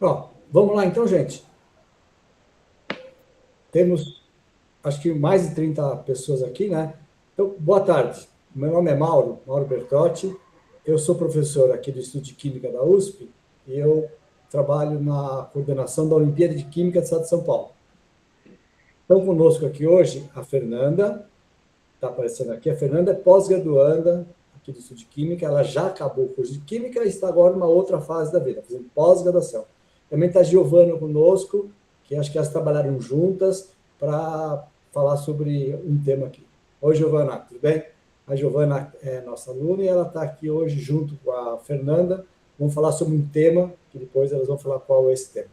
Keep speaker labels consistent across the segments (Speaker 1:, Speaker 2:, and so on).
Speaker 1: Ó, vamos lá então, gente. Temos, acho que mais de 30 pessoas aqui, né? Então, boa tarde. Meu nome é Mauro Bertotti. Eu sou professor aqui do Instituto de Química da USP e eu trabalho na coordenação da Olimpíada de Química do Estado de São Paulo. Estão conosco aqui hoje a Fernanda, está aparecendo aqui. A Fernanda é pós-graduanda aqui do Instituto de Química, ela já acabou o curso de Química e está agora numa outra fase da vida, fazendo pós-graduação. Também está a Giovana conosco, que acho que elas trabalharam juntas para falar sobre um tema aqui. Oi, Giovana, tudo bem? A Giovana é nossa aluna e ela está aqui hoje junto com a Fernanda. Vamos falar sobre um tema, que depois elas vão falar qual é esse tema.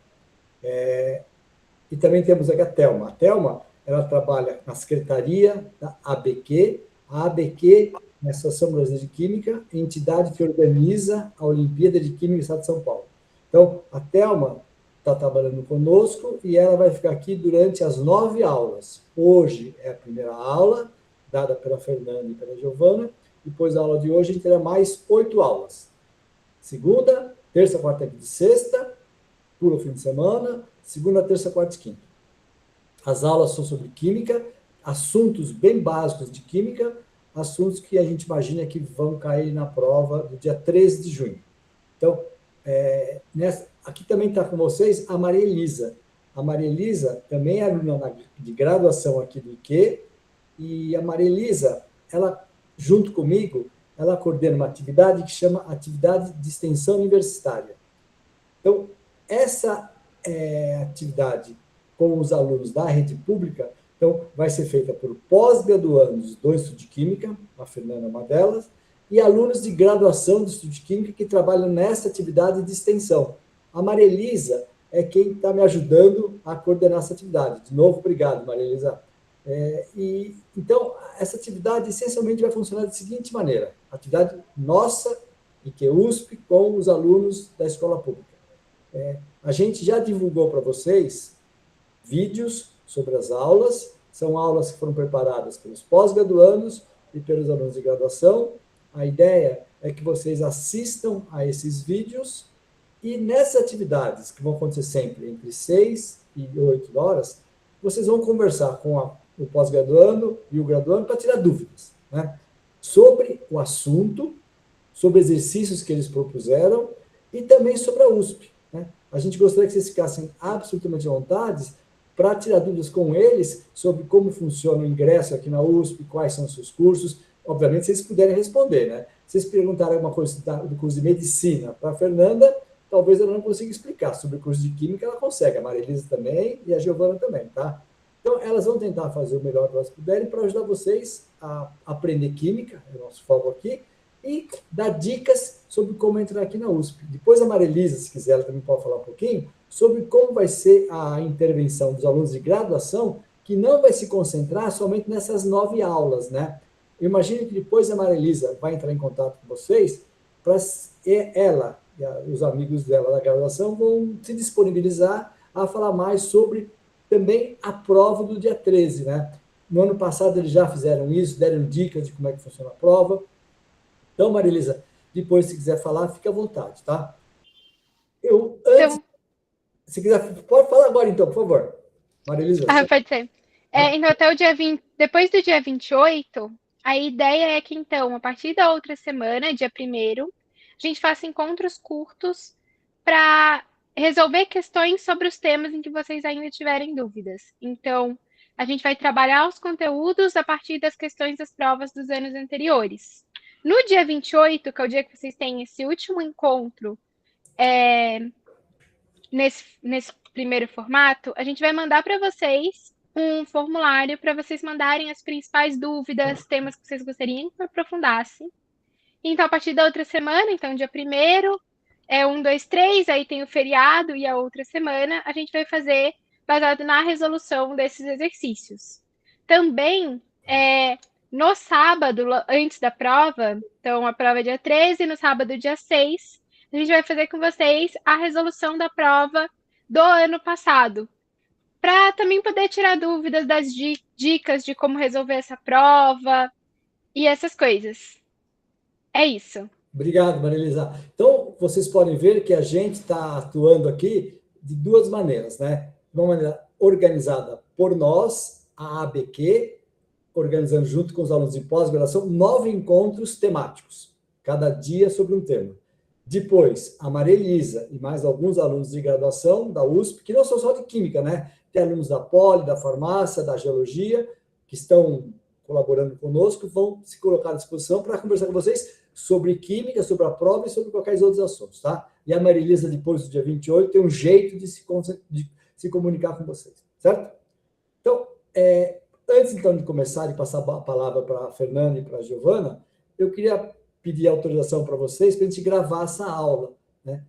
Speaker 1: E também temos aqui a Thelma. A Thelma, ela trabalha na secretaria da ABQ. A ABQ é a Associação Brasileira de Química, entidade que organiza a Olimpíada de Química do Estado de São Paulo. Então, a Thelma está trabalhando conosco e ela vai ficar aqui durante as 9 aulas. Hoje é a primeira aula, dada pela Fernanda e pela Giovana. Depois da aula de hoje, a gente terá mais 8 aulas. Segunda, terça, quarta e sexta, pula o fim de semana, segunda, terça, quarta e quinta. As aulas são sobre química, assuntos bem básicos de química, assuntos que a gente imagina que vão cair na prova do dia 13 de junho. Então, aqui também está com vocês a Maria Elisa. A Maria Elisa também é aluna de graduação aqui do IQ, e a Maria Elisa, ela, junto comigo, ela coordena uma atividade que chama Atividade de Extensão Universitária. Então, essa atividade com os alunos da rede pública, então, vai ser feita por pós-graduandos do Instituto de Química, a Fernanda é uma delas, e alunos de graduação do Instituto de Química que trabalham nessa atividade de extensão. A Maria Elisa é quem está me ajudando a coordenar essa atividade. De novo, obrigado, Maria Elisa. Então, essa atividade essencialmente vai funcionar da seguinte maneira: atividade nossa, IQUSP, com os alunos da escola pública. A gente já divulgou para vocês vídeos sobre as aulas, são aulas que foram preparadas pelos pós-graduandos e pelos alunos de graduação. A ideia é que vocês assistam a esses vídeos e nessas atividades, que vão acontecer sempre entre 6 e 8 horas, vocês vão conversar com o pós-graduando e o graduando para tirar dúvidas, né? Sobre o assunto, sobre exercícios que eles propuseram e também sobre a USP, né? A gente gostaria que vocês ficassem absolutamente à vontade para tirar dúvidas com eles sobre como funciona o ingresso aqui na USP, quais são os seus cursos. Obviamente, se vocês puderem responder, né? Se vocês perguntarem alguma coisa do curso de medicina para a Fernanda, talvez ela não consiga explicar. Sobre o curso de química, ela consegue. A Maria Elisa também e a Giovana também, tá? Então, elas vão tentar fazer o melhor que elas puderem para ajudar vocês a aprender química, é o nosso foco aqui, e dar dicas sobre como entrar aqui na USP. Depois a Maria Elisa, se quiser, ela também pode falar um pouquinho sobre como vai ser a intervenção dos alunos de graduação, que não vai se concentrar somente nessas 9 aulas, né? Eu imagino que depois a Maria Elisa vai entrar em contato com vocês, para ela e os amigos dela da graduação vão se disponibilizar a falar mais sobre também a prova do dia 13, né? No ano passado eles já fizeram isso, deram dicas de como é que funciona a prova. Então, Maria Elisa, depois, se quiser falar, fique à vontade, tá? Antes,
Speaker 2: Então,
Speaker 1: se quiser, pode falar agora, então, por favor. Maria Elisa.
Speaker 2: pode ser. Então, até o dia 20, depois do dia 28, a ideia é que, então, a partir da outra semana, dia 1º, a gente faça encontros curtos para resolver questões sobre os temas em que vocês ainda tiverem dúvidas. Então, a gente vai trabalhar os conteúdos a partir das questões das provas dos anos anteriores. No dia 28, que é o dia que vocês têm esse último encontro, nesse primeiro formato, a gente vai mandar para vocês um formulário para vocês mandarem as principais dúvidas, temas que vocês gostariam que eu aprofundasse. Então, a partir da outra semana, então, dia 1º, 1, 2, 3, aí tem o feriado e a outra semana, a gente vai fazer baseado na resolução desses exercícios. Também, no sábado, antes da prova, então a prova é dia 13, no sábado, dia 6, a gente vai fazer com vocês a resolução da prova do ano passado, para também poder tirar dúvidas das dicas de como resolver essa prova e essas coisas. É isso.
Speaker 1: Obrigado, Maria Elisa. Então, vocês podem ver que a gente está atuando aqui de duas maneiras, né? De uma maneira organizada por nós, a ABQ, organizando junto com os alunos de pós-graduação 9 encontros temáticos, cada dia sobre um tema. Depois, a Maria Elisa e mais alguns alunos de graduação da USP, que não são só de química, né? Tem alunos da Poli, da farmácia, da geologia, que estão colaborando conosco, vão se colocar à disposição para conversar com vocês sobre química, sobre a prova e sobre qualquer outros assuntos, tá? E a Maria Elisa, depois do dia 28, tem um jeito de se comunicar com vocês, certo? Então, antes, então, de começar e passar a palavra para a Fernanda e para a Giovana, eu queria pedir autorização para vocês para a gente gravar essa aula, né?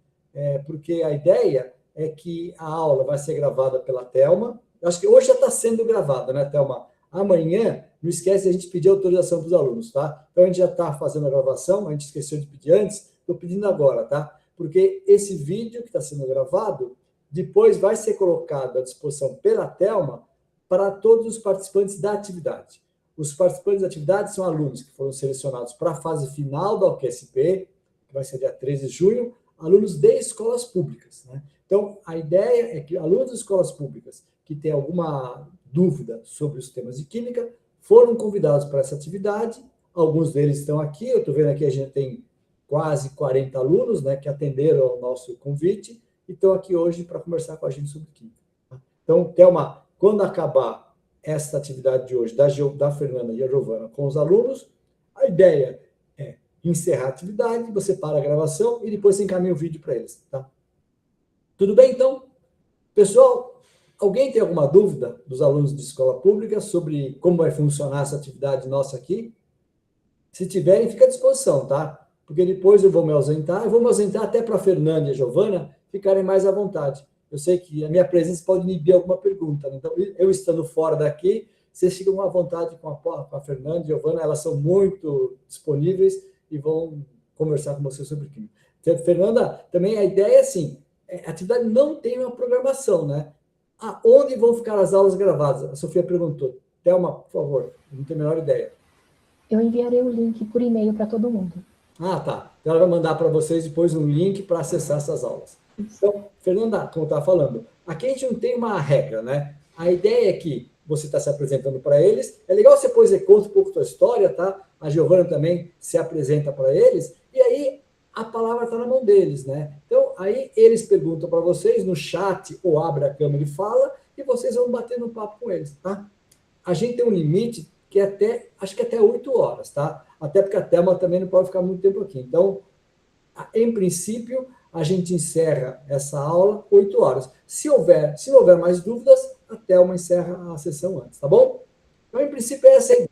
Speaker 1: Porque a ideia é que a aula vai ser gravada pela Thelma. Eu acho que hoje já está sendo gravada, né, Thelma? Amanhã, não esquece de a gente pedir autorização para os alunos, tá? Então, a gente já está fazendo a gravação, a gente esqueceu de pedir antes, estou pedindo agora, tá? Porque esse vídeo que está sendo gravado, depois vai ser colocado à disposição pela Thelma para todos os participantes da atividade. Os participantes da atividade são alunos que foram selecionados para a fase final da UQSP, que vai ser dia 13 de junho, alunos de escolas públicas, né? Então, a ideia é que alunos de escolas públicas que têm alguma dúvida sobre os temas de química foram convidados para essa atividade. Alguns deles estão aqui, eu estou vendo aqui a gente tem quase 40 alunos, né, que atenderam ao nosso convite e estão aqui hoje para conversar com a gente sobre química. Tá? Então, Thelma, quando acabar essa atividade de hoje, da Fernanda e a Giovana com os alunos, a ideia é encerrar a atividade, você para a gravação e depois você encaminha o vídeo para eles, tá? Tudo bem, então? Pessoal, alguém tem alguma dúvida dos alunos de escola pública sobre como vai funcionar essa atividade nossa aqui? Se tiverem, fica à disposição, tá? Porque depois eu vou me ausentar até para a Fernanda e a Giovana ficarem mais à vontade. Eu sei que a minha presença pode inibir alguma pergunta, né? Então, eu estando fora daqui, vocês ficam à vontade com a Fernanda e a Giovana, elas são muito disponíveis e vão conversar com vocês sobre química. Fernanda, também a ideia é assim, a atividade não tem uma programação, né? Aonde vão ficar as aulas gravadas? A Sofia perguntou. Thelma, por favor, não tenho a menor ideia.
Speaker 3: Eu enviarei o link por e-mail para todo mundo.
Speaker 1: Ah, tá. Então, ela vai mandar para vocês depois um link para acessar essas aulas. Então, Fernanda, como eu estava falando, aqui a gente não tem uma regra, né? A ideia é que você está se apresentando para eles. É legal você depois conta um pouco a sua história, tá? A Giovana também se apresenta para eles. E aí, a palavra está na mão deles, né? Então, aí eles perguntam para vocês no chat ou abre a câmera e fala e vocês vão bater no papo com eles, tá? A gente tem um limite que é acho que até 8 horas, tá? Até porque a Thelma também não pode ficar muito tempo aqui. Então, em princípio, a gente encerra essa aula 8 horas. Se não houver mais dúvidas, a Thelma encerra a sessão antes, tá bom? Então, em princípio, é essa a ideia.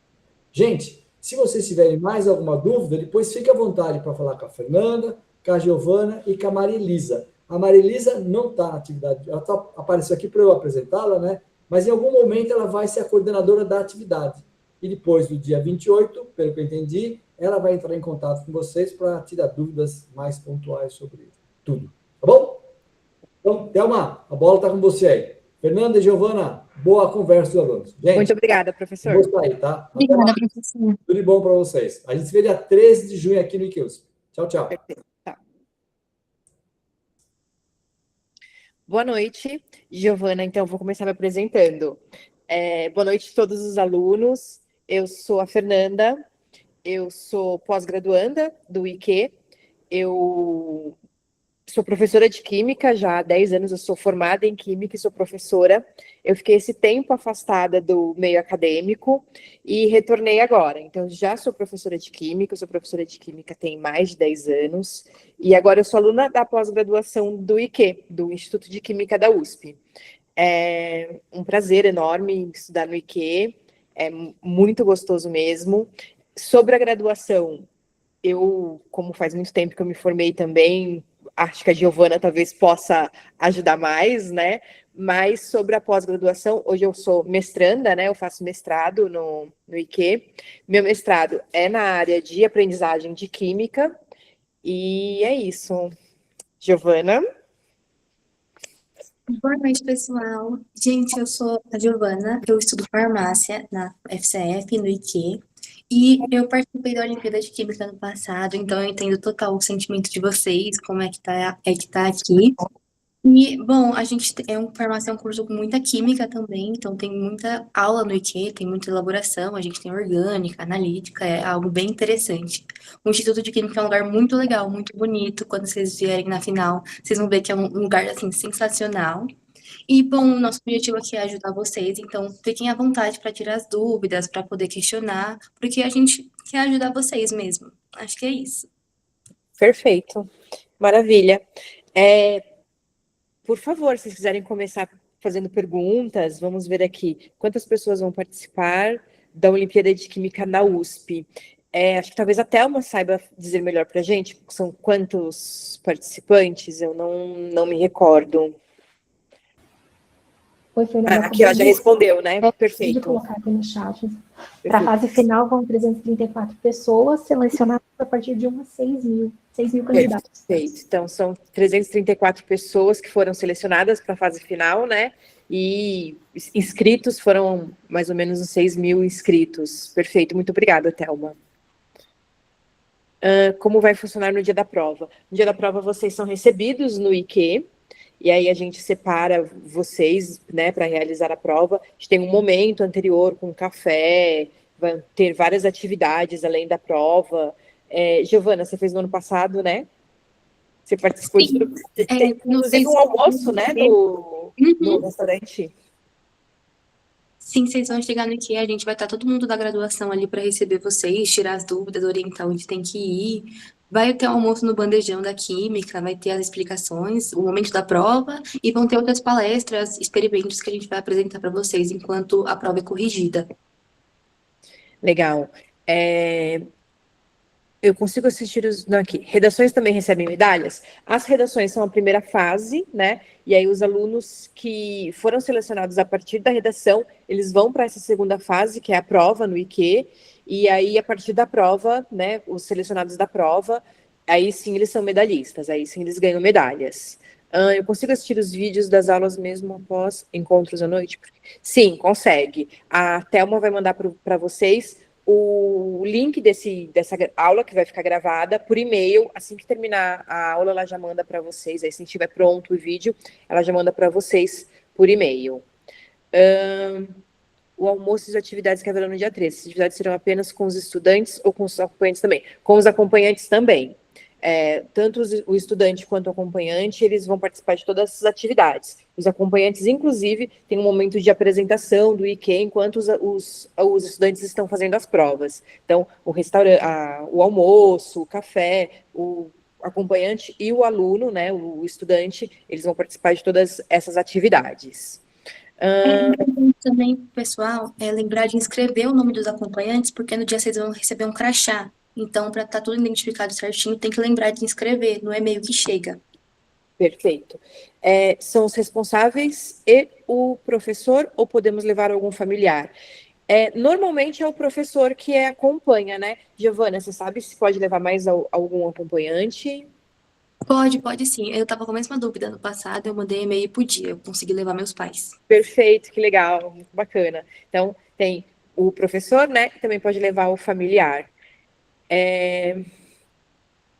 Speaker 1: Gente, se vocês tiverem mais alguma dúvida, depois fique à vontade para falar com a Fernanda, com a Giovana e com a Maria Elisa. A Maria Elisa não está na atividade, ela apareceu aqui para eu apresentá-la, né? Mas em algum momento ela vai ser a coordenadora da atividade. E depois do dia 28, pelo que eu entendi, ela vai entrar em contato com vocês para tirar dúvidas mais pontuais sobre tudo. Tá bom? Então, Thelma, a bola está com você aí. Fernanda e Giovana, boa conversa dos alunos. Gente,
Speaker 4: muito obrigada, professor.
Speaker 1: Vou sair, tá?
Speaker 3: Obrigada, professor.
Speaker 1: Tudo de bom para vocês. A gente se vê dia 13 de junho aqui no IQUSP. Tchau, tchau.
Speaker 4: Perfeito. Tá. Boa noite, Giovana. Então, vou começar me apresentando. Boa noite a todos os alunos. Eu sou a Fernanda, eu sou pós-graduanda do IQ, eu sou professora de Química, já há 10 anos eu sou formada em Química e sou professora. Eu fiquei esse tempo afastada do meio acadêmico e retornei agora. Então, já sou professora de Química, eu sou professora de Química tem mais de 10 anos e agora eu sou aluna da pós-graduação do IQ, do Instituto de Química da USP. É um prazer enorme estudar no IQ, é muito gostoso mesmo. Sobre a graduação, eu, como faz muito tempo que eu me formei também, acho que a Giovana talvez possa ajudar mais, né? Mas sobre a pós-graduação, hoje eu sou mestranda, né? Eu faço mestrado no IQ. Meu mestrado é na área de aprendizagem de Química. E é isso. Giovana?
Speaker 5: Boa noite, pessoal. Gente, eu sou a Giovana, eu estudo farmácia na FCF, no IQ, e eu participei da Olimpíada de Química ano passado, então eu entendo total o sentimento de vocês, como é que tá aqui. E, bom, a gente farmácia é um curso com muita química também, então tem muita aula no IQ, tem muita elaboração, a gente tem orgânica, analítica, é algo bem interessante. O Instituto de Química é um lugar muito legal, muito bonito. Quando vocês vierem na final, vocês vão ver que é um lugar, assim, sensacional. E, bom, o nosso objetivo aqui é ajudar vocês, então fiquem à vontade para tirar as dúvidas, para poder questionar, porque a gente quer ajudar vocês mesmo. Acho que é isso.
Speaker 4: Perfeito. Maravilha. Por favor, se vocês quiserem começar fazendo perguntas, vamos ver aqui quantas pessoas vão participar da Olimpíada de Química na USP. Acho que talvez a Thelma saiba dizer melhor para a gente, são quantos participantes, eu não me recordo.
Speaker 3: Oi, Fernanda.
Speaker 4: Aqui ela já respondeu, né?
Speaker 3: De
Speaker 4: Perfeito.
Speaker 3: colocar aqui no chat. Para a fase final, vão 334 pessoas selecionadas a partir de 1 a 6 mil. 6 mil candidatos.
Speaker 4: Perfeito. Então, são 334 pessoas que foram selecionadas para a fase final, né? E inscritos foram mais ou menos uns 6 mil inscritos. Perfeito. Muito obrigada, Thelma. Como vai funcionar no dia da prova? No dia da prova, vocês são recebidos no IQ, e aí a gente separa vocês, né, para realizar a prova. A gente tem um momento anterior com café, vai ter várias atividades além da prova. Giovana, você fez no ano passado, né? Você participou de tudo. Tem, inclusive, um almoço, né, no restaurante.
Speaker 5: Sim, vocês vão chegar no IQ, a gente vai estar todo mundo da graduação ali para receber vocês, tirar as dúvidas, orientar onde tem que ir. Vai ter um almoço no bandejão da Química, vai ter as explicações, o momento da prova, e vão ter outras palestras, experimentos que a gente vai apresentar para vocês enquanto a prova é corrigida.
Speaker 4: Legal. Eu consigo assistir os... Não, aqui. Redações também recebem medalhas? As redações são a primeira fase, né? E aí os alunos que foram selecionados a partir da redação, eles vão para essa segunda fase, que é a prova no IQ, e aí a partir da prova, né, os selecionados da prova, aí sim eles são medalhistas, aí sim eles ganham medalhas. Eu consigo assistir os vídeos das aulas mesmo após encontros à noite? Sim, consegue. A Thelma vai mandar para vocês o link dessa aula que vai ficar gravada por e-mail. Assim que terminar a aula, ela já manda para vocês. Aí, se estiver pronto o vídeo, ela já manda para vocês por e-mail. O almoço e as atividades que haverão no dia 13. As atividades serão apenas com os estudantes ou com os acompanhantes também? Com os acompanhantes também. Tanto o estudante quanto o acompanhante, eles vão participar de todas essas atividades. Os acompanhantes, inclusive, têm um momento de apresentação do IQ enquanto os estudantes estão fazendo as provas. Então, o restaurante, o almoço, o café, o acompanhante e o aluno, né, o estudante, eles vão participar de todas essas atividades.
Speaker 5: Também, pessoal, lembrar de inscrever o nome dos acompanhantes, porque no dia 6 vão receber um crachá. Então, para estar tudo identificado certinho, tem que lembrar de inscrever no e-mail que chega.
Speaker 4: Perfeito. São os responsáveis e o professor, ou podemos levar algum familiar? Normalmente é o professor que acompanha, né? Giovana, você sabe se pode levar mais algum acompanhante?
Speaker 5: Pode sim. Eu estava com a mesma dúvida no passado, eu mandei e-mail e podia, eu consegui levar meus pais.
Speaker 4: Perfeito, que legal, muito bacana. Então, tem o professor, né, que também pode levar o familiar.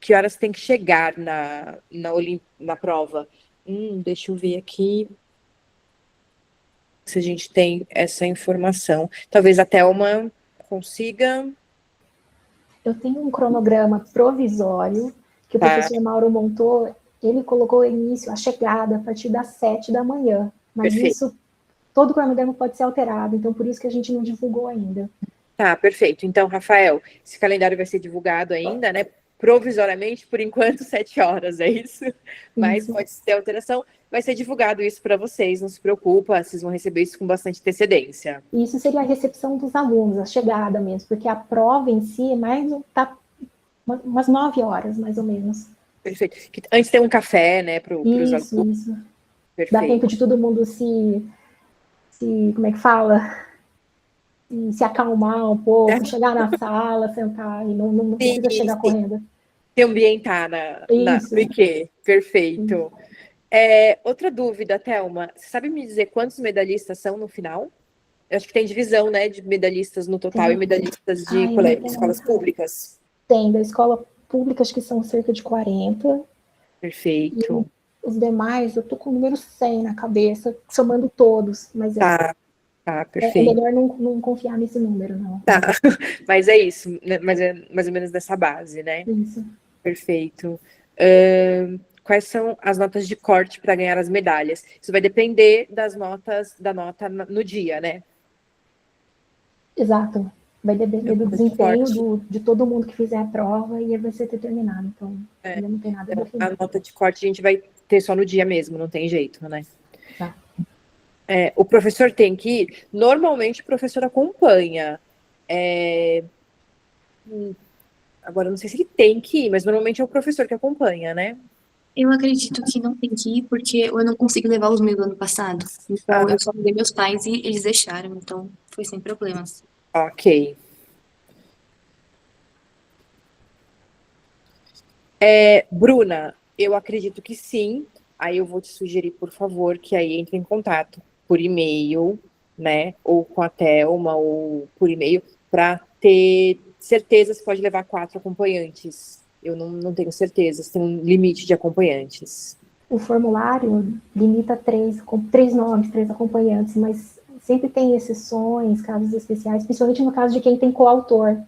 Speaker 4: Que horas tem que chegar na prova? Deixa eu ver aqui se a gente tem essa informação. Talvez a Thelma consiga.
Speaker 3: Eu tenho um cronograma provisório que o professor Mauro montou. Ele colocou o início, a chegada, a partir das 7 da manhã. Mas
Speaker 4: Perfeito.
Speaker 3: Isso, todo o cronograma pode ser alterado, então por isso que a gente não divulgou ainda.
Speaker 4: Tá, perfeito. Então, Rafael, esse calendário vai ser divulgado ainda, né? Provisoriamente, por enquanto, 7 horas, é isso? Mas
Speaker 3: Isso.
Speaker 4: pode ter alteração. Vai ser divulgado isso para vocês, não se preocupa, vocês vão receber isso com bastante antecedência.
Speaker 3: Isso seria a recepção dos alunos, a chegada mesmo, porque a prova em si é mais umas 9 horas, mais ou menos.
Speaker 4: Perfeito. Antes tem um café, né, para os alunos.
Speaker 3: Isso.
Speaker 4: Perfeito.
Speaker 3: Dá tempo de todo mundo como é que fala? Se acalmar um pouco, chegar na sala, sentar e não precisa chegar correndo.
Speaker 4: Se ambientar no IQ. Perfeito. Outra dúvida, Thelma. Você sabe me dizer quantos medalhistas são no final? Eu acho que tem divisão, né, de medalhistas no total e medalhistas de escolas públicas.
Speaker 3: Tem, da escola pública acho que são cerca de 40.
Speaker 4: Perfeito.
Speaker 3: Os demais, eu tô com o número 100 na cabeça, somando todos, mas
Speaker 4: Tá,
Speaker 3: é
Speaker 4: perfeito.
Speaker 3: melhor não confiar nesse número, não.
Speaker 4: Tá, mas é isso, né? Mas é mais ou menos dessa base, né?
Speaker 3: Isso.
Speaker 4: Perfeito. Quais são as notas de corte para ganhar as medalhas? Isso vai depender da nota no dia, né?
Speaker 3: Exato. Vai depender do
Speaker 4: Nota de
Speaker 3: desempenho
Speaker 4: corte.
Speaker 3: de todo mundo que fizer a prova e vai ser determinado. Então,
Speaker 4: É,
Speaker 3: ainda não tem nada
Speaker 4: então, a
Speaker 3: definido.
Speaker 4: nota de corte a gente vai ter só no dia mesmo, não tem jeito, né?
Speaker 3: Tá.
Speaker 4: O professor tem que ir. Normalmente o professor acompanha. Agora, eu não sei se ele tem que ir, mas normalmente é o professor que acompanha, né?
Speaker 5: Eu acredito que não tem que ir, porque eu não consigo levar os meus do ano passado. Então,
Speaker 4: Ah,
Speaker 5: eu só mandei meus pais e eles deixaram. Então, foi sem problemas.
Speaker 4: ok. Bruna, eu acredito que sim. Aí eu vou te sugerir, por favor, que aí entre em contato por e-mail, né? Ou com a Thelma, ou por e-mail, para ter certeza se pode levar 4 acompanhantes. Eu não tenho certeza, se tem um limite de acompanhantes.
Speaker 3: O formulário limita 3, com 3 nomes, 3 acompanhantes, mas sempre tem exceções, casos especiais, principalmente no caso de quem tem coautor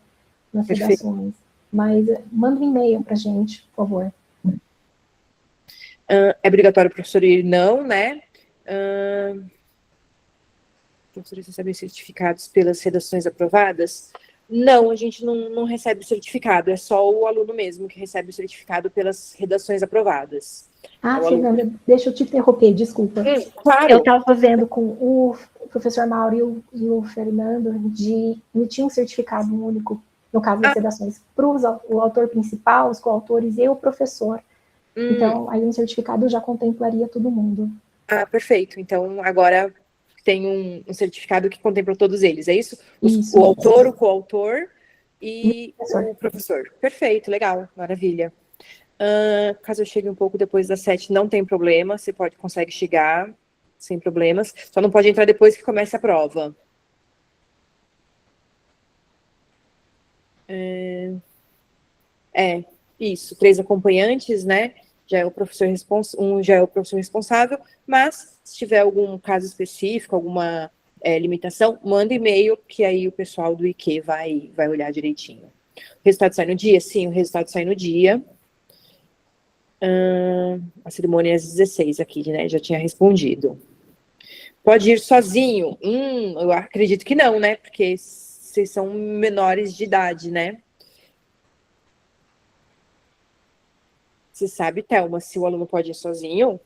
Speaker 3: nas
Speaker 4: Perfeito.
Speaker 3: redações. Mas manda um e-mail para a gente, por favor.
Speaker 4: É obrigatório o professor ir? Não, né? Professores recebem certificados pelas redações aprovadas? Não, a gente não recebe certificado, é só o aluno mesmo que recebe o certificado pelas redações aprovadas.
Speaker 3: Ah,
Speaker 4: O aluno...
Speaker 3: Fernanda, deixa eu te interromper, desculpa.
Speaker 4: Claro.
Speaker 3: Eu estava vendo com o professor Mauro e o Fernando de emitir um certificado único, no caso das redações, para o autor principal, os coautores e o professor. Então, aí um certificado já contemplaria todo mundo.
Speaker 4: Perfeito. Então, agora tem um certificado que contempla todos eles, é isso?
Speaker 3: Isso.
Speaker 4: O autor, o coautor e
Speaker 3: professor.
Speaker 4: o professor. Perfeito, legal, maravilha. Caso eu chegue um pouco depois das 7, não tem problema, você consegue chegar sem problemas, só não pode entrar depois que comece a prova. Isso, 3 acompanhantes, né? Já é o professor já é o professor responsável, mas se tiver algum caso específico, alguma limitação, manda e-mail que aí o pessoal do IQ vai olhar direitinho. O resultado sai no dia? Sim, o resultado sai no dia. A cerimônia é às 16 aqui, né? Já tinha respondido. Pode ir sozinho? Eu acredito que não, né? Porque vocês são menores de idade, né? Você sabe, Thelma, se o aluno pode ir sozinho?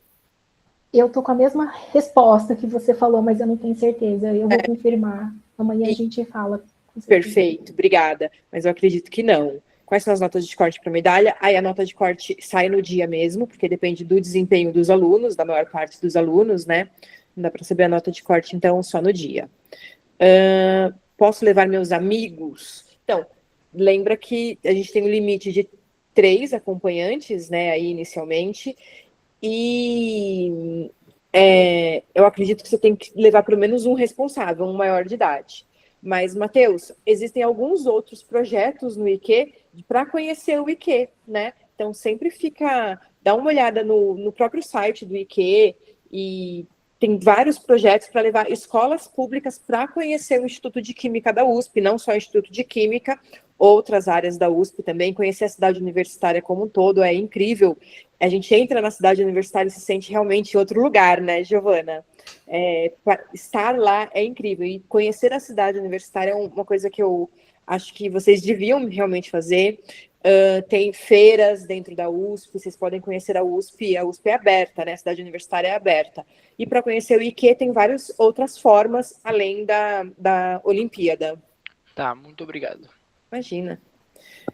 Speaker 3: Eu tô com a mesma resposta que você falou, mas eu não tenho certeza. Eu vou confirmar. Amanhã a gente fala.
Speaker 4: Perfeito, obrigada. Mas eu acredito que não. Quais são as notas de corte para medalha? Aí a nota de corte sai no dia mesmo, porque depende do desempenho dos alunos, da maior parte dos alunos, né? Não dá para saber a nota de corte, então, só no dia. Posso levar meus amigos? Então, lembra que a gente tem um limite de 3 acompanhantes, né, aí inicialmente, e eu acredito que você tem que levar pelo menos um responsável, um maior de idade. Mas, Matheus, existem alguns outros projetos no IQ para conhecer o IQ, né? Então, sempre dá uma olhada no próprio site do IQ e tem vários projetos para levar escolas públicas para conhecer o Instituto de Química da USP, não só o Instituto de Química, outras áreas da USP também, conhecer a cidade universitária como um todo, é incrível. A gente entra na cidade universitária e se sente realmente em outro lugar, né, Giovana? Estar lá é incrível, e conhecer a cidade universitária é uma coisa que eu acho que vocês deviam realmente fazer. Tem feiras dentro da USP, vocês podem conhecer a USP é aberta, né? A cidade universitária é aberta. E para conhecer o IQ tem várias outras formas, além da Olimpíada.
Speaker 6: Tá, muito obrigado.
Speaker 4: Imagina.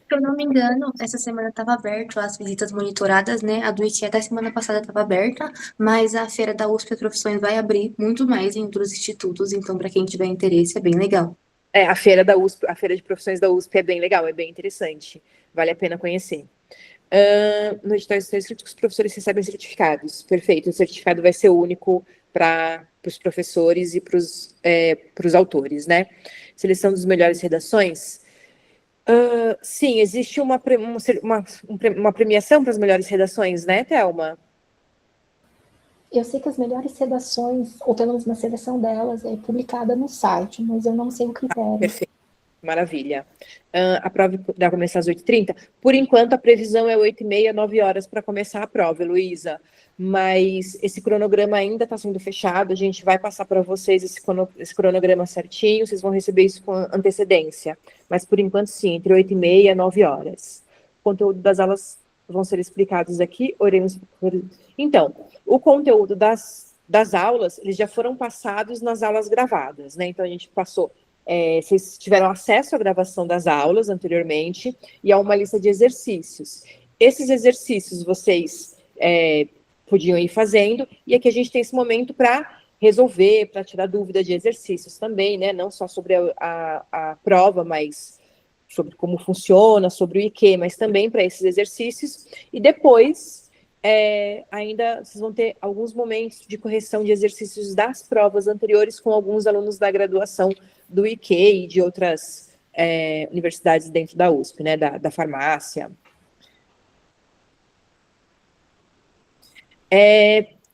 Speaker 5: Se eu não me engano, essa semana estava aberto as visitas monitoradas, né? A do IKEA da semana passada estava aberta, mas a feira da USP Profissões vai abrir muito mais em outros institutos, então para quem tiver interesse é bem legal.
Speaker 4: A feira da USP, a feira de profissões da USP é bem legal, é bem interessante. Vale a pena conhecer. No edital está escrito que os professores recebem certificados. Perfeito, o certificado vai ser único para os professores e para os autores, né? Seleção dos melhores redações. Sim, existe uma premiação para as melhores redações, né, Thelma?
Speaker 3: Eu sei que as melhores redações, ou pelo menos uma seleção delas, é publicada no site, mas eu não sei o critério.
Speaker 4: Perfeito. Maravilha. A prova vai começar às 8h30. Por enquanto, a previsão é 8h30, 9 horas para começar a prova, Heloísa. Mas esse cronograma ainda está sendo fechado. A gente vai passar para vocês esse cronograma certinho. Vocês vão receber isso com antecedência. Mas, por enquanto, sim, entre 8h30 e 9 horas. O conteúdo das aulas vão ser explicados aqui. Então, o conteúdo das aulas, eles já foram passados nas aulas gravadas, né? Então, a gente passou... vocês tiveram acesso à gravação das aulas anteriormente e a uma lista de exercícios. Esses exercícios vocês podiam ir fazendo, e aqui a gente tem esse momento para resolver, para tirar dúvida de exercícios também, né? Não só sobre a prova, mas sobre como funciona, sobre o IQ, mas também para esses exercícios. E depois, ainda vocês vão ter alguns momentos de correção de exercícios das provas anteriores com alguns alunos da graduação do IQ e de outras universidades dentro da USP, né, da farmácia.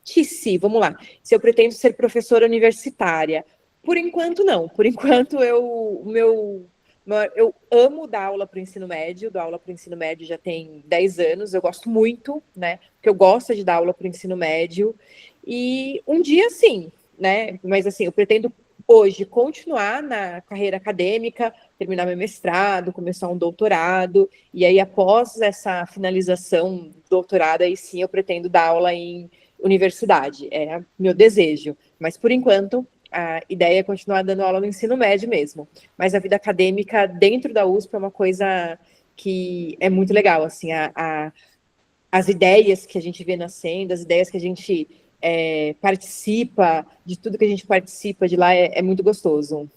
Speaker 4: Tissi, vamos lá. Se eu pretendo ser professora universitária. Por enquanto, não. Por enquanto, eu amo dar aula para o ensino médio. Dou aula para o ensino médio já tem 10 anos. Eu gosto muito, né, porque eu gosto de dar aula para o ensino médio. E um dia, sim, né, mas assim, eu pretendo hoje continuar na carreira acadêmica, terminar meu mestrado, começar um doutorado, e aí após essa finalização do doutorado, aí sim eu pretendo dar aula em universidade, é meu desejo, mas por enquanto a ideia é continuar dando aula no ensino médio mesmo, mas a vida acadêmica dentro da USP é uma coisa que é muito legal, assim, as ideias que a gente vê nascendo, as ideias que a gente participa, de tudo que a gente participa de lá é muito gostoso.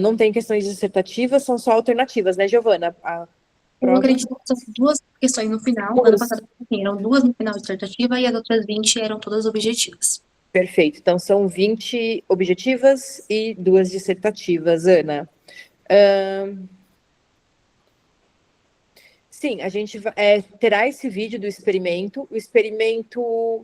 Speaker 4: Não tem questões dissertativas, são só alternativas, né, Giovana?
Speaker 5: Eu acredito que são 2 questões no final. Ano passado eram 2 no final dissertativa e as outras 20 eram todas objetivas.
Speaker 4: Perfeito. Então, são 20 objetivas e 2 dissertativas, Ana. Sim, a gente terá esse vídeo do experimento. O experimento...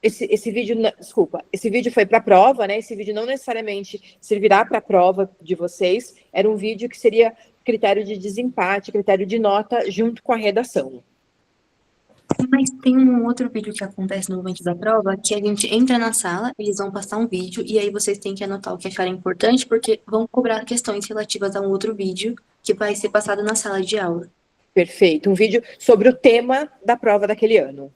Speaker 4: Esse vídeo, desculpa, esse vídeo foi para a prova, né? Esse vídeo não necessariamente servirá para a prova de vocês. Era um vídeo que seria critério de desempate, critério de nota, junto com a redação.
Speaker 5: Mas tem um outro vídeo que acontece no momento da prova, que a gente entra na sala, eles vão passar um vídeo, e aí vocês têm que anotar o que acharem importante, porque vão cobrar questões relativas a um outro vídeo que vai ser passado na sala de aula.
Speaker 4: Perfeito. Um vídeo sobre o tema da prova daquele ano.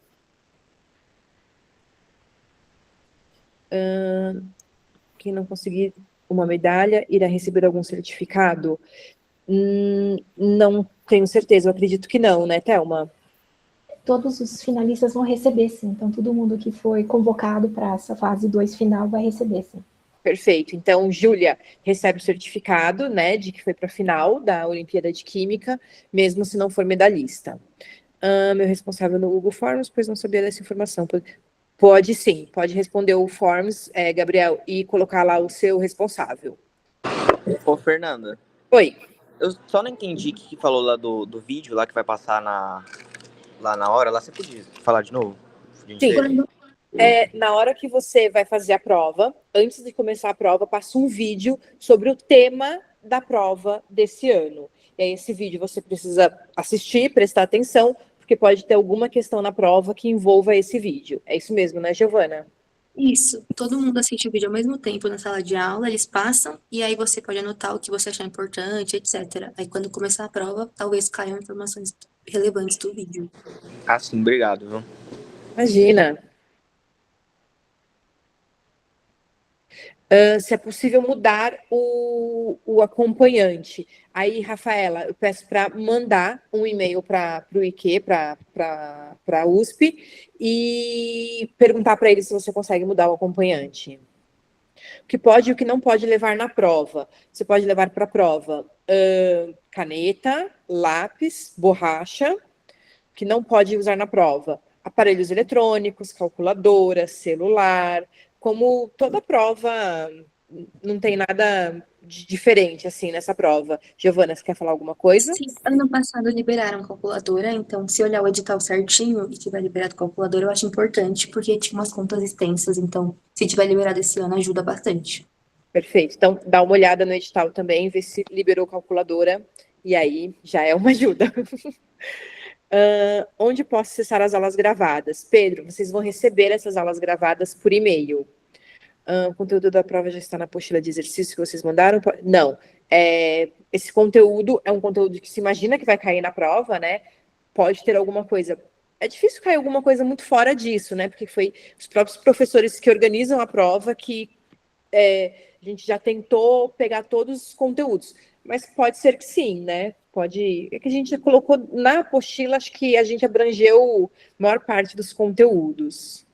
Speaker 4: Quem não conseguir uma medalha irá receber algum certificado? Não tenho certeza, eu acredito que não, né, Thelma?
Speaker 3: Todos os finalistas vão receber, sim. Então, todo mundo que foi convocado para essa fase 2 final vai receber, sim.
Speaker 4: Perfeito. Então, Júlia recebe o certificado, né, de que foi para a final da Olimpíada de Química, mesmo se não for medalhista. Meu responsável no Google Forms, pois não sabia dessa informação. Pode sim, pode responder o Forms, Gabriel, e colocar lá o seu responsável.
Speaker 7: Ô, Fernanda.
Speaker 4: Oi.
Speaker 7: Eu só não entendi o que falou lá do vídeo lá que vai passar lá na hora. Lá você podia falar de novo?
Speaker 4: Sim. Na hora que você vai fazer a prova, antes de começar a prova, passa um vídeo sobre o tema da prova desse ano. E aí esse vídeo você precisa assistir, prestar atenção, porque pode ter alguma questão na prova que envolva esse vídeo. É isso mesmo, né, Giovana?
Speaker 5: Isso. Todo mundo assiste o vídeo ao mesmo tempo na sala de aula, eles passam, e aí você pode anotar o que você achar importante, etc. Aí quando começar a prova, talvez caiam informações relevantes do vídeo.
Speaker 7: Ah, sim, obrigado, viu?
Speaker 4: Imagina. Se é possível mudar o acompanhante. Aí, Rafaela, eu peço para mandar um e-mail para o IQ, para a USP, e perguntar para ele se você consegue mudar o acompanhante. O que pode e o que não pode levar na prova. Você pode levar para a prova caneta, lápis, borracha, que não pode usar na prova. Aparelhos eletrônicos, calculadora, celular, como toda prova não tem nada de diferente, assim, nessa prova. Giovana, você quer falar alguma coisa?
Speaker 5: Sim, ano passado liberaram calculadora, então se olhar o edital certinho e tiver liberado calculadora, eu acho importante, porque tinha umas contas extensas, então se tiver liberado esse ano ajuda bastante.
Speaker 4: Perfeito. Então, dá uma olhada no edital também, ver se liberou calculadora, e aí já é uma ajuda. Onde posso acessar as aulas gravadas? Pedro, vocês vão receber essas aulas gravadas por e-mail. O conteúdo da prova já está na apostila de exercício que vocês mandaram? Não. Esse conteúdo é um conteúdo que se imagina que vai cair na prova, né? Pode ter alguma coisa. É difícil cair alguma coisa muito fora disso, né? Porque foi os próprios professores que organizam a prova que a gente já tentou pegar todos os conteúdos. Mas pode ser que sim, né? Pode. É que a gente já colocou na apostila, acho que a gente abrangeu a maior parte dos conteúdos.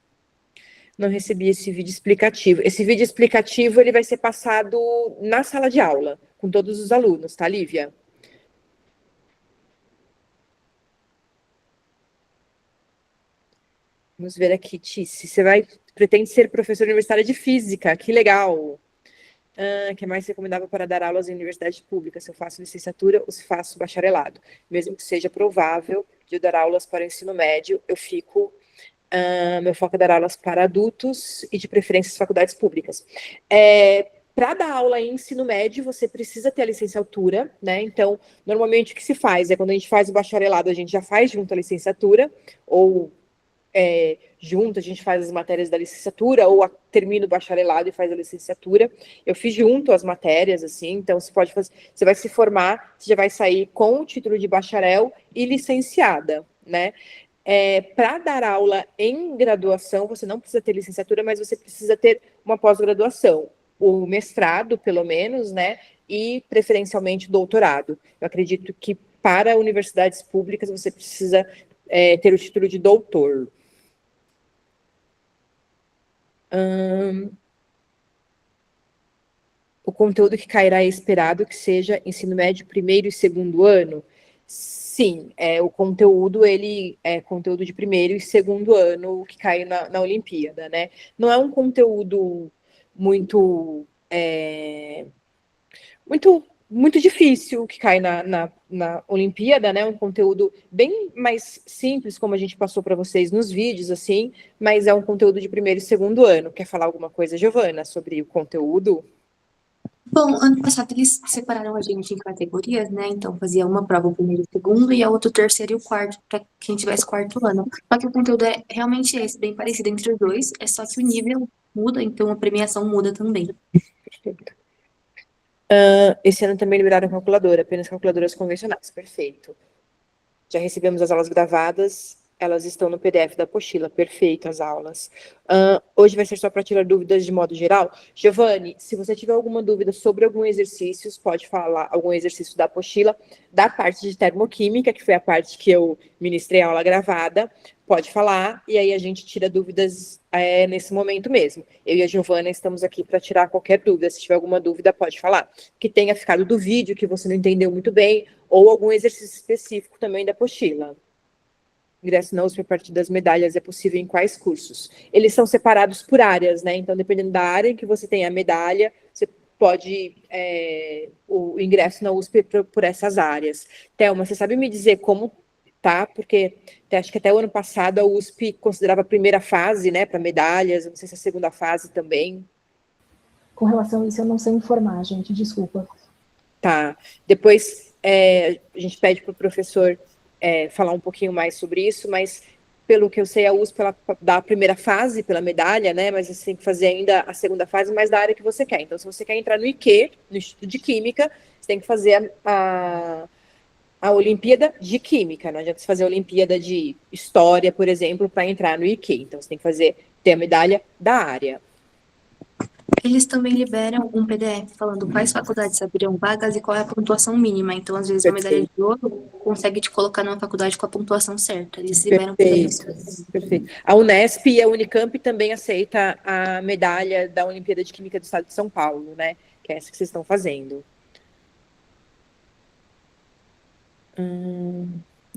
Speaker 4: Não recebi esse vídeo explicativo. Esse vídeo explicativo ele vai ser passado na sala de aula, com todos os alunos, tá, Lívia? Vamos ver aqui, Tice. Você pretende ser professora universitária de física, que legal. Que é mais recomendável para dar aulas em universidade pública, se eu faço licenciatura ou se faço bacharelado. Mesmo que seja provável de eu dar aulas para o ensino médio, meu foco é dar aulas para adultos e, de preferência, as faculdades públicas. Para dar aula em ensino médio, você precisa ter a licenciatura, né? Então, normalmente, o que se faz é quando a gente faz o bacharelado, a gente já faz junto a licenciatura, ou junto, a gente faz as matérias da licenciatura, ou termina o bacharelado e faz a licenciatura. Eu fiz junto as matérias, assim, então você pode fazer, você vai se formar, você já vai sair com o título de bacharel e licenciada, né? Para dar aula em graduação, você não precisa ter licenciatura, mas você precisa ter uma pós-graduação, o mestrado, pelo menos, né? E preferencialmente doutorado. Eu acredito que para universidades públicas você precisa ter o título de doutor. O conteúdo que cairá é esperado que seja ensino médio primeiro e segundo ano? Sim, o conteúdo, ele é conteúdo de primeiro e segundo ano que cai na Olimpíada, né? Não é um conteúdo muito, muito difícil que cai na Olimpíada, né? Um conteúdo bem mais simples, como a gente passou para vocês nos vídeos, assim, mas é um conteúdo de primeiro e segundo ano. Quer falar alguma coisa, Giovana, sobre o conteúdo?
Speaker 5: Bom, ano passado eles separaram a gente em categorias, né? Então fazia uma prova o primeiro e o segundo, e a outra o terceiro e o quarto, para quem tivesse quarto ano. Só que o conteúdo é realmente esse, bem parecido entre os dois, é só que o nível muda, então a premiação muda também.
Speaker 4: Perfeito. Esse ano também liberaram calculadora, apenas calculadoras convencionais. Perfeito. Já recebemos as aulas gravadas, elas estão no PDF da apostila. Perfeito, as aulas. Hoje vai ser só para tirar dúvidas de modo geral. Giovanni, se você tiver alguma dúvida sobre algum exercício, pode falar algum exercício da apostila, da parte de termoquímica, que foi a parte que eu ministrei a aula gravada, pode falar, e aí a gente tira dúvidas nesse momento mesmo. Eu e a Giovana estamos aqui para tirar qualquer dúvida. Se tiver alguma dúvida, pode falar. Que tenha ficado do vídeo, que você não entendeu muito bem, ou algum exercício específico também da apostila. Ingresso na USP a partir das medalhas é possível em quais cursos? Eles são separados por áreas, né? Então, dependendo da área em que você tem a medalha, você pode o ingresso na USP por essas áreas. Thelma, você sabe me dizer como tá? Porque acho que até o ano passado a USP considerava a primeira fase, né, para medalhas, não sei se a segunda fase também.
Speaker 3: Com relação a isso, eu não sei informar, gente, desculpa.
Speaker 4: Tá. Depois a gente pede para o professor falar um pouquinho mais sobre isso, mas pelo que eu sei, a USP ela dá a primeira fase pela medalha, né? Mas você tem que fazer ainda a segunda fase, mas da área que você quer. Então, se você quer entrar no IQ, no Instituto de Química, você tem que fazer a Olimpíada de Química. Não adianta você fazer a Olimpíada de História, por exemplo, para entrar no IQ. Então, você tem que ter a medalha da área.
Speaker 5: Eles também liberam um PDF falando quais faculdades abrirão vagas e qual é a pontuação mínima. Então, às vezes, a medalha de ouro consegue te colocar numa faculdade com a pontuação certa. Eles liberam PDF.
Speaker 4: Perfeito. A Unesp e a Unicamp também aceita a medalha da Olimpíada de Química do Estado de São Paulo, né? Que é essa que vocês estão fazendo.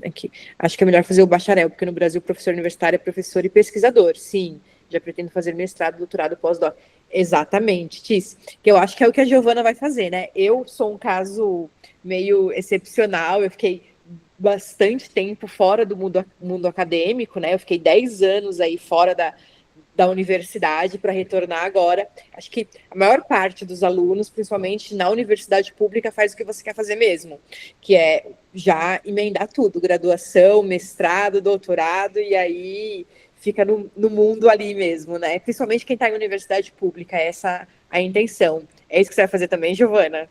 Speaker 4: Aqui. Acho que é melhor fazer o bacharel, porque no Brasil o professor universitário é professor e pesquisador. Sim, já pretendo fazer mestrado, doutorado, pós-doc. Exatamente, Tis. Que eu acho que é o que a Giovana vai fazer, né? Eu sou um caso meio excepcional, eu fiquei bastante tempo fora do mundo acadêmico, né? Eu fiquei 10 anos aí fora da universidade para retornar agora. Acho que a maior parte dos alunos, principalmente na universidade pública, faz o que você quer fazer mesmo, que é já emendar tudo, graduação, mestrado, doutorado, e aí fica no mundo ali mesmo, né? Principalmente quem está em universidade pública, essa a intenção. É isso que você vai fazer também, Giovana?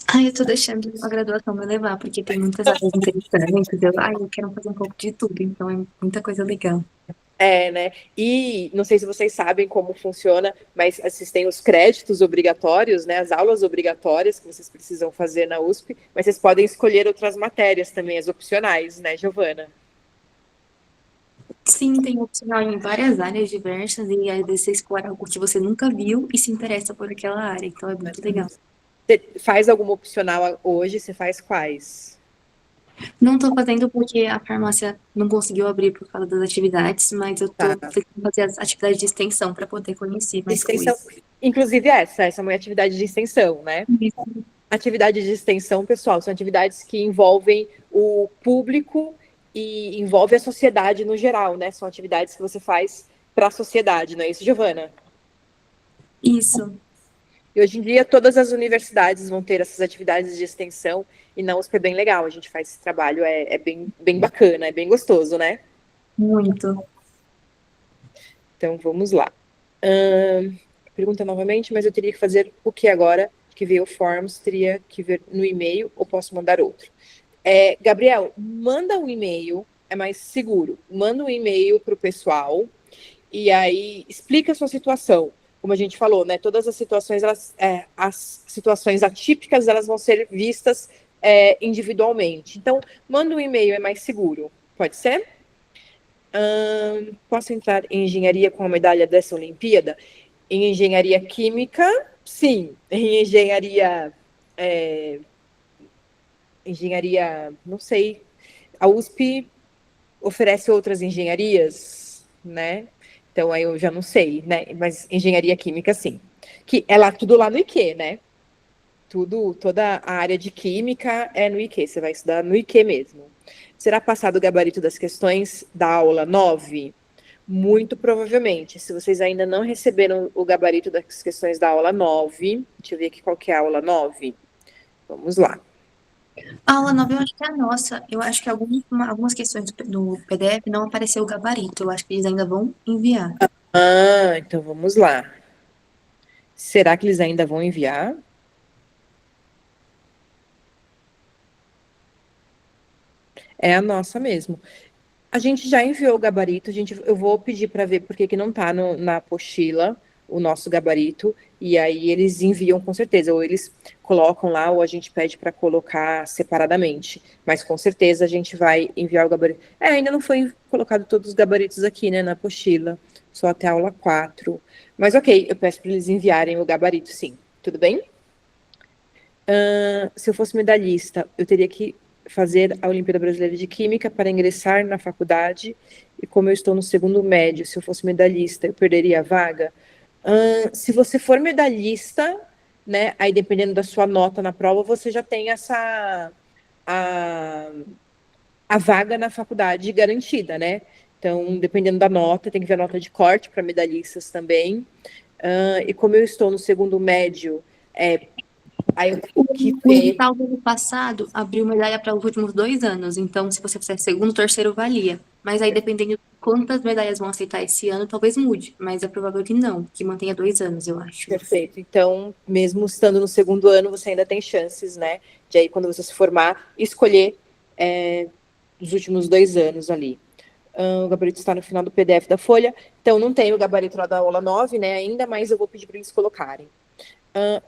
Speaker 5: Ai, eu tô deixando a graduação me levar, porque tem muitas áreas interessantes. Eu quero fazer um pouco de tudo, então é muita coisa legal.
Speaker 4: É, né? E não sei se vocês sabem como funciona, mas vocês têm os créditos obrigatórios, né? As aulas obrigatórias que vocês precisam fazer na USP, mas vocês podem escolher outras matérias também, as opcionais, né, Giovana?
Speaker 5: Sim, tem opcional em várias áreas diversas, e às vezes você escolhe algo que você nunca viu e se interessa por aquela área, então é muito legal.
Speaker 4: Você faz alguma opcional hoje? Você faz quais?
Speaker 5: Não tô fazendo porque a farmácia não conseguiu abrir por causa das atividades, mas eu tô tentando fazer as atividades de extensão para poder conhecer mais
Speaker 4: Extensão,
Speaker 5: coisas.
Speaker 4: inclusive essa é uma atividade de extensão, né? Atividades de extensão, pessoal, são atividades que envolvem o público e envolve a sociedade no geral, né? São atividades que você faz para a sociedade, não é isso, Giovana?
Speaker 5: Isso.
Speaker 4: E hoje em dia todas as universidades vão ter essas atividades de extensão e na USP é bem legal, a gente faz esse trabalho, é bem bacana, é bem gostoso, né?
Speaker 5: Muito.
Speaker 4: Então vamos lá. Pergunta novamente, mas eu teria que fazer o que agora? Que veio o Forms, teria que ver no e-mail ou posso mandar outro? Gabriel, manda um e-mail, é mais seguro. Manda um e-mail para o pessoal e aí explica a sua situação. Como a gente falou, né? Todas as situações, as situações atípicas, elas vão ser vistas individualmente. Então, manda um e-mail, é mais seguro. Pode ser? Posso entrar em engenharia com a medalha dessa Olimpíada? Em engenharia química, sim. Em engenharia, não sei. A USP oferece outras engenharias, né? Então aí eu já não sei, né? Mas engenharia química, sim. Que é lá tudo lá no IQ, né? Toda a área de química é no IQ, você vai estudar no IQ mesmo. Será passado o gabarito das questões da aula 9? Muito provavelmente. Se vocês ainda não receberam o gabarito das questões da aula 9, deixa eu ver aqui qual que é a aula 9. Vamos lá.
Speaker 5: A aula 9 eu acho que é a nossa. Eu acho que algumas questões do PDF não apareceu o gabarito. Eu acho que eles ainda vão enviar.
Speaker 4: Então vamos lá. Será que eles ainda vão enviar? É a nossa mesmo. A gente já enviou o gabarito, eu vou pedir para ver por que não está na apostila o nosso gabarito, e aí eles enviam com certeza, ou eles colocam lá, ou a gente pede para colocar separadamente. Mas com certeza a gente vai enviar o gabarito. Ainda não foi colocado todos os gabaritos aqui, né, na apostila, só até a aula 4. Mas ok, eu peço para eles enviarem o gabarito, sim. Tudo bem? Se eu fosse medalhista, eu teria que fazer a Olimpíada Brasileira de Química para ingressar na faculdade, e como eu estou no segundo médio, se eu fosse medalhista, eu perderia a vaga? Se você for medalhista, né, aí dependendo da sua nota na prova, você já tem a vaga na faculdade garantida, né? Então, dependendo da nota, tem que ver a nota de corte para medalhistas também. E como eu estou no segundo médio, aí eu tenho que
Speaker 5: O
Speaker 4: ver.
Speaker 5: edital do ano passado abriu medalha para os últimos 2 anos. Então, se você fizer segundo, terceiro, valia. Mas aí, dependendo de quantas medalhas vão aceitar esse ano, talvez mude. Mas é provável que não, que mantenha 2 anos, eu acho.
Speaker 4: Perfeito. Então, mesmo estando no segundo ano, você ainda tem chances, né? De aí, quando você se formar, escolher os últimos 2 anos ali. O gabarito está no final do PDF da folha. Então, não tem o gabarito lá da aula 9, né? Ainda, mas eu vou pedir para eles colocarem.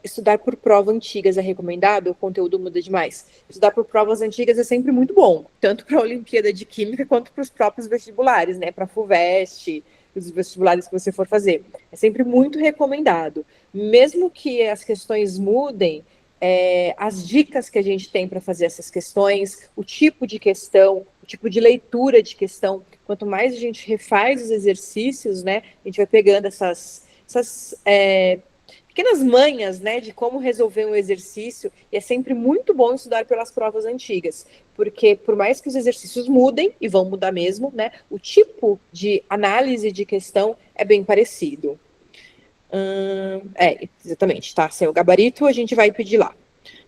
Speaker 4: Estudar por provas antigas é recomendado? O conteúdo muda demais. Estudar por provas antigas é sempre muito bom, tanto para a Olimpíada de Química quanto para os próprios vestibulares, né? Para a FUVEST, os vestibulares que você for fazer. É sempre muito recomendado. Mesmo que as questões mudem, as dicas que a gente tem para fazer essas questões, o tipo de questão, o tipo de leitura de questão, quanto mais a gente refaz os exercícios, né? A gente vai pegando essas pequenas manhas, né, de como resolver um exercício, e é sempre muito bom estudar pelas provas antigas, porque por mais que os exercícios mudem, e vão mudar mesmo, né, o tipo de análise de questão é bem parecido. Exatamente, tá? Sem o gabarito, a gente vai pedir lá.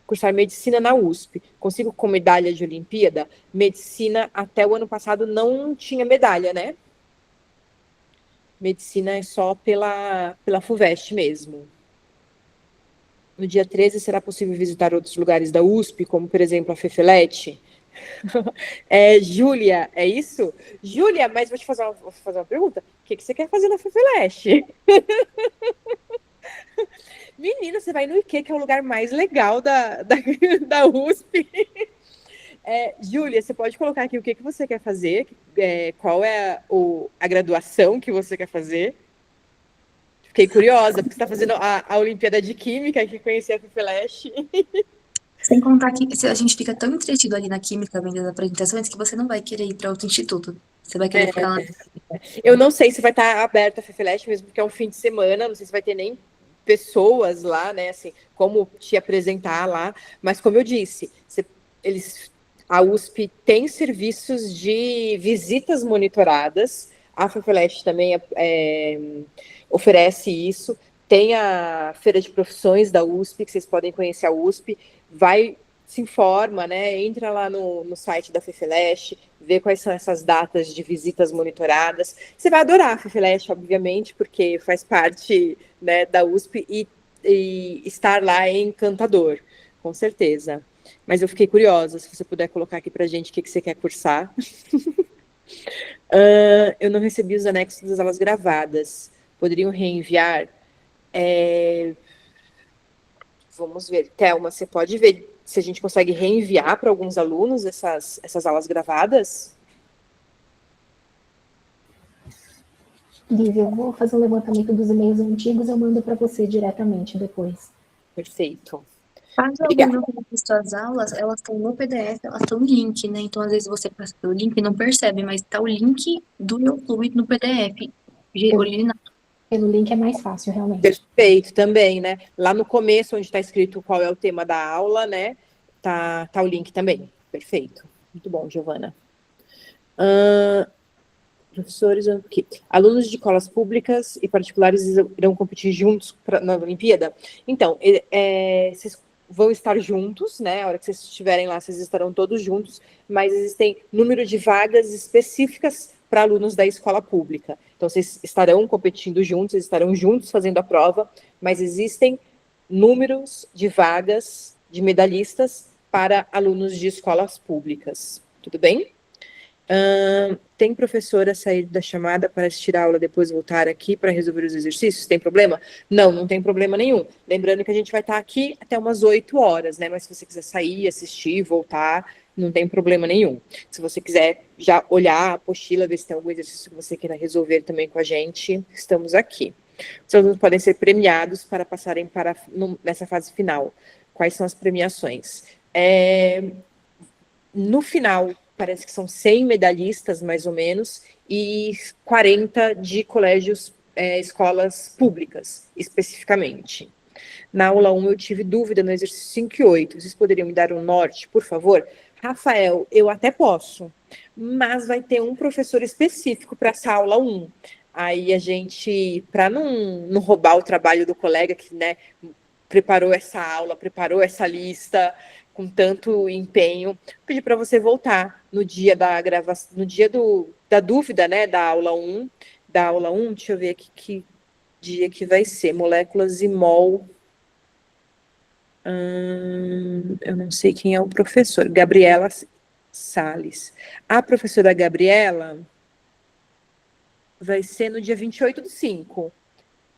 Speaker 4: Cursar medicina na USP. Consigo com medalha de Olimpíada? Medicina, até o ano passado, não tinha medalha, né? Medicina é só pela FUVEST mesmo. No dia 13, será possível visitar outros lugares da USP, como, por exemplo, a Fefelete? Júlia, é isso? Júlia, mas vou te fazer uma pergunta. O que você quer fazer na Fefelete? Menina, você vai no IQ, que é o lugar mais legal da USP. Júlia, você pode colocar aqui o que você quer fazer, qual é a graduação que você quer fazer. Fiquei curiosa, porque você está fazendo a Olimpíada de Química, que conheci a FIFELESH.
Speaker 5: Sem contar que a gente fica tão entretido ali na química, vendo as apresentações, que você não vai querer ir para outro instituto. Você vai querer ficar lá.
Speaker 4: Eu não sei se vai estar aberta a FIFELESH mesmo, porque é um fim de semana, não sei se vai ter nem pessoas lá, né, assim, como te apresentar lá, mas como eu disse, a USP tem serviços de visitas monitoradas, a FIFELESH também oferece isso, tem a Feira de Profissões da USP, que vocês podem conhecer a USP, se informa, né, entra lá no site da FIFELESH, vê quais são essas datas de visitas monitoradas. Você vai adorar a FIFELESH, obviamente, porque faz parte, né, da USP e estar lá é encantador, com certeza. Mas eu fiquei curiosa, se você puder colocar aqui pra gente o que você quer cursar. Eu não recebi os anexos das aulas gravadas. Poderiam reenviar? Vamos ver. Thelma, você pode ver se a gente consegue reenviar para alguns alunos essas aulas gravadas?
Speaker 3: Lívia, eu vou fazer um levantamento dos e-mails antigos, eu mando para você diretamente depois.
Speaker 4: Perfeito.
Speaker 5: Caso alguém não tenha visto as aulas, elas estão no PDF, elas estão no link, né? Então, às vezes você passa pelo link e não percebe, mas está o link do YouFluid no PDF. Original.
Speaker 3: Pelo link é mais fácil, realmente.
Speaker 4: Perfeito, também, né? Lá no começo, onde está escrito qual é o tema da aula, né? Tá o link também. Perfeito. Muito bom, Giovana. Professores, alunos de escolas públicas e particulares irão competir juntos na Olimpíada? Então, vocês vão estar juntos, né? A hora que vocês estiverem lá, vocês estarão todos juntos, mas existem número de vagas específicas para alunos da escola pública. Então, vocês estarão competindo juntos, vocês estarão juntos fazendo a prova, mas existem números de vagas de medalhistas para alunos de escolas públicas. Tudo bem? Tem professora sair da chamada para assistir a aula, depois voltar aqui para resolver os exercícios? Tem problema? Não tem problema nenhum. Lembrando que a gente vai estar aqui até umas 8 horas, né? Mas se você quiser sair, assistir, voltar, não tem problema nenhum. Se você quiser já olhar a apostila, ver se tem algum exercício que você queira resolver também com a gente, estamos aqui. Os alunos podem ser premiados para passarem nessa fase final. Quais são as premiações? No final, parece que são 100 medalhistas, mais ou menos, e 40 de colégios, escolas públicas, especificamente. Na aula 1, eu tive dúvida no exercício 5 e 8. Vocês poderiam me dar um norte, por favor? Rafael, eu até posso, mas vai ter um professor específico para essa aula 1. Aí a gente, para não roubar o trabalho do colega que, né, preparou essa aula, preparou essa lista com tanto empenho, pedir para você voltar no dia da gravação, no dia da dúvida, né, da aula 1, deixa eu ver aqui que dia que vai ser, moléculas e mol. Eu não sei quem é o professor, Gabriela Salles. A professora Gabriela vai ser no dia 28/5.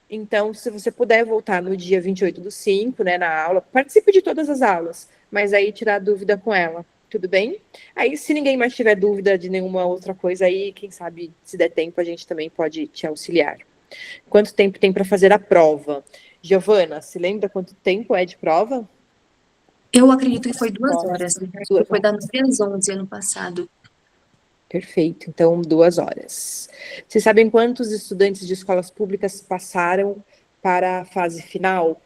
Speaker 4: Então, se você puder voltar no dia 28/5, né, na aula, participe de todas as aulas, mas aí tirar dúvida com ela, tudo bem? Aí, se ninguém mais tiver dúvida de nenhuma outra coisa aí, quem sabe, se der tempo, a gente também pode te auxiliar. Quanto tempo tem para fazer a prova? Giovana, se lembra quanto tempo é de prova?
Speaker 5: Eu acredito que foi 2 horas. Foi da 9 às 11 ano passado.
Speaker 4: Perfeito, então 2 horas. Vocês sabem quantos estudantes de escolas públicas passaram para a fase final?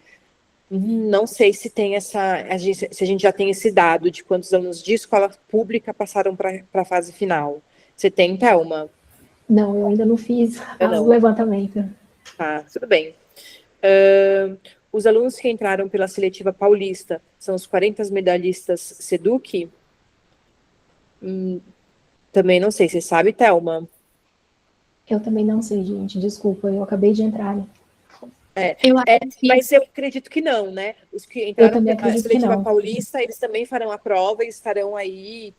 Speaker 4: Não sei se tem se a gente já tem esse dado de quantos alunos de escola pública passaram para a fase final. Você tem, Thelma?
Speaker 3: Não, eu ainda não fiz o
Speaker 4: Não.
Speaker 3: levantamento.
Speaker 4: Tá, tudo bem. Os alunos que entraram pela seletiva paulista são os 40 medalhistas SEDUC? Também não sei, você sabe, Thelma?
Speaker 3: Eu também não sei, gente, desculpa, eu acabei de entrar.
Speaker 5: Eu acho que
Speaker 4: Mas eu acredito que não, né? Os que
Speaker 3: Eu
Speaker 4: entraram
Speaker 3: também
Speaker 4: pela
Speaker 3: acredito que
Speaker 4: seletiva
Speaker 3: não.
Speaker 4: paulista, eles também farão a prova e estarão aí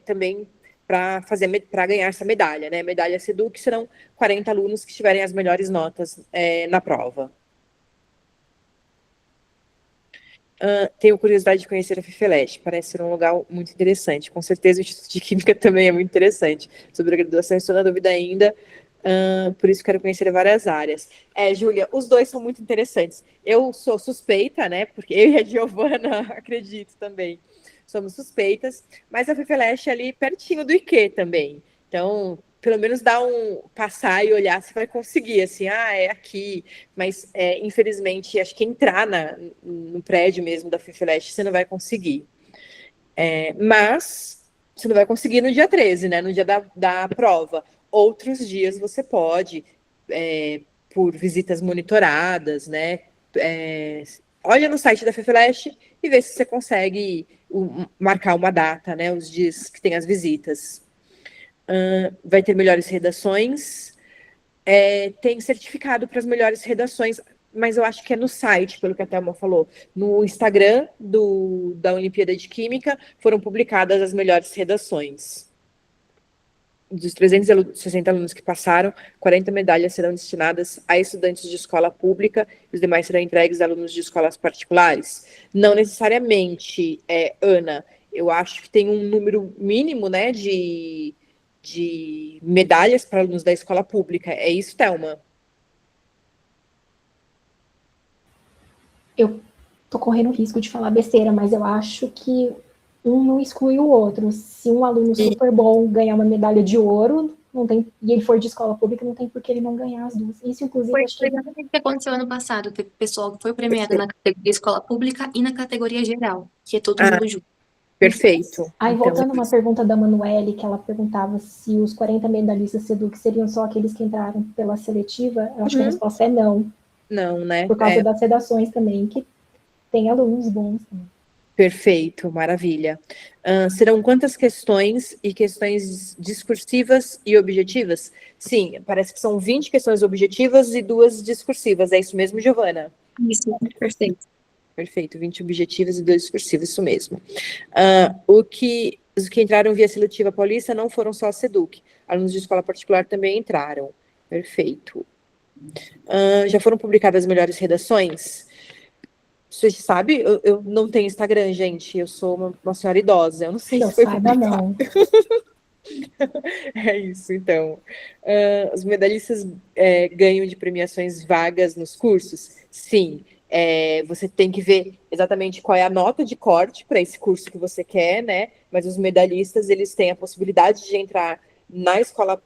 Speaker 4: também para ganhar essa medalha, né? Medalha SEDUC serão 40 alunos que tiverem as melhores notas na prova. Tenho curiosidade de conhecer a FIFELESH, parece ser um lugar muito interessante. Com certeza o Instituto de Química também é muito interessante. Sobre a graduação, estou na dúvida ainda, por isso quero conhecer várias áreas. Júlia, os dois são muito interessantes. Eu sou suspeita, né? Porque eu e a Giovana acredito também. Somos suspeitas, mas a FIFELESH é ali pertinho do IQ também. Então, pelo menos passar e olhar se vai conseguir, assim, é aqui. Mas, infelizmente, acho que entrar no prédio mesmo da FIFELESH você não vai conseguir. Mas você não vai conseguir no dia 13, né? No dia da prova. Outros dias você pode, por visitas monitoradas, né? Olha no site da FIFELESH e vê se você consegue marcar uma data, né? Os dias que tem as visitas. Vai ter melhores redações. Tem certificado para as melhores redações, mas eu acho que é no site, pelo que a Thelma falou. No Instagram da Olimpíada de Química foram publicadas as melhores redações. Dos 360 alunos que passaram, 40 medalhas serão destinadas a estudantes de escola pública e os demais serão entregues a alunos de escolas particulares. Não necessariamente, Ana. Eu acho que tem um número mínimo, né, de medalhas para alunos da escola pública. É isso, Thelma?
Speaker 3: Eu tô correndo o risco de falar besteira, mas eu acho que um não exclui o outro. Se um aluno super bom ganhar uma medalha de ouro, não tem, e ele for de escola pública, não tem por que ele não ganhar as duas. Isso, inclusive,
Speaker 5: foi
Speaker 3: acho que
Speaker 5: exatamente o que aconteceu ano passado. Teve pessoal que foi premiado na categoria escola pública e na categoria geral, que é todo mundo junto.
Speaker 4: Perfeito.
Speaker 3: Aí,
Speaker 4: Então,
Speaker 3: voltando a uma pergunta da Manuele, que ela perguntava se os 40 medalhistas SEDUC seriam só aqueles que entraram pela seletiva, eu acho que a resposta é não.
Speaker 4: Não, né?
Speaker 3: Por causa das redações também, que tem alunos bons.
Speaker 4: Perfeito, maravilha. Serão quantas questões e questões discursivas e objetivas? Sim, parece que são 20 questões objetivas e 2 discursivas. É isso mesmo, Giovana?
Speaker 5: Isso, perfeito.
Speaker 4: Perfeito, 20 objetivas e 2 discursivos, isso mesmo. Os que entraram via seletiva paulista não foram só a SEDUC. Alunos de escola particular também entraram. Perfeito. Já foram publicadas as melhores redações? Você sabe? Eu não tenho Instagram, gente. Eu sou uma senhora idosa. Eu não sei se foi
Speaker 3: saiba,
Speaker 4: publicado.
Speaker 3: não.
Speaker 4: É isso, então. Os medalhistas ganham de premiações vagas nos cursos? Sim. Você tem que ver exatamente qual é a nota de corte para esse curso que você quer, né? Mas os medalhistas, eles têm a possibilidade de entrar na escola,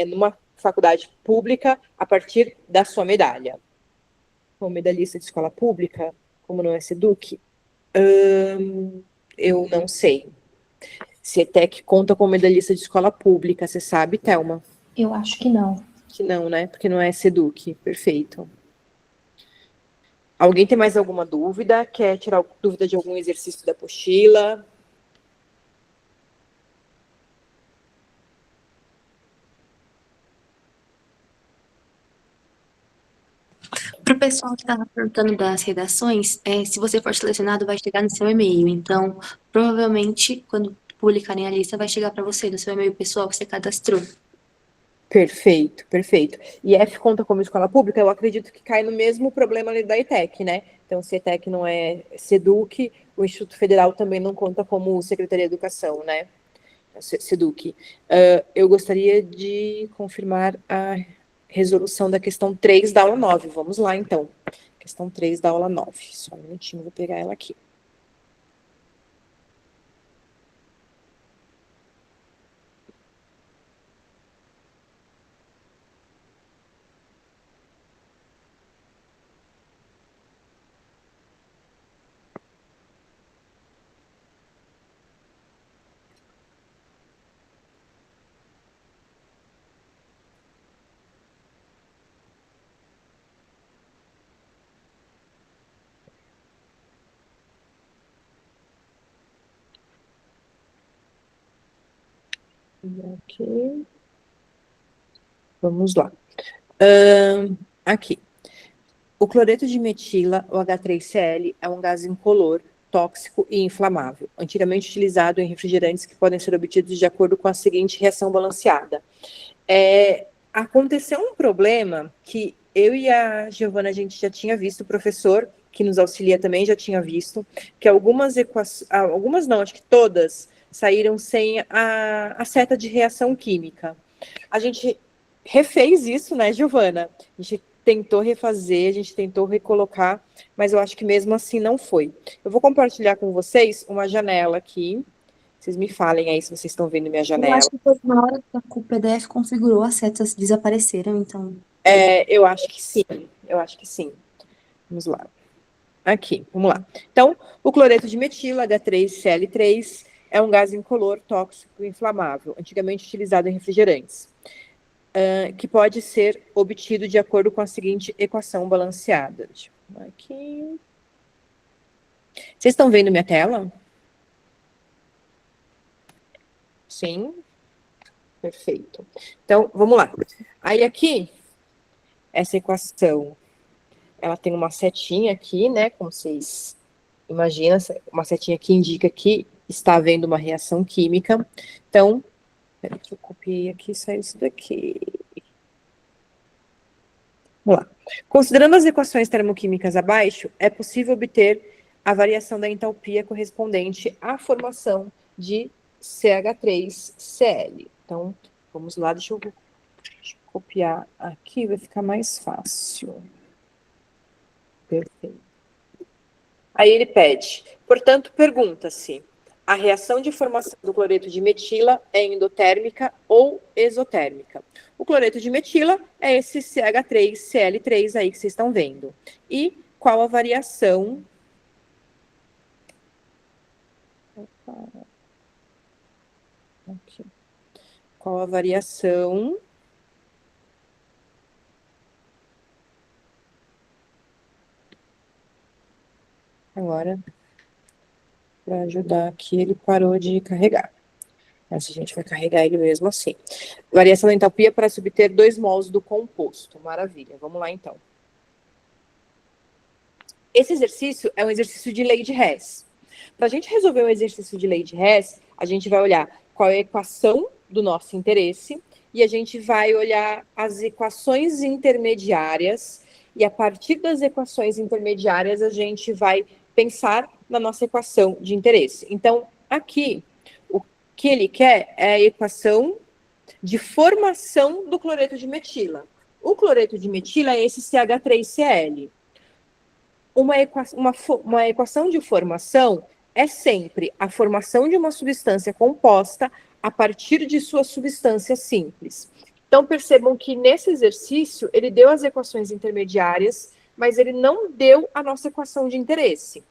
Speaker 4: numa faculdade pública a partir da sua medalha. Como medalhista de escola pública, como não é SEDUC, eu não sei. CETEC conta como medalhista de escola pública, você sabe, Thelma?
Speaker 3: Eu acho que não.
Speaker 4: Que não, né? Porque não é SEDUC. Perfeito. Alguém tem mais alguma dúvida? Quer tirar dúvida de algum exercício da apostila?
Speaker 5: Para o pessoal que estava perguntando das redações, se você for selecionado, vai chegar no seu e-mail. Então, provavelmente, quando publicarem a lista, vai chegar para você, no seu e-mail pessoal que você cadastrou.
Speaker 4: Perfeito, perfeito. E F conta como escola pública? Eu acredito que cai no mesmo problema ali da ETEC, né? Então, se a ETEC não é SEDUC, o Instituto Federal também não conta como Secretaria de Educação, né? SEDUC. Eu gostaria de confirmar a resolução da questão 3 da aula 9. Vamos lá, então. Questão 3 da aula 9. Só um minutinho, vou pegar ela aqui. Aqui. Vamos lá. Aqui. O cloreto de metila, o H3Cl, é um gás incolor, tóxico e inflamável, antigamente utilizado em refrigerantes que podem ser obtidos de acordo com a seguinte reação balanceada. Aconteceu um problema que eu e a Giovana, a gente já tinha visto, o professor que nos auxilia também já tinha visto, que algumas equações, algumas não, acho que todas, saíram sem a seta de reação química. A gente refez isso, né, Giovana? A gente tentou refazer, a gente tentou recolocar, mas eu acho que mesmo assim não foi. Eu vou compartilhar com vocês uma janela aqui. Vocês me falem aí se vocês estão vendo minha
Speaker 5: Eu
Speaker 4: janela.
Speaker 5: acho que foi na hora que o PDF configurou, as setas desapareceram, então.
Speaker 4: Eu acho que sim. Eu acho que sim. Vamos lá. Aqui, vamos lá. Então, o cloreto de metila, H3Cl3, é um gás incolor, tóxico e inflamável, antigamente utilizado em refrigerantes, que pode ser obtido de acordo com a seguinte equação balanceada. Deixa eu ver aqui. Vocês estão vendo minha tela? Sim. Perfeito. Então, vamos lá. Aí aqui, essa equação, ela tem uma setinha aqui, né? Como vocês imaginam, uma setinha que indica que está havendo uma reação química. Então, peraí que eu copiei aqui, saiu isso daqui. Vamos lá. Considerando as equações termoquímicas abaixo, é possível obter a variação da entalpia correspondente à formação de CH3Cl. Então, vamos lá, deixa eu copiar aqui, vai ficar mais fácil. Perfeito. Aí ele pede, portanto, pergunta-se, a reação de formação do cloreto de metila é endotérmica ou exotérmica? O cloreto de metila é esse CH3Cl3 aí que vocês estão vendo. E qual a variação... Aqui. Qual a variação... Agora, para ajudar aqui, ele parou de carregar. Mas a gente vai carregar ele mesmo assim. Variação da entalpia para se obter 2 mols do composto. Maravilha. Vamos lá, então. Esse exercício é um exercício de lei de Hess. Para a gente resolver um exercício de lei de Hess, a gente vai olhar qual é a equação do nosso interesse e a gente vai olhar as equações intermediárias e a partir das equações intermediárias a gente vai pensar na nossa equação de interesse. Então, aqui, o que ele quer é a equação de formação do cloreto de metila. O cloreto de metila é esse CH3Cl. Uma equação de formação é sempre a formação de uma substância composta a partir de sua substância simples. Então, percebam que nesse exercício, ele deu as equações intermediárias, mas ele não deu a nossa equação de interesse. O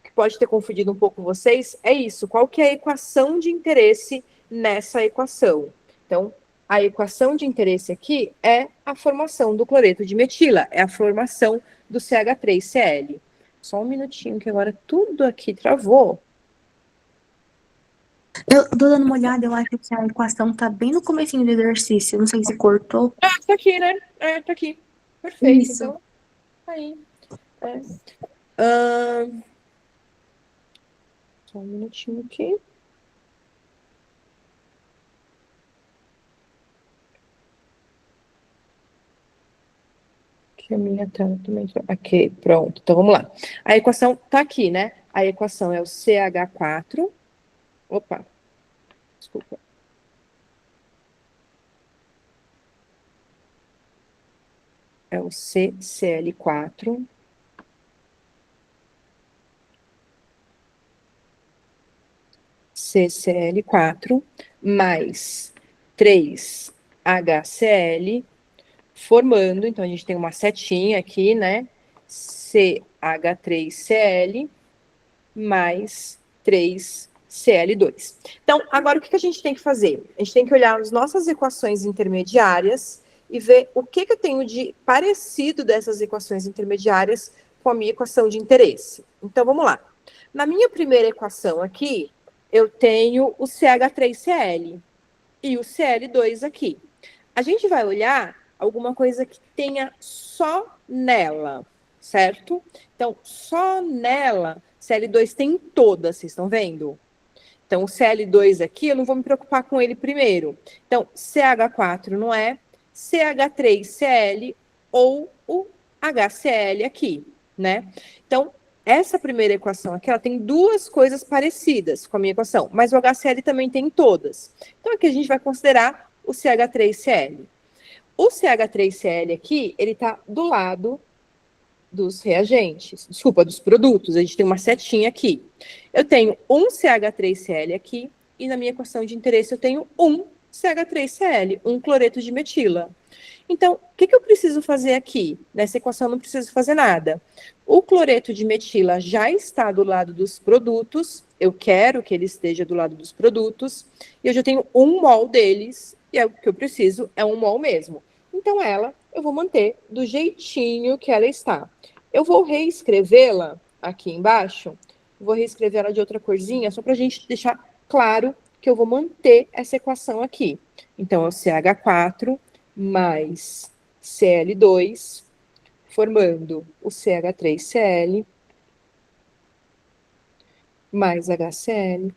Speaker 4: que pode ter confundido um pouco vocês é isso. Qual que é a equação de interesse nessa equação? Então, a equação de interesse aqui é a formação do cloreto de metila, é a formação do CH3Cl. Só um minutinho que agora tudo aqui travou.
Speaker 5: Eu tô dando uma olhada, eu acho que a equação tá bem no comecinho do exercício. Não sei se cortou.
Speaker 4: Tá aqui, né? Tá aqui. Perfeito.
Speaker 5: Isso.
Speaker 4: Então, aí. Só um minutinho aqui. Que a minha tela também... Aqui, pronto. Então, vamos lá. A equação tá aqui, né? A equação é o CH4. Opa. Desculpa. É o CCl4. CCl4 mais 3HCl, formando, então a gente tem uma setinha aqui, né? CH3Cl mais 3Cl2. Então, agora o que a gente tem que fazer? A gente tem que olhar as nossas equações intermediárias e ver o que eu tenho de parecido dessas equações intermediárias com a minha equação de interesse. Então, vamos lá. Na minha primeira equação aqui, eu tenho o CH3Cl. e o Cl2 aqui. A gente vai olhar alguma coisa que tenha só nela, certo? Então, só nela, Cl2 tem em todas, vocês estão vendo? Então, o Cl2 aqui, eu não vou me preocupar com ele primeiro. Então, CH4 não é, CH3Cl ou o HCl aqui, né? Então, essa primeira equação aqui, ela tem duas coisas parecidas com a minha equação, mas o HCl também tem em todas. Então, aqui a gente vai considerar o CH3Cl. O CH3Cl aqui, ele está do lado dos reagentes, desculpa, dos produtos. A gente tem uma setinha aqui. Eu tenho um CH3Cl aqui, e na minha equação de interesse eu tenho um CH3Cl, um cloreto de metila. Então, o que eu preciso fazer aqui? Nessa equação eu não preciso fazer nada. O cloreto de metila já está do lado dos produtos, eu quero que ele esteja do lado dos produtos, e eu já tenho 1 mol deles, e é o que eu preciso, é 1 mol mesmo. Então, ela, eu vou manter do jeitinho que ela está. Eu vou reescrevê-la aqui embaixo, vou reescrever ela de outra corzinha, só para a gente deixar claro que eu vou manter essa equação aqui. Então, é o CH4 mais Cl2, formando o CH3Cl, mais HCl.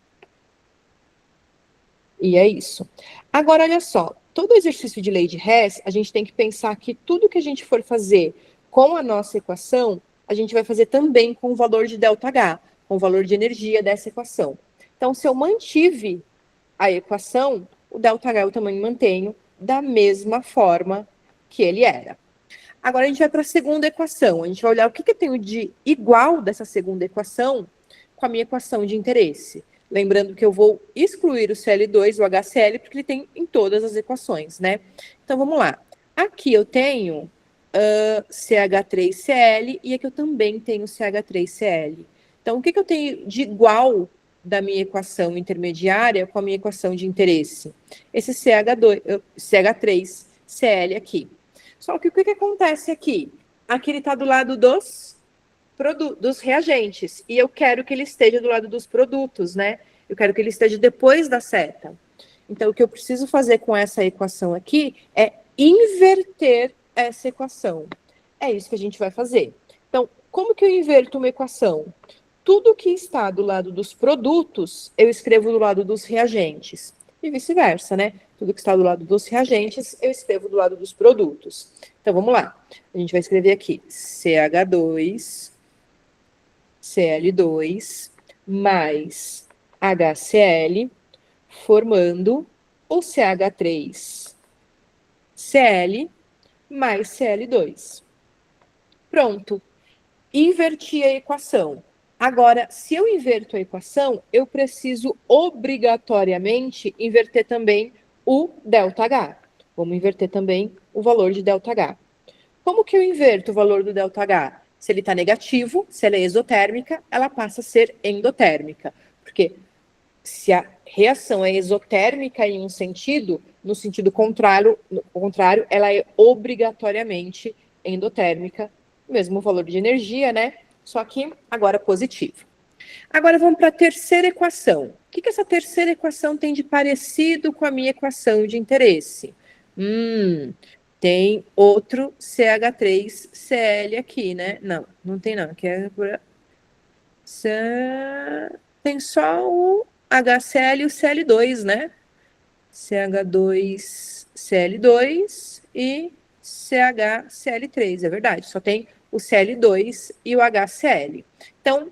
Speaker 4: E é isso. Agora, olha só, todo exercício de lei de Hess, a gente tem que pensar que tudo que a gente for fazer com a nossa equação, a gente vai fazer também com o valor de ΔH, com o valor de energia dessa equação. Então, se eu mantive a equação, o ΔH eu também mantenho da mesma forma que ele era. Agora, a gente vai para a segunda equação. A gente vai olhar o que eu tenho de igual dessa segunda equação com a minha equação de interesse. Lembrando que eu vou excluir o Cl2, o HCl, porque ele tem em todas as equações, né? Então, vamos lá. Aqui eu tenho CH3Cl e aqui eu também tenho CH3Cl. Então, o que eu tenho de igual da minha equação intermediária com a minha equação de interesse? Esse CH3Cl aqui. Só que o que acontece aqui? Aqui ele está do lado dos reagentes, e eu quero que ele esteja do lado dos produtos, né? Eu quero que ele esteja depois da seta. Então, o que eu preciso fazer com essa equação aqui é inverter essa equação. É isso que a gente vai fazer. Então, como que eu inverto uma equação? Tudo que está do lado dos produtos, eu escrevo do lado dos reagentes. E vice-versa, né? Tudo que está do lado dos reagentes, eu escrevo do lado dos produtos. Então, vamos lá. A gente vai escrever aqui CH2, Cl2, mais HCl, formando o CH3Cl mais Cl2. Pronto. Inverti a equação. Agora, se eu inverto a equação, eu preciso obrigatoriamente inverter também o ΔH. Vamos inverter também o valor de ΔH. Como que eu inverto o valor do ΔH? Se ele está negativo, se ela é exotérmica, ela passa a ser endotérmica. Porque se a reação é exotérmica em um sentido, no sentido contrário, ela é obrigatoriamente endotérmica. Mesmo valor de energia, né? Só que agora positivo. Agora vamos para a terceira equação. O que essa terceira equação tem de parecido com a minha equação de interesse? Tem outro CH3Cl aqui, né? Não, não tem não. Aqui é tem só o HCl e o Cl2, né? CH2Cl2 e CHCl3, é verdade. Só tem o Cl2 e o HCl. Então,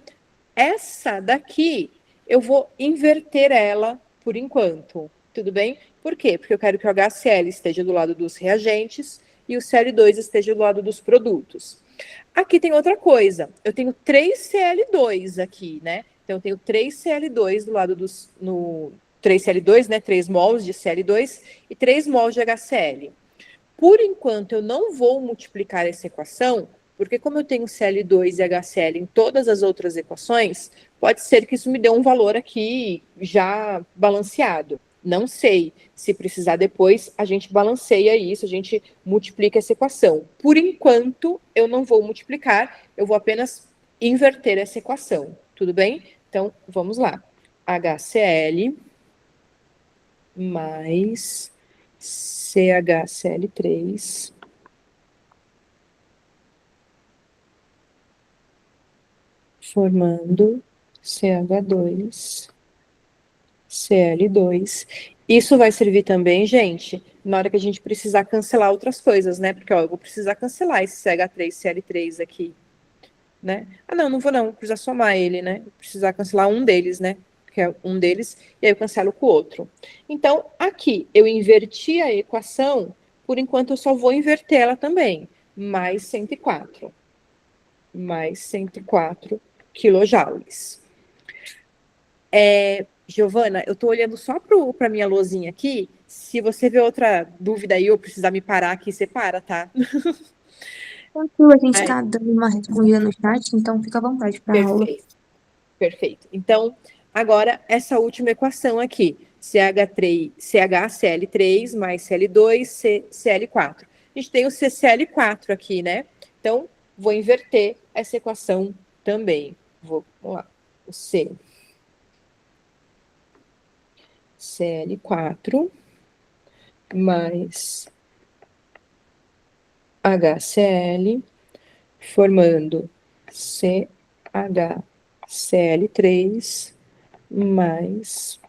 Speaker 4: essa daqui, eu vou inverter ela por enquanto. Tudo bem? Por quê? Porque eu quero que o HCl esteja do lado dos reagentes e o Cl2 esteja do lado dos produtos. Aqui tem outra coisa. Eu tenho 3 Cl2 aqui, né? Então, eu tenho 3 Cl2 do lado dos... 3 Cl2, né? 3 mols de Cl2 e 3 mols de HCl. Por enquanto, eu não vou multiplicar essa equação, porque como eu tenho Cl2 e HCl em todas as outras equações, pode ser que isso me dê um valor aqui já balanceado. Não sei. Se precisar depois, a gente balanceia isso, a gente multiplica essa equação. Por enquanto, eu não vou multiplicar, eu vou apenas inverter essa equação. Tudo bem? Então, vamos lá. HCl mais CHCl3 formando CH2, Cl2. Isso vai servir também, gente, na hora que a gente precisar cancelar outras coisas, né? Porque, ó, eu vou precisar cancelar esse CH3, Cl3 aqui, né? Ah, não vou não, vou precisar somar ele, né? Vou precisar cancelar um deles, né? Que é um deles, e aí eu cancelo com o outro. Então, aqui, eu inverti a equação, por enquanto eu só vou inverter ela também. Mais 104. Mais 104 quilojoules. Giovana, eu tô olhando só para minha lousinha aqui. Se você vê outra dúvida aí ou precisar me parar aqui, você para, tá?
Speaker 5: Tranquilo, a gente
Speaker 4: Aí,
Speaker 5: tá dando uma respondida no chat, então fica à vontade para a aula.
Speaker 4: perfeito, perfeito. Então, agora, essa última equação aqui. CH3, CHCl3 mais Cl2, Cl4. A gente tem o CCl4 aqui, né? Então, vou inverter essa equação também. Vamos lá. O Cl4 mais HCl, formando CHCl3 mais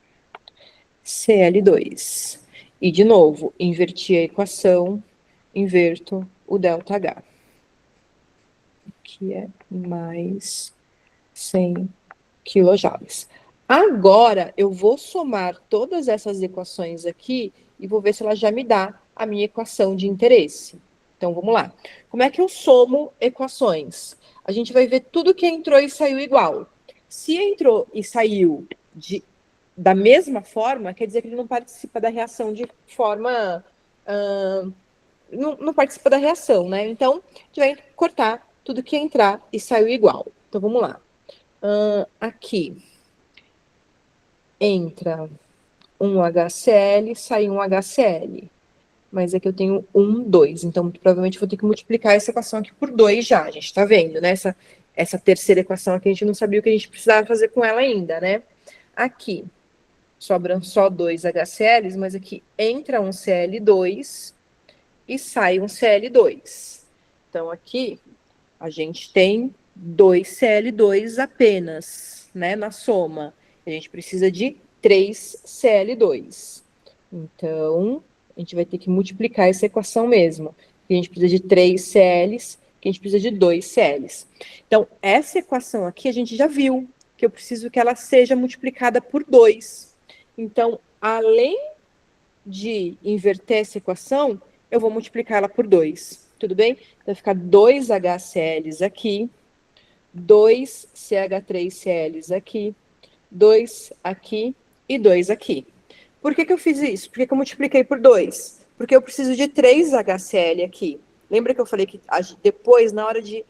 Speaker 4: Cl2. E, de novo, inverti a equação, inverto o ΔH, que é mais 100 quilojoules. Agora, eu vou somar todas essas equações aqui e vou ver se ela já me dá a minha equação de interesse. Então, vamos lá. Como é que eu somo equações? A gente vai ver tudo que entrou e saiu igual. Se entrou e saiu da mesma forma, quer dizer que ele não participa da reação de forma... não participa da reação, né? Então, a gente vai cortar tudo que entrar e saiu igual. Então, vamos lá. Aqui entra um HCl, sai um HCl. Mas aqui eu tenho 2. Então, provavelmente vou ter que multiplicar essa equação aqui por 2 já. A gente tá vendo, né? Essa terceira equação aqui, a gente não sabia o que a gente precisava fazer com ela ainda, né? Aqui, sobram só 2 HCls, mas aqui entra um Cl2 e sai um Cl2. Então, aqui, a gente tem 2 Cl2 apenas, né? Na soma. A gente precisa de 3 Cl2. Então, a gente vai ter que multiplicar essa equação mesmo. A gente precisa de 3 Cls, que a gente precisa de 2 Cls. Então, essa equação aqui a gente já viu, que eu preciso que ela seja multiplicada por 2. Então, além de inverter essa equação, eu vou multiplicar ela por 2. Tudo bem? Então, vai ficar 2 HCls aqui, 2 CH3Cls aqui, 2 aqui e 2 aqui. Por que eu fiz isso? Por que eu multipliquei por 2? Porque eu preciso de 3 HCl aqui. Lembra que eu falei que depois, na hora de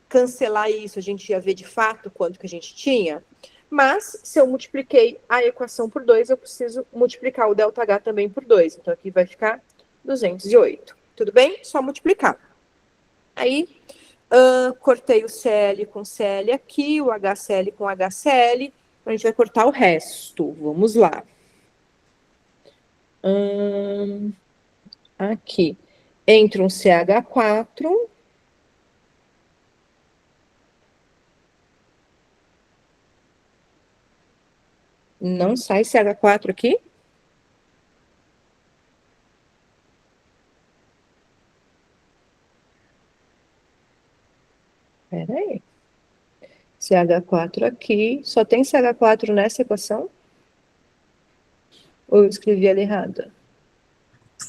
Speaker 4: cancelar isso, a gente ia ver de fato quanto que a gente tinha? Mas, se eu multipliquei a equação por 2, eu preciso multiplicar o ΔH também por 2. Então, aqui vai ficar 208. Tudo bem? Só multiplicar. Aí, cortei o Cl com Cl aqui, o HCl com HCl. A gente vai cortar o resto. Vamos lá. Aqui. Entra um CH4. Não sai CH4 aqui? Espera aí. CH4 aqui. Só tem CH4 nessa equação? Ou eu escrevi ela errada?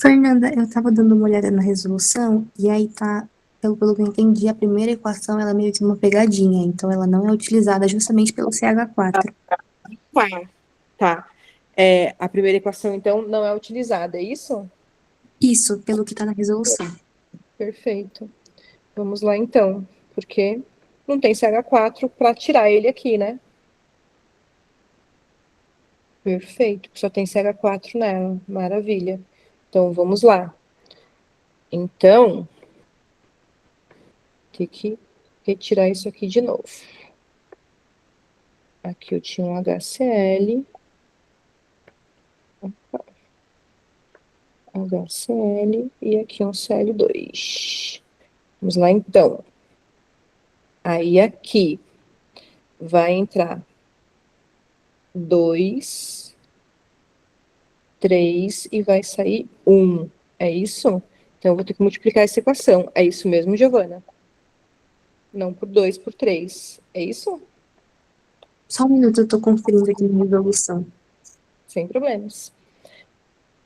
Speaker 5: Fernanda, eu estava dando uma olhada na resolução, e aí tá, pelo que eu entendi, a primeira equação ela é meio que uma pegadinha, então ela não é utilizada justamente pelo CH4.
Speaker 4: Tá. A primeira equação, então, não é utilizada, é isso?
Speaker 5: Isso, pelo que está na resolução.
Speaker 4: Perfeito. Vamos lá, então. Porque não tem CH4 para tirar ele aqui, né? Perfeito. Só tem CH4 nela. Maravilha. Então, vamos lá. Então, tem que retirar isso aqui de novo. Aqui eu tinha um HCl. Opa. HCl e aqui um Cl2. Vamos lá, então. Aí aqui vai entrar 2, 3 e vai sair 1. É isso? Então, eu vou ter que multiplicar essa equação. É isso mesmo, Giovana? Não por 2, por 3. É isso?
Speaker 5: Só um minuto, eu tô conferindo aqui na resolução.
Speaker 4: Sem problemas.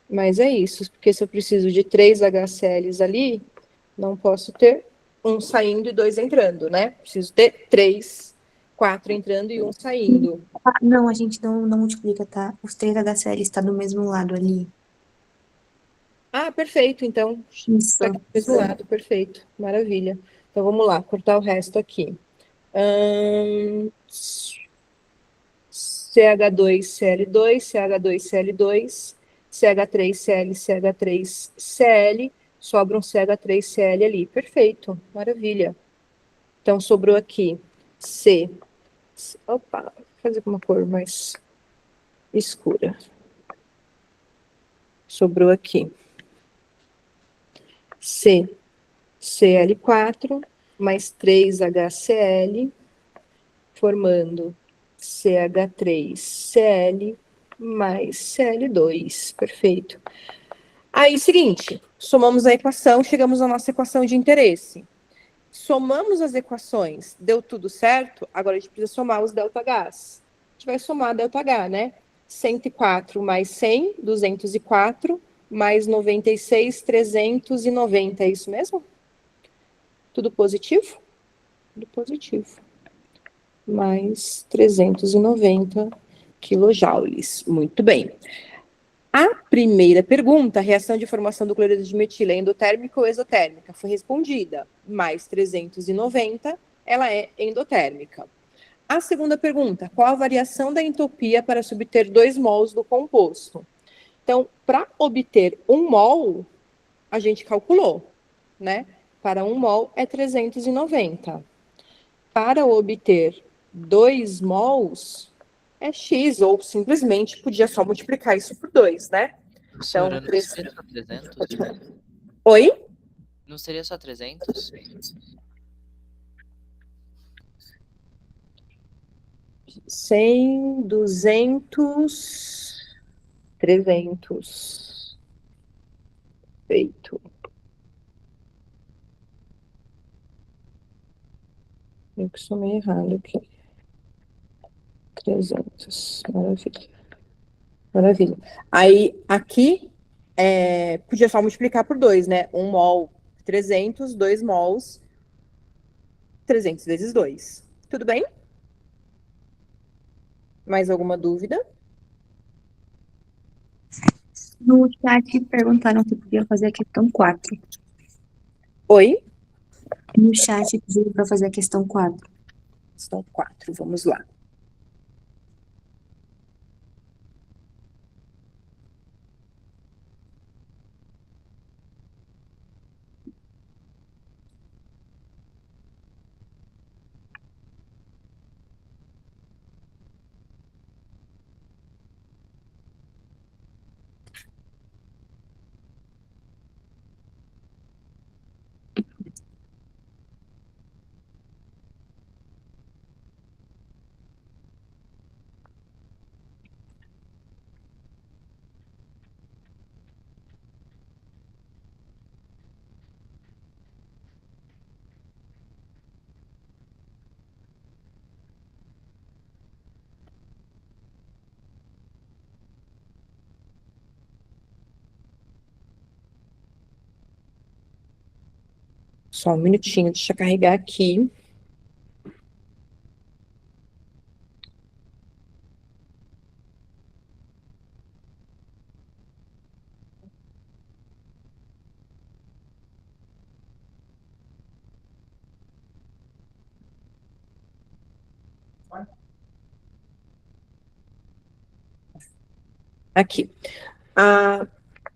Speaker 4: Mas é isso, porque se eu preciso de 3 HCl's ali, não posso ter um saindo e 2 entrando, né? Preciso ter 3, 4 entrando e 1 saindo.
Speaker 5: Ah, não, a gente não multiplica, tá? Os 3 HCl está do mesmo lado ali.
Speaker 4: Ah, perfeito, então.
Speaker 5: Isso.
Speaker 4: Tá aqui do mesmo lado, perfeito. Maravilha. Então, vamos lá, cortar o resto aqui. CH2Cl2, CH2Cl2, CH3Cl, CH3Cl, sobra um CH3Cl ali. Perfeito, maravilha. Então, sobrou aqui C. Opa, vou fazer com uma cor mais escura. Sobrou aqui C, Cl4, mais 3 HCl, formando CH3Cl mais Cl2. Perfeito. Aí, seguinte, somamos a equação, chegamos à nossa equação de interesse. Somamos as equações, deu tudo certo, agora a gente precisa somar os ΔHs. A gente vai somar ΔH, né? 104 mais 100, 204, mais 96, 390. É isso mesmo? Tudo positivo? Tudo positivo. Mais 390 quilojoules. Muito bem. A primeira pergunta, a reação de formação do cloreto de metila é endotérmica ou exotérmica? Foi respondida. Mais 390, ela é endotérmica. A segunda pergunta, qual a variação da entropia para se obter 2 mols do composto? Então, para obter 1 mol, a gente calculou, né? Para 1 mol é 390. Para obter 2 mols é X, ou simplesmente podia só multiplicar isso por 2, né?
Speaker 6: Professora,
Speaker 4: Então,
Speaker 6: não seria só 300?
Speaker 4: Oi?
Speaker 6: Não seria só 300?
Speaker 4: 100, 200, 300. Feito. Eu que sou meio errado aqui. 300. Maravilha. Maravilha. Aí, aqui, podia só multiplicar por 2, né? 1 mol, 300, 2 mols, 300 vezes 2. Tudo bem? Mais alguma dúvida?
Speaker 5: No chat perguntaram se podia fazer a questão 4.
Speaker 4: Oi?
Speaker 5: No chat pediram para fazer a questão 4.
Speaker 4: São 4, vamos lá. Só um minutinho, deixa eu carregar aqui. Aqui. A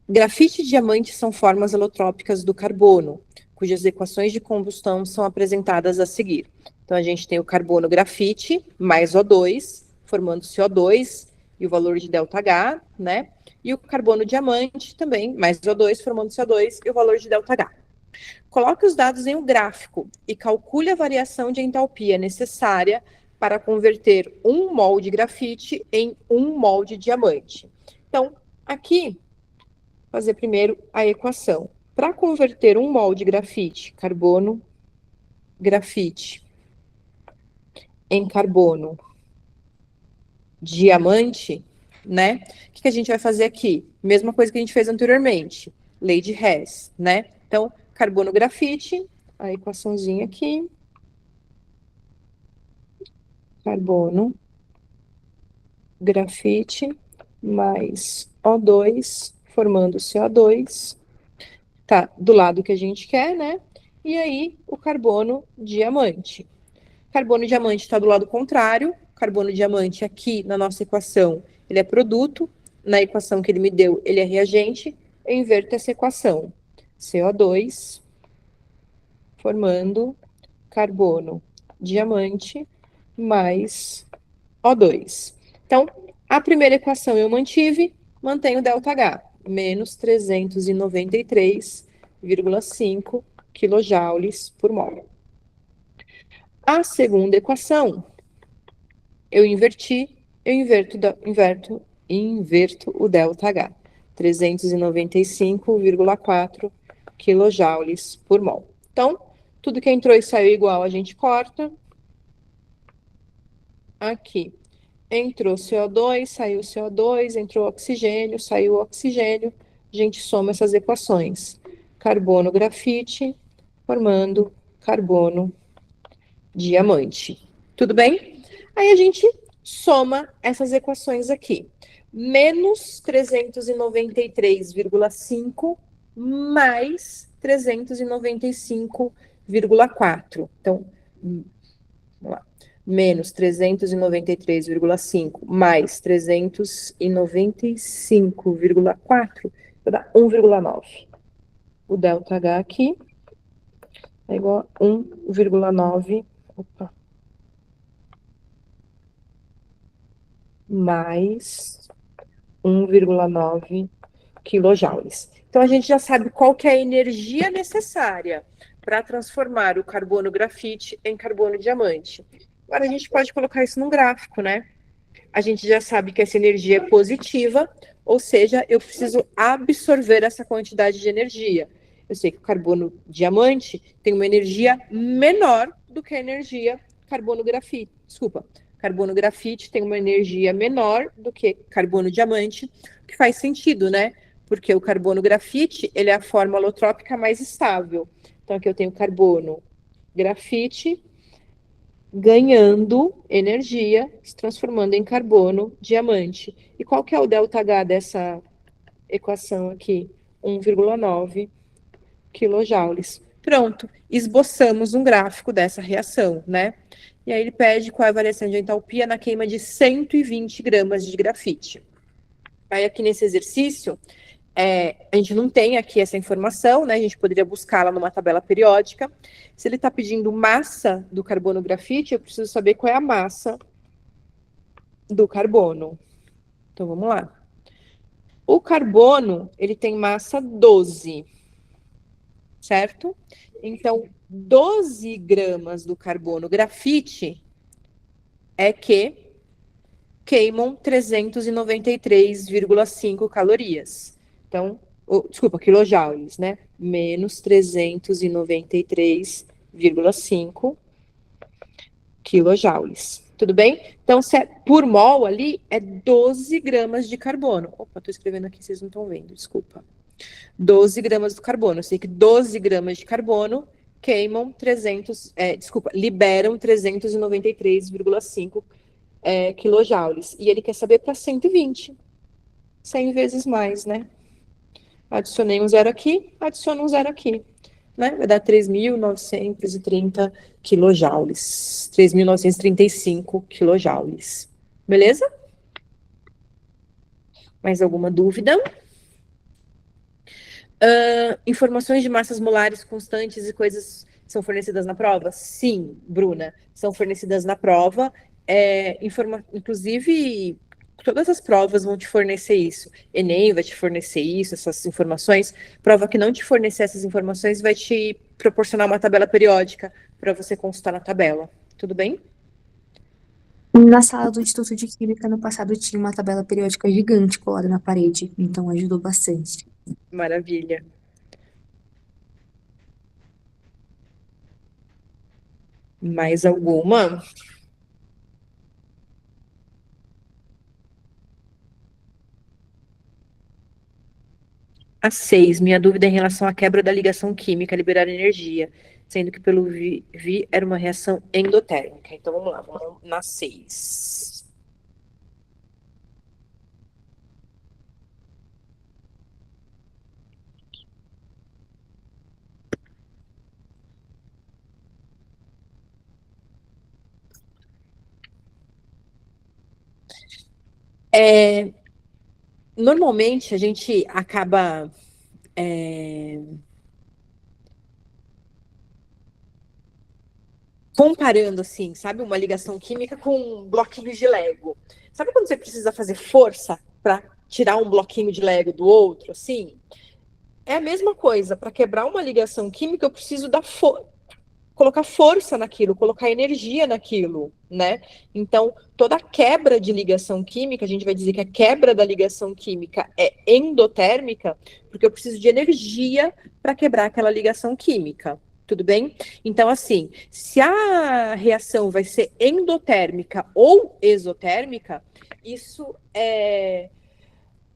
Speaker 4: grafite e diamante são formas alotrópicas do carbono, cujas equações de combustão são apresentadas a seguir. Então, a gente tem o carbono grafite mais O2, formando CO2 e o valor de ΔH, né? e o carbono diamante também, mais O2, formando CO2, e o valor de ΔH. Coloque os dados em um gráfico e calcule a variação de entalpia necessária para converter 1 mol de grafite em 1 mol de diamante. Então, aqui, fazer primeiro a equação. Para converter 1 mol de grafite, carbono, grafite, em carbono, diamante, né? O que a gente vai fazer aqui? Mesma coisa que a gente fez anteriormente, lei de Hess, né? Então, carbono, grafite, a equaçãozinha aqui, carbono, grafite, mais O2, formando CO2, tá do lado que a gente quer, né? E aí, o carbono diamante. Carbono diamante está do lado contrário, carbono diamante aqui na nossa equação, ele é produto, na equação que ele me deu, ele é reagente, eu inverto essa equação. CO2, formando carbono diamante, mais O2. Então, a primeira equação eu mantive, mantenho ΔH, menos 393,5 kJ por mol. A segunda equação, eu inverto o ΔH, 395,4 kJ por mol. Então, tudo que entrou e saiu igual, a gente corta. Aqui, entrou CO2, saiu CO2, entrou oxigênio, saiu oxigênio. A gente soma essas equações. Carbono, grafite, formando carbono, diamante. Tudo bem? Aí a gente soma essas equações aqui. Menos 393,5 mais 395,4. Então, vamos lá. Menos 393,5 mais 395,4 vai dar 1,9. O ΔH aqui é igual a 1,9. Opa. Mais 1,9 quilojoules. Então, a gente já sabe qual que é a energia necessária para transformar o carbono grafite em carbono diamante. Agora, a gente pode colocar isso num gráfico, né? A gente já sabe que essa energia é positiva, ou seja, eu preciso absorver essa quantidade de energia. Eu sei que o carbono diamante tem uma energia menor do que a energia carbono grafite. Desculpa. Carbono grafite tem uma energia menor do que carbono diamante, que faz sentido, né? Porque o carbono grafite, ele é a forma alotrópica mais estável. Então, aqui eu tenho carbono grafite ganhando energia, se transformando em carbono diamante. E qual que é o ΔH dessa equação aqui? 1,9 quilojoules. Pronto, esboçamos um gráfico dessa reação, né? E aí ele pede qual é a variação de entalpia na queima de 120 gramas de grafite. Aí aqui nesse exercício, a gente não tem aqui essa informação, né? A gente poderia buscá-la numa tabela periódica. Se ele está pedindo massa do carbono grafite, eu preciso saber qual é a massa do carbono. Então, vamos lá. O carbono, ele tem massa 12, certo? Então, 12 gramas do carbono grafite é que queimam 393,5 calorias. Então, desculpa, quilojoules, né? Menos 393,5 quilojoules. Tudo bem? Então, por mol ali, é 12 gramas de carbono. Opa, tô escrevendo aqui, vocês não estão vendo, desculpa. 12 gramas do carbono. Eu sei que 12 gramas de carbono queimam liberam 393,5 quilojoules. E ele quer saber para 120. 100 vezes mais, né? Adicionei um zero aqui, adiciono um zero aqui. Né? Vai dar 3.930 quilojoules. 3.935 quilojoules. Beleza? Mais alguma dúvida? Informações de massas molares constantes e coisas são fornecidas na prova? Sim, Bruna, são fornecidas na prova. Inclusive, todas as provas vão te fornecer isso. Enem vai te fornecer isso, essas informações. Prova que não te fornecer essas informações vai te proporcionar uma tabela periódica para você consultar na tabela. Tudo bem?
Speaker 5: Na sala do Instituto de Química, no passado, tinha uma tabela periódica gigante colada na parede, então ajudou bastante.
Speaker 4: Maravilha. Mais alguma? A 6, minha dúvida é em relação à quebra da ligação química, liberar energia, sendo que pelo vi era uma reação endotérmica. Então vamos lá, vamos na 6. Normalmente a gente acaba comparando, assim, sabe, uma ligação química com bloquinhos de Lego. Sabe quando você precisa fazer força para tirar um bloquinho de Lego do outro, assim? É a mesma coisa. Para quebrar uma ligação química, eu preciso colocar força naquilo, colocar energia naquilo, né? Então, toda quebra de ligação química, a gente vai dizer que a quebra da ligação química é endotérmica, porque eu preciso de energia para quebrar aquela ligação química. Tudo bem? Então, assim, se a reação vai ser endotérmica ou exotérmica, isso é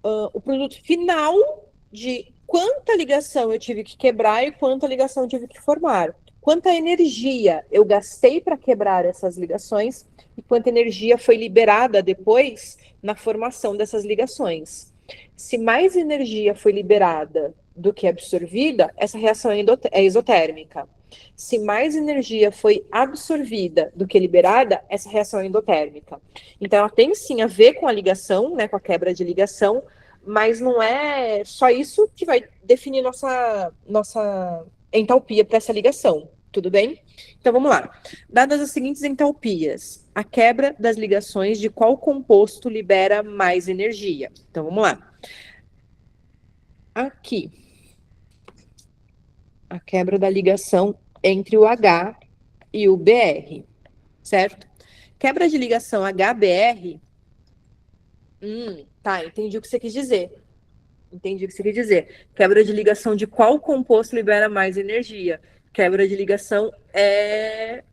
Speaker 4: o produto final de quanta ligação eu tive que quebrar e quanta ligação eu tive que formar. Quanta energia eu gastei para quebrar essas ligações e quanta energia foi liberada depois na formação dessas ligações. Se mais energia foi liberada do que absorvida, essa reação é exotérmica. Se mais energia foi absorvida do que liberada, essa reação é endotérmica. Então, ela tem sim a ver com a ligação, né, com a quebra de ligação, mas não é só isso que vai definir nossa entalpia para essa ligação, tudo bem? Então, vamos lá. Dadas as seguintes entalpias, a quebra das ligações de qual composto libera mais energia? Então, vamos lá. Aqui, a quebra da ligação entre o H e o Br, certo? Quebra de ligação HBr, tá, entendi o que você quis dizer. Entendi o que você quer dizer. Quebra de ligação de qual composto libera mais energia? Quebra de ligação é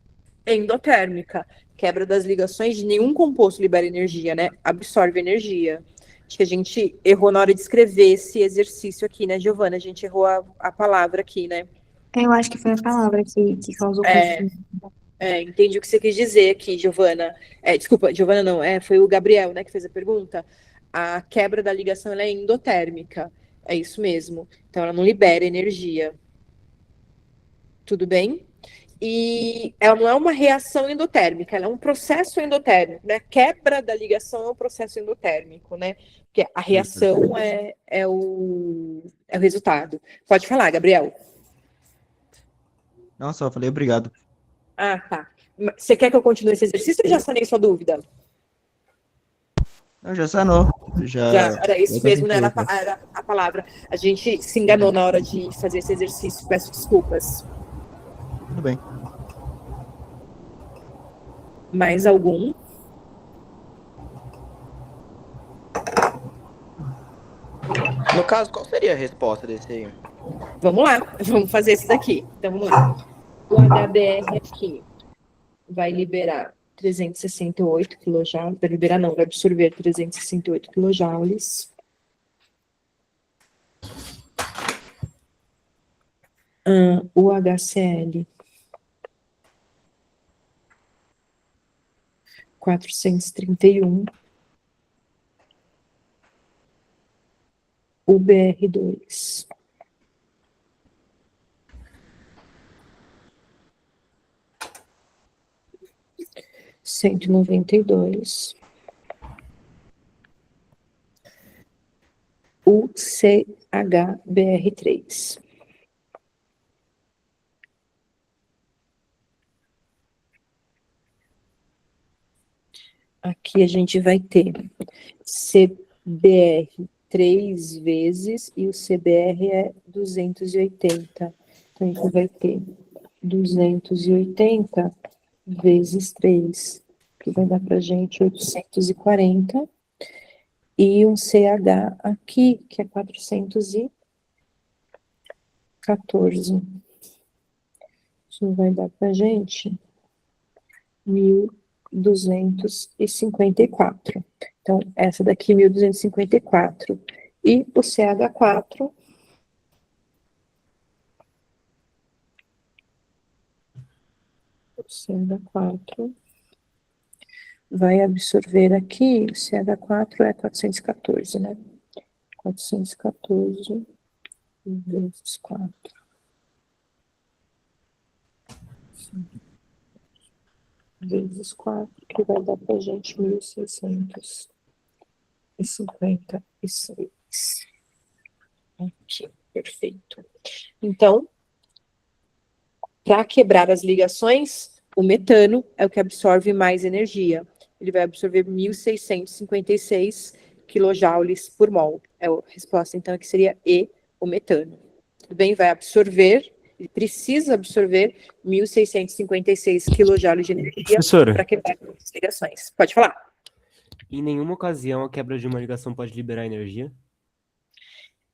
Speaker 4: endotérmica. Quebra das ligações de nenhum composto libera energia, né? Absorve energia. Acho que a gente errou na hora de escrever esse exercício aqui, né, Giovana? A gente errou a palavra aqui, né?
Speaker 5: Eu acho que foi a palavra que causou confusão.
Speaker 4: Entendi o que você quis dizer aqui, Giovana. Desculpa, Giovana não, foi o Gabriel, né, que fez a pergunta. A quebra da ligação ela é endotérmica. É isso mesmo. Então, ela não libera energia. Tudo bem? E ela não é uma reação endotérmica, ela é um processo endotérmico, né? A quebra da ligação é um processo endotérmico, né? Porque a reação é o resultado. Pode falar, Gabriel.
Speaker 8: Não, só falei obrigado.
Speaker 4: Ah, tá. Você quer que eu continue esse exercício ou já sanei sua dúvida?
Speaker 8: Não, já sanou.
Speaker 4: Já, era isso mesmo, né?
Speaker 8: Era
Speaker 4: Era a palavra. A gente se enganou na hora de fazer esse exercício. Peço desculpas.
Speaker 8: Tudo bem.
Speaker 4: Mais algum?
Speaker 7: No caso, qual seria a resposta desse aí?
Speaker 4: Vamos lá, vamos fazer esse daqui. Então, vamos lá. O HBr aqui vai liberar 368 kJ. Vai liberar, não, vai absorver 368 kJ. O HCl 431. O BR2 192. O CHBr3. aqui a gente vai ter CBR 3 vezes e o CBR é 280. Então, a gente vai ter 280 vezes 3, que vai dar pra gente 840. E um CH aqui, que é 414. Isso vai dar pra gente 1.254. Então, essa daqui, 1.254. E o CH4, o CH4 vai absorver aqui, o CH4 é 414, né? 414 vezes 4. Vezes 4, que vai dar pra gente 1.656. Aqui, perfeito. Então, para quebrar as ligações, o metano é o que absorve mais energia. Ele vai absorver 1.656 quilojoules por mol. É a resposta, então, que seria E, o metano. Tudo bem? Vai absorver, ele precisa absorver 1.656 quilojoules de energia
Speaker 9: Professora,
Speaker 4: para quebrar as ligações. Pode falar.
Speaker 9: em nenhuma ocasião a quebra de uma ligação pode liberar energia?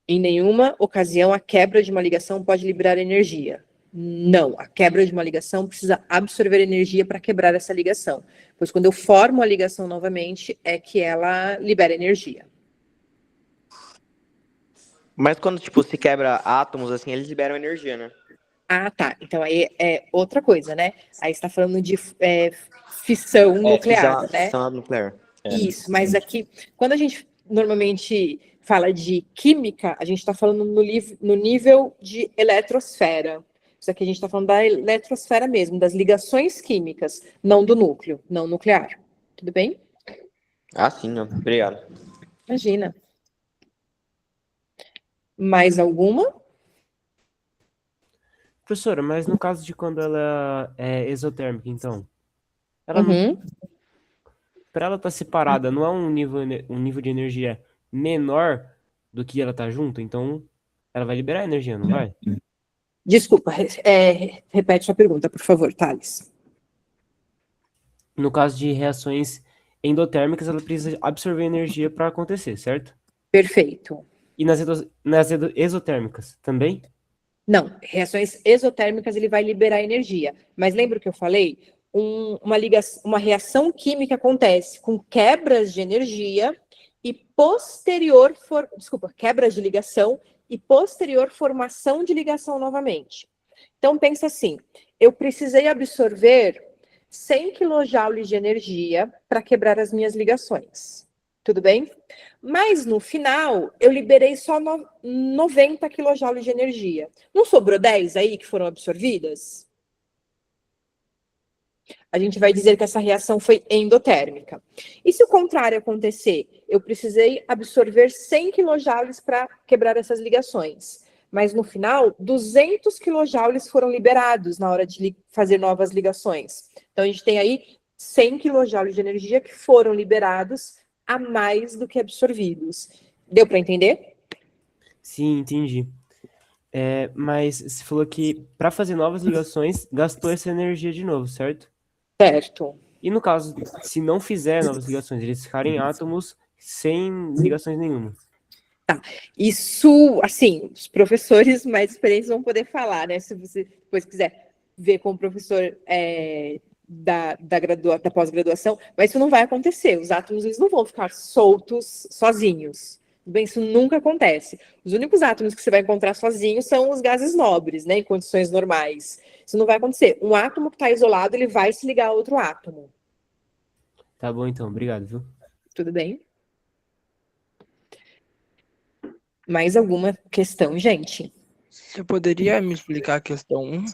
Speaker 4: Em nenhuma ocasião a quebra de uma ligação pode liberar energia. Não, a quebra de uma ligação precisa absorver energia para quebrar essa ligação. Pois quando eu formo a ligação novamente, é que ela libera energia.
Speaker 7: Mas quando, tipo, se quebra átomos, assim, eles liberam energia, né?
Speaker 4: Ah, tá. Então aí é outra coisa, né? Aí você está falando de fissão nuclear, né?
Speaker 7: Fissão nuclear.
Speaker 4: Isso, mas aqui, quando a gente normalmente fala de química, a gente está falando no nível de eletrosfera. Isso aqui a gente está falando da eletrosfera mesmo, das ligações químicas, não do núcleo, não nuclear. Tudo bem?
Speaker 7: Ah, sim, ó. Obrigado.
Speaker 4: Imagina. Mais alguma?
Speaker 9: Professora, mas no caso de quando ela é exotérmica, então, ela não,
Speaker 4: Uhum.
Speaker 9: para ela estar separada, não é um nível de energia menor do que ela tá junto, então ela vai liberar energia, não vai?
Speaker 4: Desculpa, repete sua pergunta, por favor, Thales.
Speaker 9: No caso de reações endotérmicas, ela precisa absorver energia para acontecer, certo?
Speaker 4: Perfeito.
Speaker 9: E exotérmicas também?
Speaker 4: Não, reações exotérmicas ele vai liberar energia. Mas lembra o que eu falei? Uma reação química acontece com quebras de energia e quebras de ligação e posterior formação de ligação novamente. Então pensa assim, eu precisei absorver 100 quilojoules de energia para quebrar as minhas ligações. Tudo bem? Mas no final, eu liberei só 90 quilojoules de energia. Não sobrou 10 aí que foram absorvidas? A gente vai dizer que essa reação foi endotérmica. E se o contrário acontecer? Eu precisei absorver 100 quilojoules para quebrar essas ligações. Mas no final, 200 quilojoules foram liberados na hora de fazer novas ligações. Então a gente tem aí 100 quilojoules de energia que foram liberados a mais do que absorvidos. Deu para entender?
Speaker 9: Sim, entendi. Mas você falou que para fazer novas ligações, gastou essa energia de novo, certo?
Speaker 4: Certo.
Speaker 9: E no caso, se não fizer novas ligações, eles ficarem átomos sem ligações nenhuma.
Speaker 4: Isso, assim, os professores mais experientes vão poder falar, né? Se você depois quiser ver com o professor da pós-graduação, mas isso não vai acontecer. Os átomos eles não vão ficar soltos sozinhos. Bem, isso nunca acontece. Os únicos átomos que você vai encontrar sozinhos são os gases nobres, né? Em condições normais. Isso não vai acontecer. Um átomo que está isolado, ele vai se ligar a outro átomo.
Speaker 9: Tá bom, então. Obrigado, viu?
Speaker 4: Tudo bem? Mais alguma questão, gente?
Speaker 10: Você poderia me explicar a questão 1?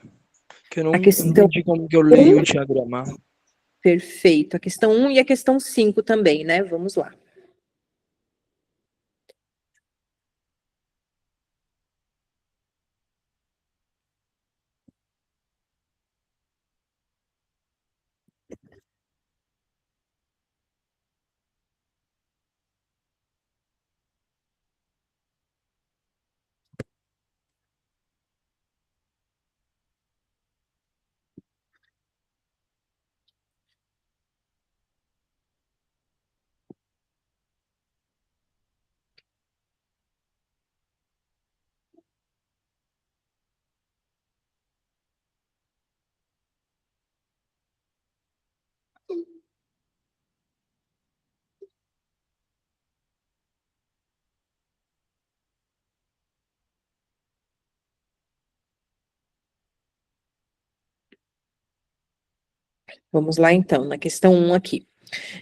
Speaker 10: Que eu não
Speaker 4: A questão
Speaker 10: entendi como que eu leio o diagrama.
Speaker 4: Perfeito. A questão 1 e a questão 5 também, né? Vamos lá. Vamos lá, então, na questão 1 aqui.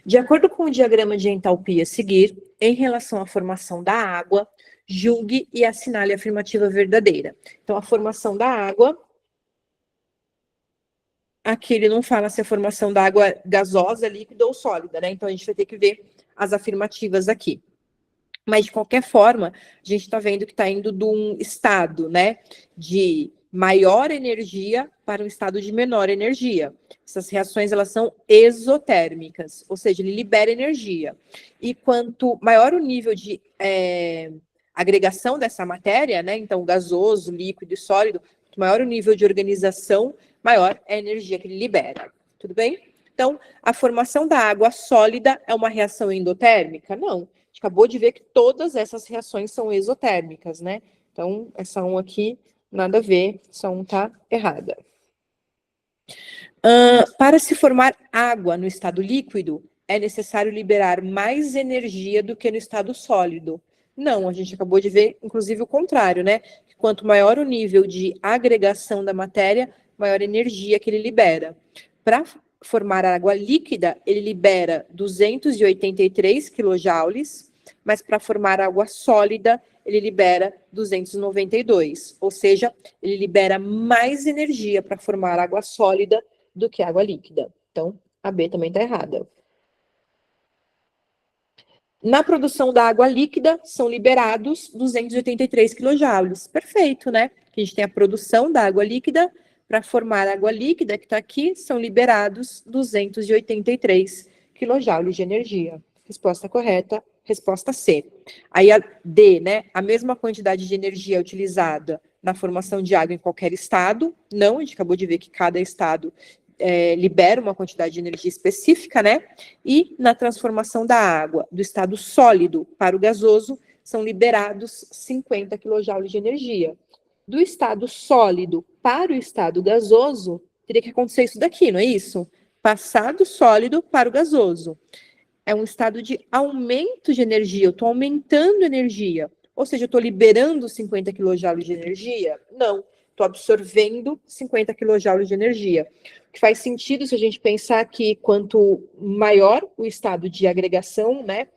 Speaker 4: De acordo com o diagrama de entalpia a seguir, em relação à formação da água, julgue e assinale a afirmativa verdadeira. Então, a formação da água, aqui ele não fala se a formação da água é gasosa, líquida ou sólida, né? Então, a gente vai ter que ver as afirmativas aqui. Mas, de qualquer forma, a gente está vendo que está indo de um estado, né, de maior energia para um estado de menor energia. Essas reações, elas são exotérmicas, ou seja, ele libera energia. E quanto maior o nível de agregação dessa matéria, né, então gasoso, líquido e sólido, quanto maior o nível de organização, maior é a energia que ele libera. Tudo bem? Então, a formação da água sólida é uma reação endotérmica? Não. A gente acabou de ver que todas essas reações são exotérmicas, né? Então, essa 1 aqui, nada a ver, essa 1 tá errada. Para se formar água no estado líquido, é necessário liberar mais energia do que no estado sólido. Não, a gente acabou de ver, inclusive, o contrário, né? Quanto maior o nível de agregação da matéria, maior energia que ele libera. Para formar água líquida, ele libera 283 quilojoules, mas para formar água sólida, ele libera 292. Ou seja, ele libera mais energia para formar água sólida do que água líquida. Então, a B também está errada. Na produção da água líquida, são liberados 283 quilojoules. Perfeito, né? A gente tem a produção da água líquida. Para formar água líquida, que está aqui, são liberados 283 quilojoules de energia. Resposta correta, resposta C. Aí a D, né? A mesma quantidade de energia é utilizada na formação de água em qualquer estado. Não, a gente acabou de ver que cada estado libera uma quantidade de energia específica, né? E na transformação da água do estado sólido para o gasoso, são liberados 50 quilojoules de energia. Do estado sólido para o estado gasoso, teria que acontecer isso daqui, não é isso? Passar do sólido para o gasoso. É um estado de aumento de energia, eu estou aumentando energia. Ou seja, eu estou liberando 50 quilojoules de energia? Não, estou absorvendo 50 quilojoules de energia. O que faz sentido se a gente pensar que quanto maior o estado de agregação, né,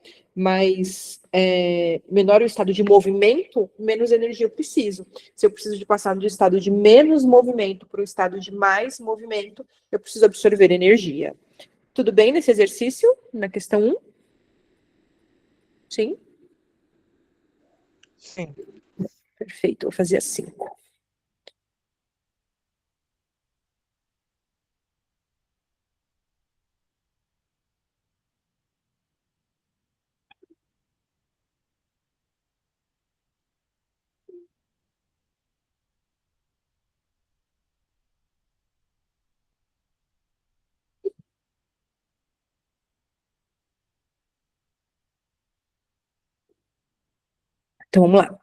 Speaker 4: menor o estado de movimento, menos energia eu preciso. Se eu preciso de passar do estado de menos movimento para o estado de mais movimento, eu preciso absorver energia. Tudo bem nesse exercício, na questão 1? Sim?
Speaker 10: Sim.
Speaker 4: Perfeito, vou fazer a 5. Então, vamos lá.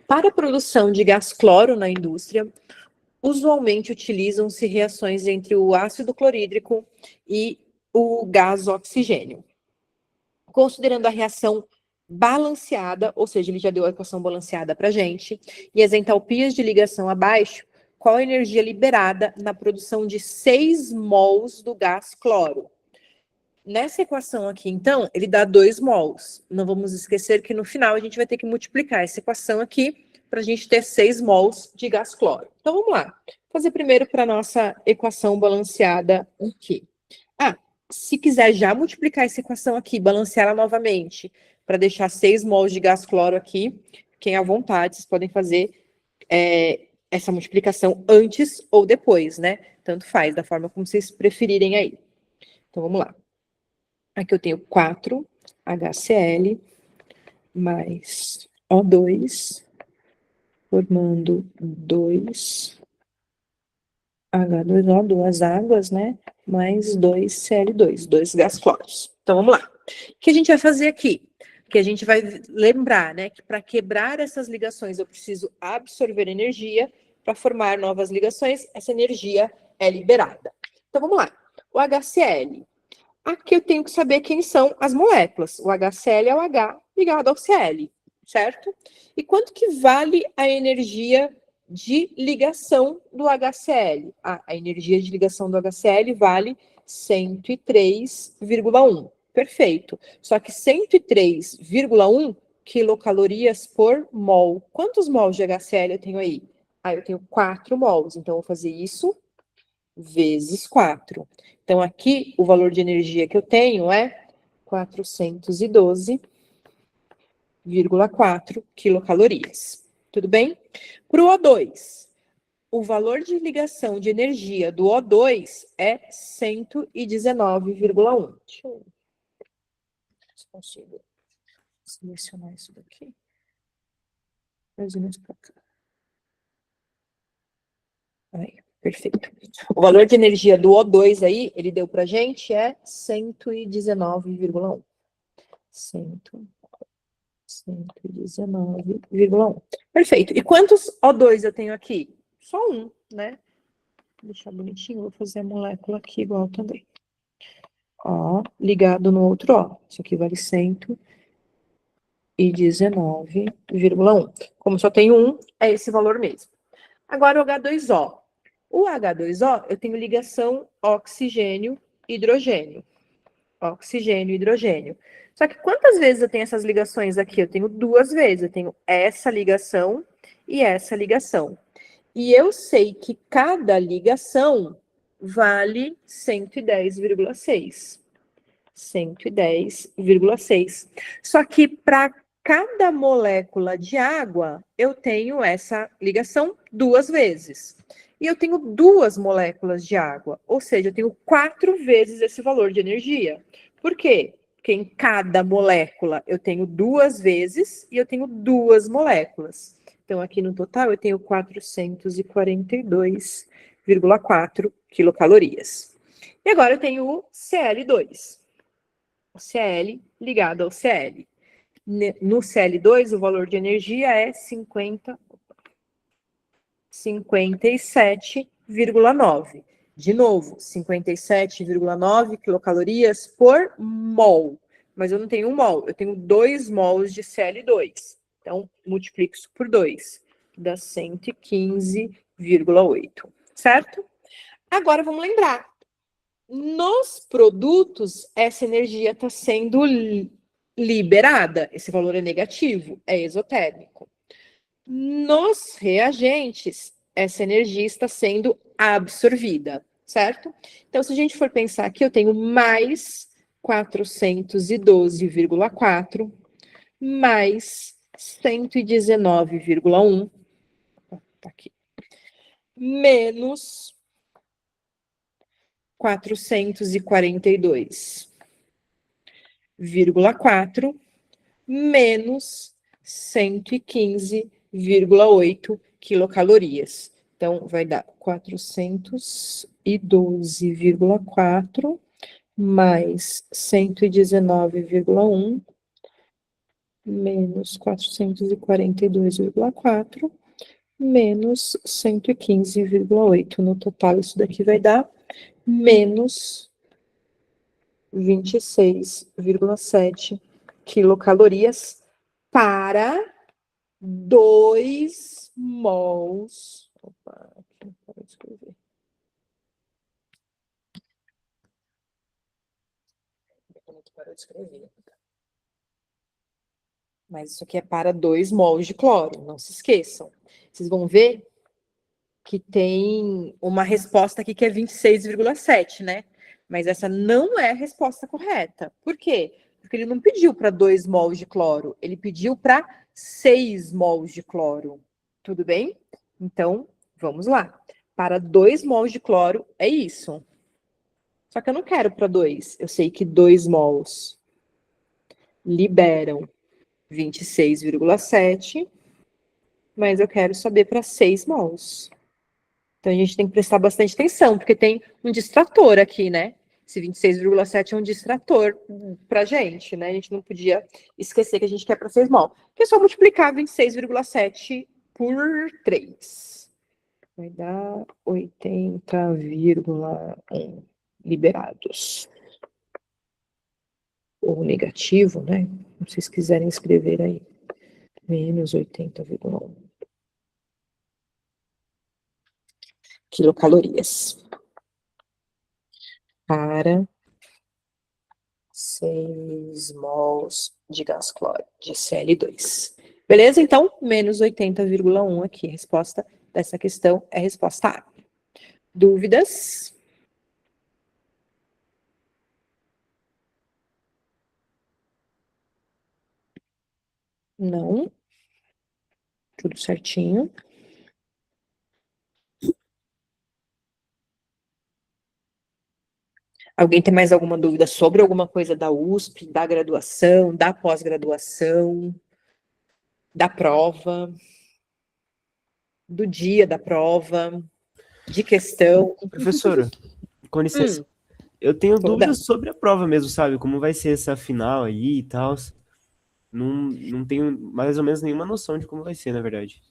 Speaker 4: Para a produção de gás cloro na indústria, usualmente utilizam-se reações entre o ácido clorídrico e o gás oxigênio. Considerando a reação balanceada, ou seja, ele já deu a equação balanceada para a gente, e as entalpias de ligação abaixo, qual a energia liberada na produção de 6 mols do gás cloro? Nessa equação aqui, então, ele dá 2 mols. Não vamos esquecer que no final a gente vai ter que multiplicar essa equação aqui para a gente ter 6 mols de gás cloro. Então, vamos lá. Vou fazer primeiro para a nossa equação balanceada aqui. Se quiser já multiplicar essa equação aqui, balanceá-la novamente, para deixar 6 mols de gás cloro aqui, fiquem à vontade, vocês podem fazer essa multiplicação antes ou depois, né? Tanto faz, da forma como vocês preferirem aí. Então, vamos lá. Aqui eu tenho 4 HCl mais O2, formando 2 H2O, 2 águas, né? Mais 2 Cl2, 2 gás cloros. Então, vamos lá. O que a gente vai fazer aqui? Que a gente vai lembrar, né? Que para quebrar essas ligações eu preciso absorver energia. Para formar novas ligações, essa energia é liberada. Então, vamos lá. O HCl. Aqui eu tenho que saber quem são as moléculas. O HCl é o H ligado ao Cl, certo? E quanto que vale a energia de ligação do HCl? A energia de ligação do HCl vale 103,1. Perfeito. Só que 103,1 quilocalorias por mol. Quantos mols de HCl eu tenho aí? Ah, eu tenho 4 mols. Então, eu vou fazer isso vezes 4. Então, aqui, o valor de energia que eu tenho é 412,4 quilocalorias. Tudo bem? Para o O2, o valor de ligação de energia do O2 é 119,1. Deixa eu ver se consigo selecionar isso daqui. Trazendo para cá. Aí, perfeito. O valor de energia do O2 aí, ele deu pra gente, é 119,1. 119,1. Perfeito. E quantos O2 eu tenho aqui? Só um, né? Vou deixar bonitinho, vou fazer a molécula aqui igual também. Ó, ligado no outro ó. Isso aqui vale 119,1. Como só tem um, é esse valor mesmo. Agora o H2O. O H2O, eu tenho ligação oxigênio-hidrogênio. Oxigênio-hidrogênio. Só que quantas vezes eu tenho essas ligações aqui? Eu tenho 2 vezes. Eu tenho essa ligação e essa ligação. E eu sei que cada ligação vale 110,6. 110,6. Só que para cada molécula de água, eu tenho essa ligação 2 vezes. E eu tenho 2 moléculas de água, ou seja, eu tenho 4 vezes esse valor de energia. Por quê? Porque em cada molécula eu tenho 2 vezes e eu tenho 2 moléculas. Então, aqui no total, eu tenho 442,4 quilocalorias. E agora eu tenho o Cl2. O Cl ligado ao Cl. No Cl2, o valor de energia é 57,9. De novo, 57,9 quilocalorias por mol. Mas eu não tenho 1 mol, eu tenho 2 mols de Cl2. Então, multiplico isso por 2, dá 115,8, certo? Agora, vamos lembrar. Nos produtos, essa energia está sendo liberada. Esse valor é negativo, é exotérmico. Nos reagentes, essa energia está sendo absorvida, certo? Então, se a gente for pensar aqui, eu tenho mais 412,4, mais 119,1, tá aqui, menos 442,4, menos 115,8 quilocalorias. Então, vai dar 412,4 mais 119,1 menos 442,4 menos 115,8. No total, isso daqui vai dar menos 26,7 quilocalorias para 2 mols. Opa, aqui para escrever. Parou de escrever. Mas isso aqui é para 2 mols de cloro, não se esqueçam. Vocês vão ver que tem uma resposta aqui que é 26,7, né? Mas essa não é a resposta correta. Por quê? Porque ele não pediu para 2 mols de cloro, ele pediu para 6 mols de cloro. Tudo bem? Então, vamos lá. Para 2 mols de cloro, é isso. Só que eu não quero para 2. Eu sei que 2 mols liberam 26,7, mas eu quero saber para 6 mols. Então, a gente tem que prestar bastante atenção, porque tem um distrator aqui, né? Esse 26,7 é um distrator pra gente, né? A gente não podia esquecer que a gente quer para 6 mol. Que é só multiplicar 26,7 por 3. Vai dar 80,1 liberados. Ou negativo, né? Se vocês quiserem escrever aí. Menos 80,1. Quilocalorias. para 6 mols de gás cloro de Cl2. Beleza? Então, menos 80,1 aqui. A resposta dessa questão é a resposta A. Dúvidas? Não. Tudo certinho. Alguém tem mais alguma dúvida sobre alguma coisa da USP, da graduação, da pós-graduação, da prova, do dia da prova, de questão?
Speaker 9: Professora, com licença. Eu tenho
Speaker 4: Toda.
Speaker 9: dúvidas sobre a prova mesmo, sabe? Como vai ser essa final aí e tal. Não tenho mais ou menos nenhuma noção de como vai ser, na verdade.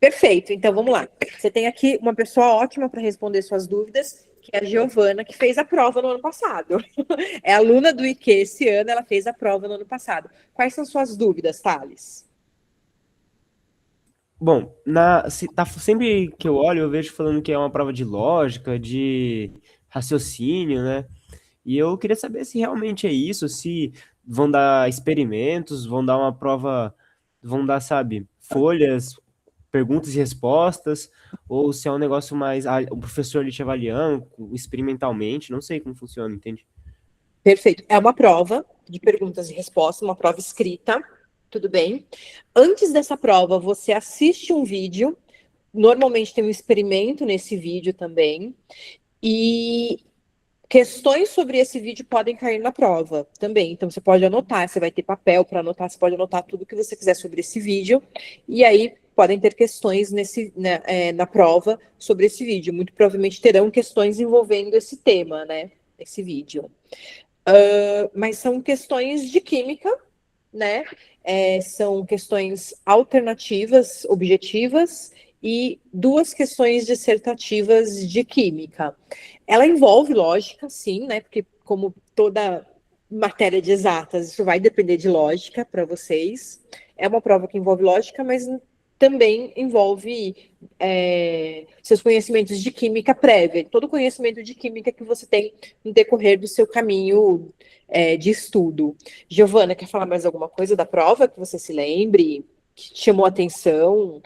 Speaker 4: Perfeito, então vamos lá. Você tem aqui uma pessoa ótima para responder suas dúvidas, que é a Giovana, que fez a prova no ano passado. É aluna do IQ esse ano, ela fez a prova no ano passado. Quais são suas dúvidas, Thales?
Speaker 9: Bom, sempre que eu olho, eu vejo falando que é uma prova de lógica, de raciocínio, né? E eu queria saber se realmente é isso, se vão dar experimentos, vão dar uma prova, vão dar, sabe, folhas, perguntas e respostas, ou se é um negócio mais o professor ali te avaliando experimentalmente, não sei como funciona, entende?
Speaker 4: Perfeito. É uma prova de perguntas e respostas, uma prova escrita, tudo bem? Antes dessa prova, você assiste um vídeo, normalmente tem um experimento nesse vídeo também, e questões sobre esse vídeo podem cair na prova também. Então, você pode anotar, você vai ter papel para anotar, você pode anotar tudo que você quiser sobre esse vídeo, e aí podem ter questões na prova sobre esse vídeo. Muito provavelmente terão questões envolvendo esse tema, né? Esse vídeo. Mas são questões de química, né? São questões alternativas, objetivas, e 2 questões dissertativas de química. Ela envolve lógica, sim, né? Porque, como toda matéria de exatas, isso vai depender de lógica para vocês. É uma prova que envolve lógica, mas também envolve seus conhecimentos de química prévia, todo o conhecimento de química que você tem no decorrer do seu caminho de estudo. Giovana, quer falar mais alguma coisa da prova que você se lembre, que te chamou a atenção?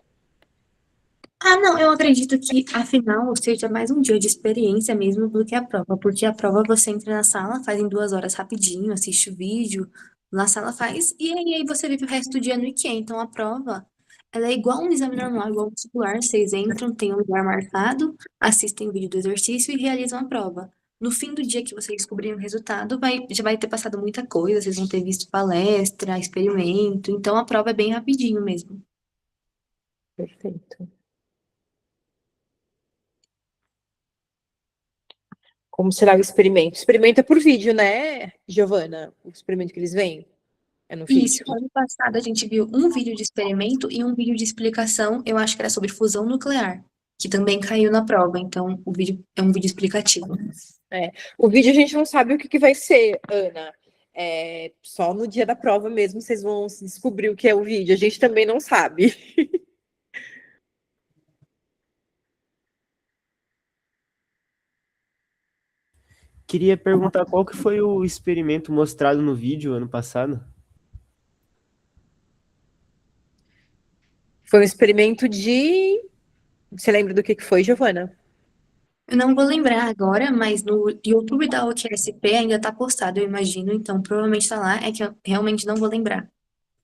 Speaker 5: Não, eu acredito que afinal seja mais um dia de experiência mesmo do que a prova, porque a prova você entra na sala, faz em 2 horas rapidinho, assiste o vídeo, na sala faz, e aí você vive o resto do dia no IQ. Então a prova, ela é igual um exame normal, igual um vestibular, vocês entram, tem um lugar marcado, assistem o vídeo do exercício e realizam a prova. No fim do dia que vocês descobrirem o resultado, já vai ter passado muita coisa, vocês vão ter visto palestra, experimento, então a prova é bem rapidinho mesmo.
Speaker 4: Perfeito. Como será o experimento? Experimento é por vídeo, né, Giovana? O experimento que eles veem é no
Speaker 5: Isso,
Speaker 4: vídeo.
Speaker 5: ano passado a gente viu um vídeo de experimento e um vídeo de explicação, eu acho que era sobre fusão nuclear, que também caiu na prova, então o vídeo é um vídeo explicativo.
Speaker 4: O vídeo a gente não sabe o que vai ser, Ana. Só no dia da prova mesmo vocês vão descobrir o que é o vídeo. A gente também não sabe.
Speaker 9: Queria perguntar qual que foi o experimento mostrado no vídeo ano passado?
Speaker 4: Foi um experimento de... Você lembra do que foi, Giovana?
Speaker 5: Eu não vou lembrar agora, mas no YouTube da UQSP ainda tá postado, eu imagino, então provavelmente tá lá, é que eu realmente não vou lembrar.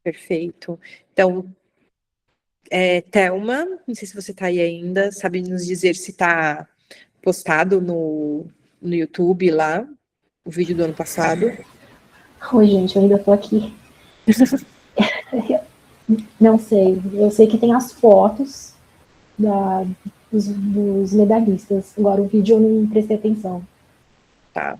Speaker 4: Perfeito. Então, Thelma, não sei se você está aí ainda, sabe nos dizer se está postado no YouTube lá, o vídeo do ano passado.
Speaker 3: Oi, gente, eu ainda tô aqui. Não sei, eu sei que tem as fotos dos medalhistas. Agora, o vídeo eu não prestei atenção.
Speaker 4: Tá.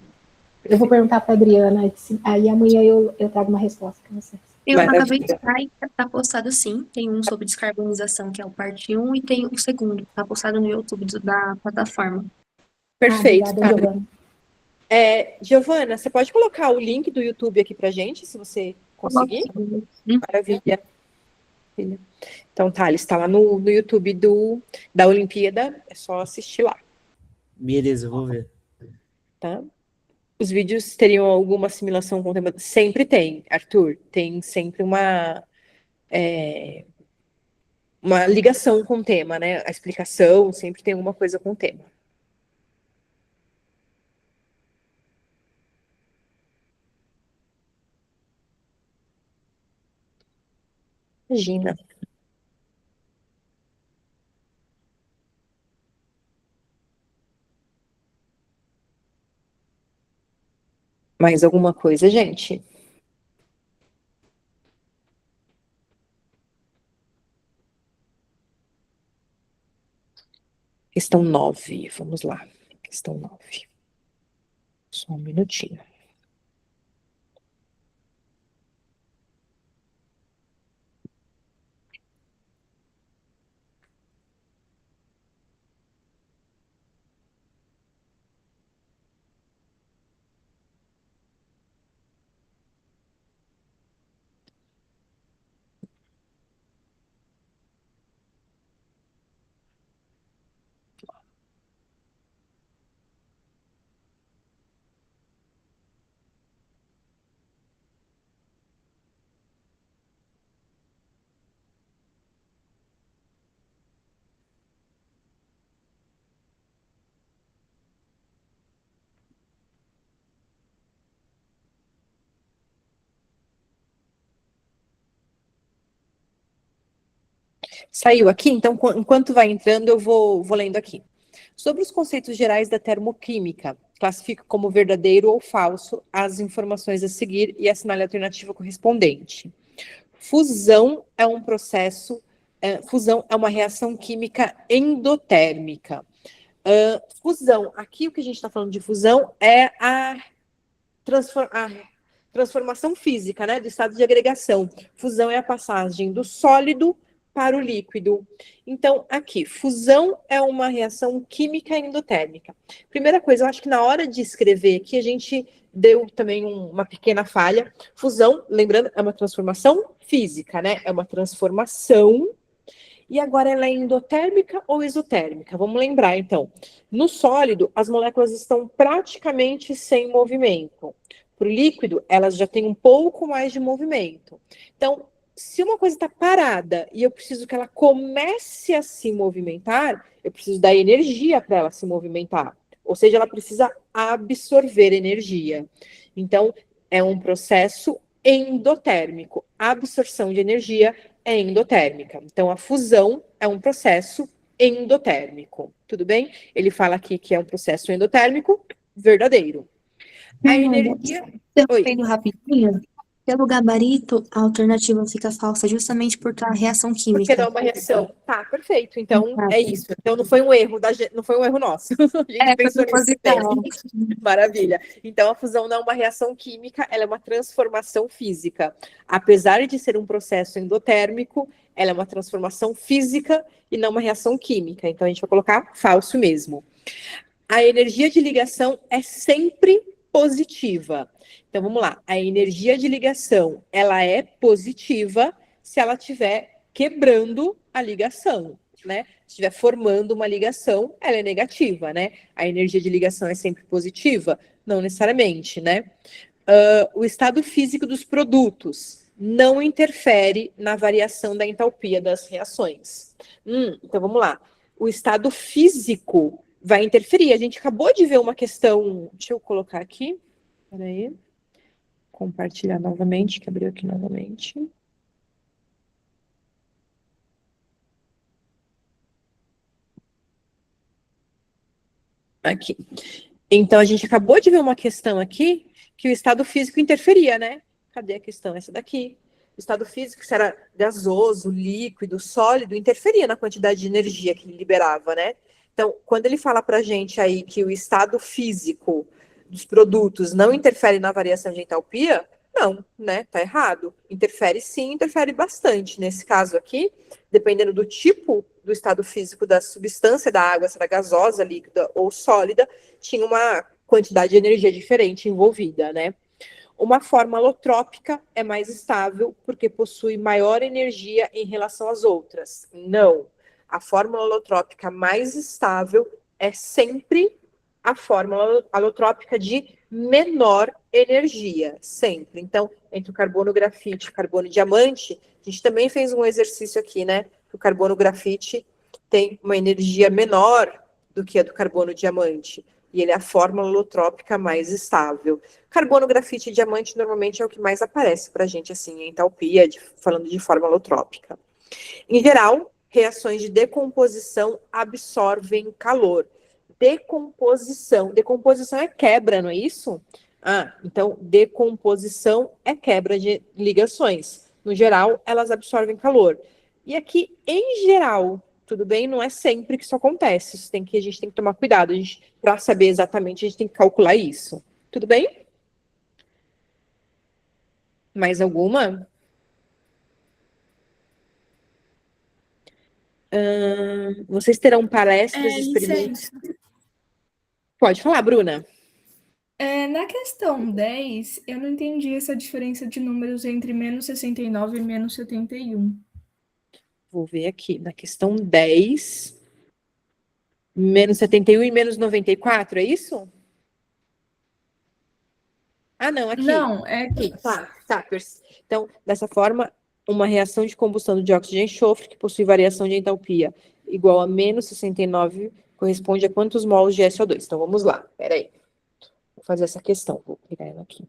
Speaker 3: Eu vou perguntar para a Adriana, aí amanhã eu trago uma resposta para vocês.
Speaker 5: Eu
Speaker 4: Maravilha.
Speaker 5: acabei de estar e tá postado sim, tem um sobre descarbonização, que é o parte 1, e tem o segundo, tá postado no YouTube da plataforma.
Speaker 4: Perfeito.
Speaker 3: Obrigada, Giovana.
Speaker 4: Giovana, você pode colocar o link do YouTube aqui pra gente, se você conseguir? Maravilha. Então tá, ele está lá no YouTube da Olimpíada, é só assistir lá,
Speaker 9: Beleza, eu vou ver.
Speaker 4: tá? Os vídeos teriam alguma assimilação com o tema? Sempre tem, Arthur. Tem sempre uma ligação com o tema, né? A explicação sempre tem alguma coisa com o tema. Imagina. Mais alguma coisa, gente? Questão 9, vamos lá. Questão 9. Só um minutinho. Saiu aqui, então, enquanto vai entrando, eu vou lendo aqui. Sobre os conceitos gerais da termoquímica, classifica como verdadeiro ou falso as informações a seguir e assinale a alternativa correspondente. Fusão é um processo, fusão é uma reação química endotérmica. Fusão, aqui o que a gente está falando de fusão é a transformação física, né, do estado de agregação. Fusão é a passagem do sólido para o líquido. Então, aqui, fusão é uma reação química endotérmica. Primeira coisa, eu acho que na hora de escrever aqui, a gente deu também uma pequena falha. Fusão, lembrando, é uma transformação física, né? É uma transformação. E agora ela é endotérmica ou exotérmica? Vamos lembrar, então. No sólido, as moléculas estão praticamente sem movimento. Para o líquido, elas já têm um pouco mais de movimento. Então, se uma coisa está parada e eu preciso que ela comece a se movimentar, eu preciso dar energia para ela se movimentar. Ou seja, ela precisa absorver energia. Então, é um processo endotérmico. A absorção de energia é endotérmica. Então, a fusão é um processo endotérmico. Tudo bem? Ele fala aqui que é um processo endotérmico verdadeiro. A energia...
Speaker 5: Interrompendo rapidinho, pelo gabarito, a alternativa fica falsa justamente porque a reação química.
Speaker 4: Porque não é uma reação. Tá, perfeito. Então, é isso. Então, não foi um erro não foi um erro nosso. A gente pensou nisso bem. Maravilha. Então, a fusão não é uma reação química, ela é uma transformação física. Apesar de ser um processo endotérmico, ela é uma transformação física e não uma reação química. Então, a gente vai colocar falso mesmo. A energia de ligação é sempre positiva. Então, vamos lá. A energia de ligação, ela é positiva se ela estiver quebrando a ligação, né? Se estiver formando uma ligação, ela é negativa, né? A energia de ligação é sempre positiva? Não necessariamente, né? O estado físico dos produtos não interfere na variação da entalpia das reações. Então, vamos lá. O estado físico vai interferir. A gente acabou de ver uma questão... Deixa eu colocar aqui. Peraí. Compartilhar novamente, que abriu aqui novamente. Aqui. Então, a gente acabou de ver uma questão aqui que o estado físico interferia, né? Cadê a questão? Essa daqui. O estado físico, se era gasoso, líquido, sólido, interferia na quantidade de energia que ele liberava, né? Então, quando ele fala pra gente aí que o estado físico dos produtos não interfere na variação de entalpia, não, né? Tá errado. Interfere sim, interfere bastante. Nesse caso aqui, dependendo do tipo do estado físico da substância da água, se era gasosa, líquida ou sólida, tinha uma quantidade de energia diferente envolvida, né? Uma forma alotrópica é mais estável porque possui maior energia em relação às outras. Não. A fórmula alotrópica mais estável é sempre a fórmula alotrópica de menor energia, sempre. Então, entre o carbono grafite e o carbono diamante, a gente também fez um exercício aqui, né? O carbono grafite tem uma energia menor do que a do carbono diamante. E ele é a fórmula alotrópica mais estável. Carbono, grafite e diamante normalmente é o que mais aparece para a gente, assim, em entalpia, falando de fórmula alotrópica. Em geral, reações de decomposição absorvem calor. Decomposição é quebra, não é isso? Então, decomposição é quebra de ligações. No geral, elas absorvem calor. E aqui, em geral, tudo bem? Não é sempre que isso acontece. A gente tem que tomar cuidado. Para saber exatamente, a gente tem que calcular isso. Tudo bem? Mais alguma? Vocês terão palestras experimentais. Pode falar, Bruna.
Speaker 11: Na questão 10, eu não entendi essa diferença de números entre menos 69 e menos 71.
Speaker 4: Vou ver aqui. Na questão 10, menos 71 e menos 94, é isso? Não, aqui.
Speaker 11: Não, é aqui.
Speaker 4: Tá. Então, dessa forma, uma reação de combustão do dióxido de enxofre que possui variação de entalpia igual a menos 69 corresponde a quantos mols de SO2? Então, vamos lá. Peraí. Vou fazer essa questão. Vou pegar ela aqui.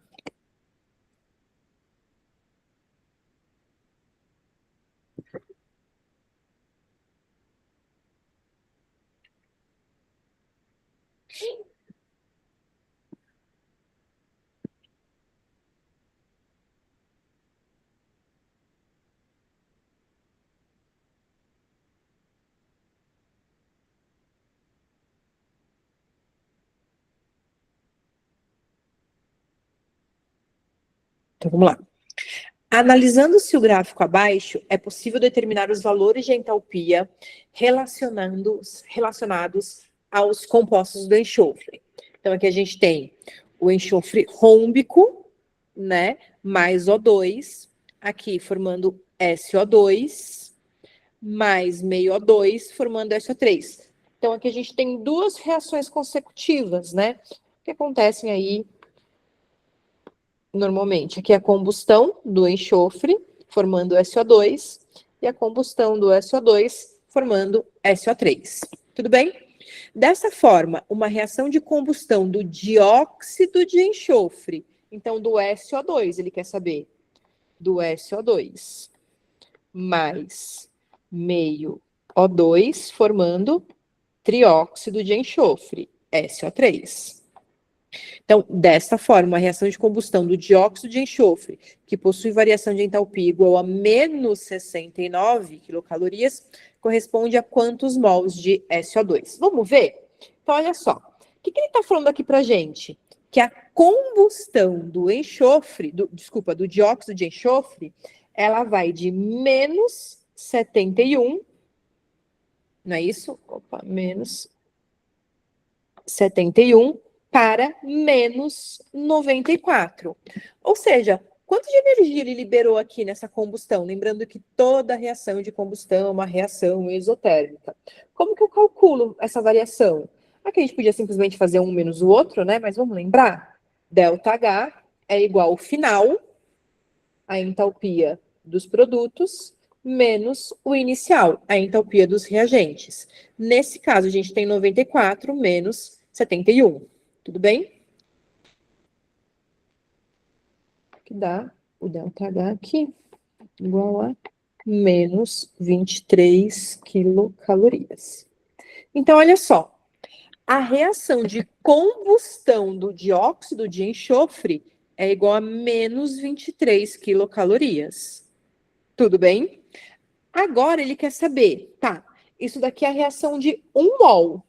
Speaker 4: Então, vamos lá. Analisando-se o gráfico abaixo, é possível determinar os valores de entalpia relacionados aos compostos do enxofre. Então, aqui a gente tem o enxofre rômbico, né, mais O2, aqui formando SO2, mais meio O2, formando SO3. Então, aqui a gente tem duas reações consecutivas, né, que acontecem aí normalmente. Aqui é a combustão do enxofre, formando SO2, e a combustão do SO2, formando SO3. Tudo bem? Dessa forma, uma reação de combustão do dióxido de enxofre, então do SO2, ele quer saber, do SO2, mais meio O2, formando trióxido de enxofre, SO3. Então, desta forma, a reação de combustão do dióxido de enxofre, que possui variação de entalpia igual a menos 69 quilocalorias, corresponde a quantos mols de SO2? Vamos ver? Então, olha só. O que ele está falando aqui para a gente? Que a combustão do enxofre, do dióxido de enxofre, ela vai de menos 71, não é isso? Menos 71 para menos 94. Ou seja, quanto de energia ele liberou aqui nessa combustão? Lembrando que toda reação de combustão é uma reação exotérmica. Como que eu calculo essa variação? Aqui a gente podia simplesmente fazer um menos o outro, né? Mas vamos lembrar? ΔH é igual ao final, a entalpia dos produtos, menos o inicial, a entalpia dos reagentes. Nesse caso, a gente tem 94 menos 71. Tudo bem? Que dá o ΔH aqui, igual a menos 23 quilocalorias. Então, olha só. A reação de combustão do dióxido de enxofre é igual a menos 23 quilocalorias. Tudo bem? Agora, ele quer saber, tá, isso daqui é a reação de 1 mol.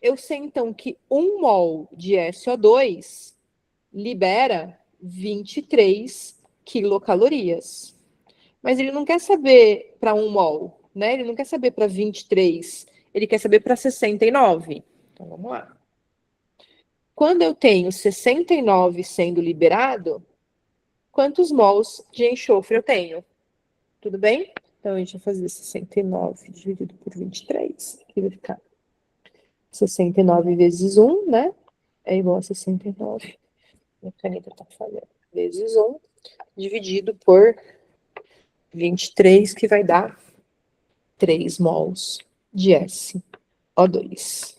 Speaker 4: Eu sei, então, que 1 mol de SO2 libera 23 quilocalorias. Mas ele não quer saber para 1 mol, né? Ele não quer saber para 23, ele quer saber para 69. Então, vamos lá. Quando eu tenho 69 sendo liberado, quantos mols de enxofre eu tenho? Tudo bem? Então, a gente vai fazer 69 dividido por 23. Aqui vai ficar 69 vezes 1, né? é igual a 69. Minha caneta tá falhando. Vezes 1, dividido por 23, que vai dar 3 mols de SO2.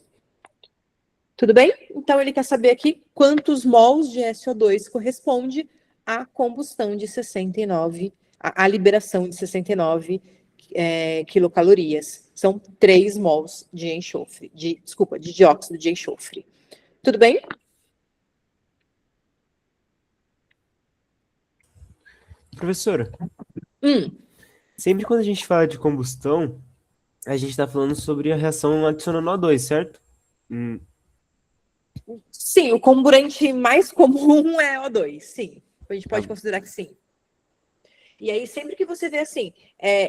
Speaker 4: Tudo bem? Então, ele quer saber aqui quantos mols de SO2 corresponde à combustão de 69, à liberação de 69 quilocalorias. São 3 mols de enxofre, de dióxido de enxofre. Tudo bem?
Speaker 9: Professora, sempre quando a gente fala de combustão, a gente está falando sobre a reação adicionando O2, certo?
Speaker 4: Sim, o comburente mais comum é O2, sim. A gente pode considerar que sim. E aí, sempre que você vê assim,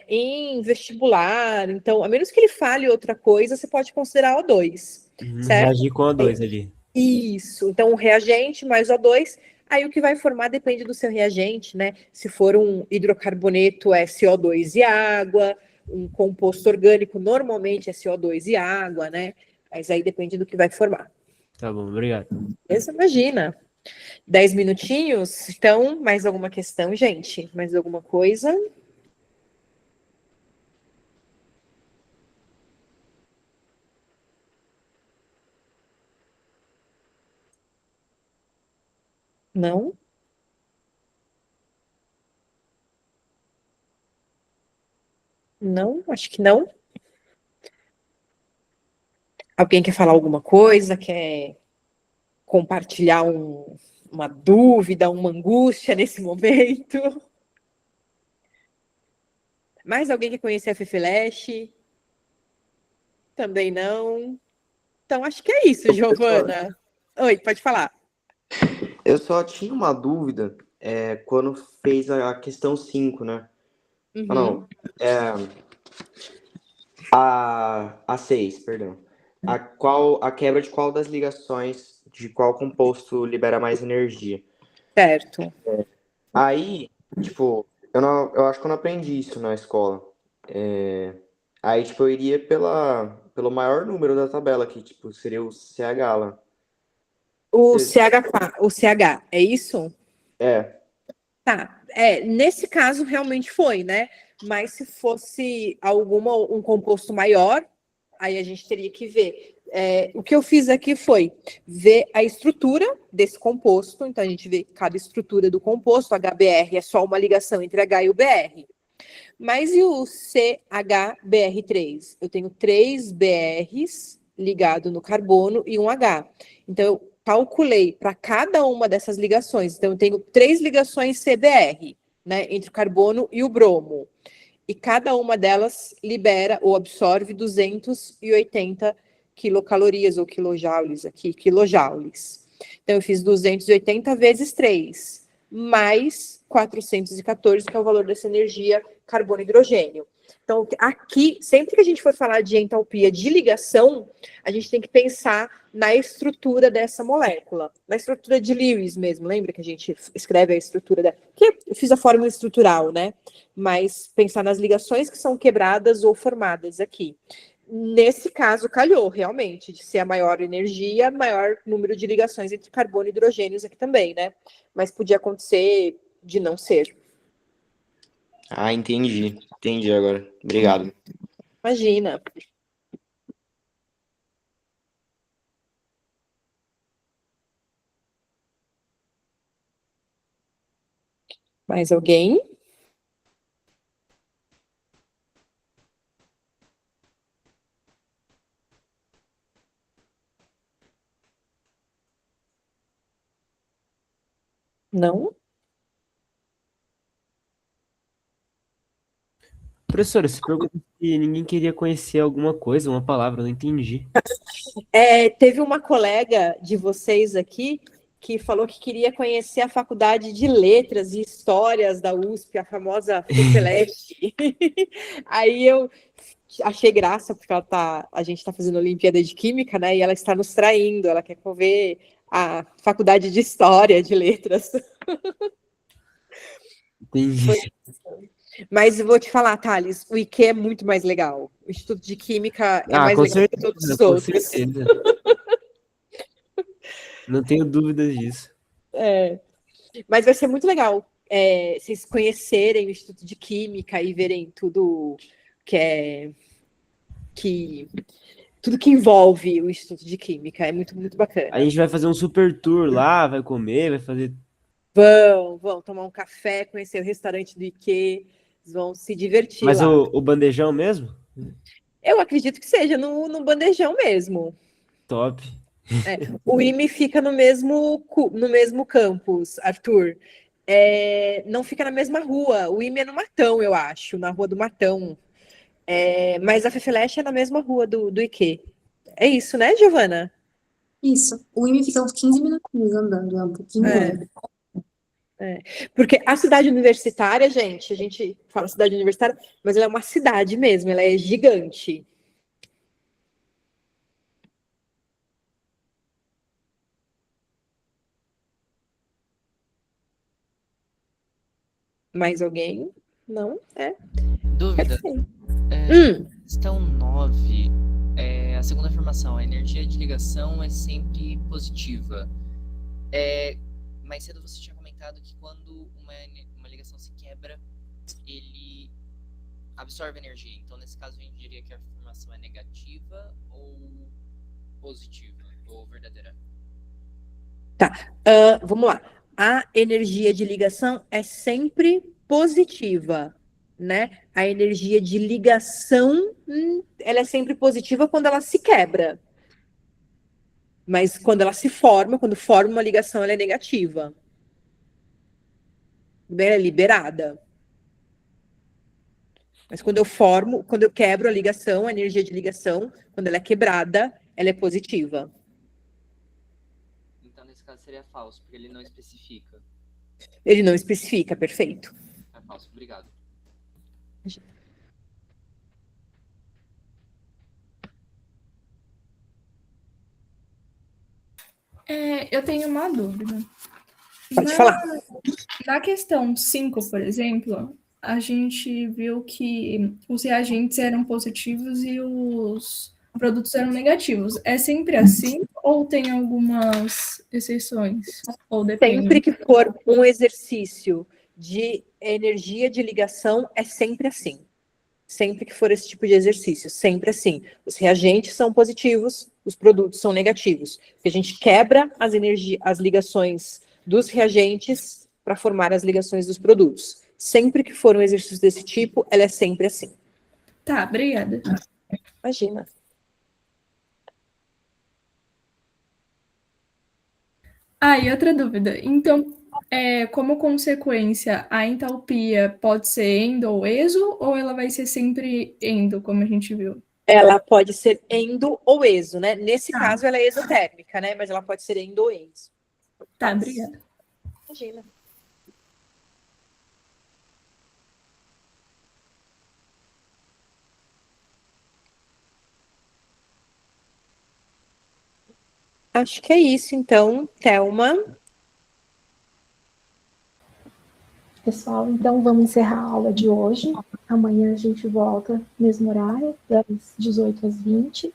Speaker 4: em vestibular, então, a menos que ele fale outra coisa, você pode considerar O2, certo?
Speaker 9: Reagir com O2 ali.
Speaker 4: Isso. Então, o reagente mais O2, aí o que vai formar depende do seu reagente, né? Se for um hidrocarboneto, é CO2 e água, um composto orgânico, normalmente é CO2 e água, né? Mas aí depende do que vai formar.
Speaker 9: Tá bom, obrigado.
Speaker 4: Isso, imagina. 10 minutinhos? Então, mais alguma questão, gente? Mais alguma coisa? Não? Não? Acho que não. Alguém quer falar alguma coisa? Quer compartilhar uma dúvida, uma angústia nesse momento? Mais alguém quer conhecer a FEFELESH? Também não. Então, acho que é isso, Giovana. Oi, pode falar.
Speaker 7: Eu só tinha uma dúvida quando fez a questão 5, né? Ah, não. A 6, perdão. A quebra de qual das ligações, de qual composto libera mais energia.
Speaker 4: Certo.
Speaker 7: Aí, tipo, eu acho que eu não aprendi isso na escola. Aí, tipo, eu iria pelo maior número da tabela, que, tipo, seria o CH lá.
Speaker 4: O CH, é isso?
Speaker 7: É.
Speaker 4: Tá. Nesse caso, realmente foi, né? Mas se fosse um composto maior, aí a gente teria que ver. O que eu fiz aqui foi ver a estrutura desse composto. Então, a gente vê cada estrutura do composto. HBr é só uma ligação entre H e o BR. Mas e o CHBr3? Eu tenho 3 BRs ligados no carbono e um H. Então, eu calculei para cada uma dessas ligações. Então, eu tenho 3 ligações CBr, né, entre o carbono e o bromo. E cada uma delas libera ou absorve 280 quilocalorias ou quilojoules aqui, quilojoules. Então, eu fiz 280 vezes 3, mais 414, que é o valor dessa energia carbono e hidrogênio. Então, aqui, sempre que a gente for falar de entalpia de ligação, a gente tem que pensar na estrutura dessa molécula, na estrutura de Lewis mesmo. Lembra que a gente escreve a estrutura que eu fiz a fórmula estrutural, né? Mas pensar nas ligações que são quebradas ou formadas aqui. Nesse caso, calhou, realmente, de ser a maior energia, maior número de ligações entre carbono e hidrogênios aqui também, né? Mas podia acontecer de não ser.
Speaker 7: Ah, entendi. Entendi agora. Obrigado.
Speaker 4: Imagina. Mais alguém? Não?
Speaker 9: Professora, você perguntou se ninguém queria conhecer alguma coisa, uma palavra, eu não entendi.
Speaker 4: Teve uma colega de vocês aqui que falou que queria conhecer a Faculdade de Letras e Histórias da USP, a famosa FEFELESH. Aí eu achei graça, porque a gente está fazendo Olimpíada de Química, né? E ela está nos traindo, ela quer ver a Faculdade de História, de Letras.
Speaker 9: Entendi.
Speaker 4: Mas eu vou te falar, Thales, o IQ é muito mais legal. O Instituto de Química é mais
Speaker 9: com
Speaker 4: legal que
Speaker 9: certeza,
Speaker 4: todos os
Speaker 9: com
Speaker 4: outros.
Speaker 9: certeza. Não tenho dúvidas disso.
Speaker 4: Mas vai ser muito legal vocês conhecerem o Instituto de Química e verem tudo tudo que envolve o Instituto de Química. É muito, muito bacana.
Speaker 9: A gente vai fazer um super tour lá, vai comer, vai fazer.
Speaker 4: Vão tomar um café, conhecer o restaurante do IQ, vão se divertir
Speaker 9: Mas
Speaker 4: lá.
Speaker 9: o bandejão mesmo?
Speaker 4: Eu acredito que seja no bandejão mesmo.
Speaker 9: Top.
Speaker 4: O IME fica no mesmo campus, Arthur. Não fica na mesma rua. O IME é no Matão, eu acho, na Rua do Matão. Mas a FEFELESH é na mesma rua do IQ. É isso, né, Giovana?
Speaker 5: Isso. O IME fica uns 15 minutinhos andando, é um pouquinho longe.
Speaker 4: Porque a cidade universitária, gente, a gente fala cidade universitária, mas ela é uma cidade mesmo, ela é gigante. Mais alguém? Não?
Speaker 6: Dúvida.
Speaker 4: Perfeito.
Speaker 6: Questão 9. A segunda afirmação, a energia de ligação é sempre positiva. Mais cedo você tinha comentado que quando uma ligação se quebra, ele absorve energia. Então, nesse caso, a gente diria que a afirmação é negativa ou positiva, ou verdadeira?
Speaker 4: Vamos lá. A energia de ligação é sempre positiva, né? A energia de ligação, ela é sempre positiva quando ela se quebra. Mas quando ela se forma, quando forma uma ligação, ela é negativa. Ela é liberada. Mas quando eu quebro a ligação, a energia de ligação, quando ela é quebrada, ela é positiva.
Speaker 6: Então, nesse caso, seria falso, porque ele não especifica.
Speaker 4: Ele não especifica, perfeito.
Speaker 6: É falso, obrigado.
Speaker 11: Eu tenho uma dúvida.
Speaker 4: Pode falar.
Speaker 11: Na questão 5, por exemplo, a gente viu que os reagentes eram positivos e os produtos eram negativos. É sempre assim ou tem algumas exceções? Ou depende?
Speaker 4: Sempre que for um exercício de energia de ligação, é sempre assim. Sempre que for esse tipo de exercício, sempre assim. Os reagentes são positivos, os produtos são negativos. Porque a gente quebra as ligações dos reagentes para formar as ligações dos produtos. Sempre que for um exercício desse tipo, ela é sempre assim.
Speaker 11: Tá, obrigada.
Speaker 4: Imagina.
Speaker 11: E outra dúvida. Então, como consequência, a entalpia pode ser endo ou exo, ou ela vai ser sempre endo, como a gente viu?
Speaker 4: Ela pode ser endo ou exo, né? Nesse caso, ela é exotérmica, né? Mas ela pode ser endo ou exo.
Speaker 11: Tá, obrigada.
Speaker 4: Imagina. Acho que é isso, então, Thelma.
Speaker 3: Pessoal, então vamos encerrar a aula de hoje. Amanhã a gente volta no mesmo horário, das 18 às 20.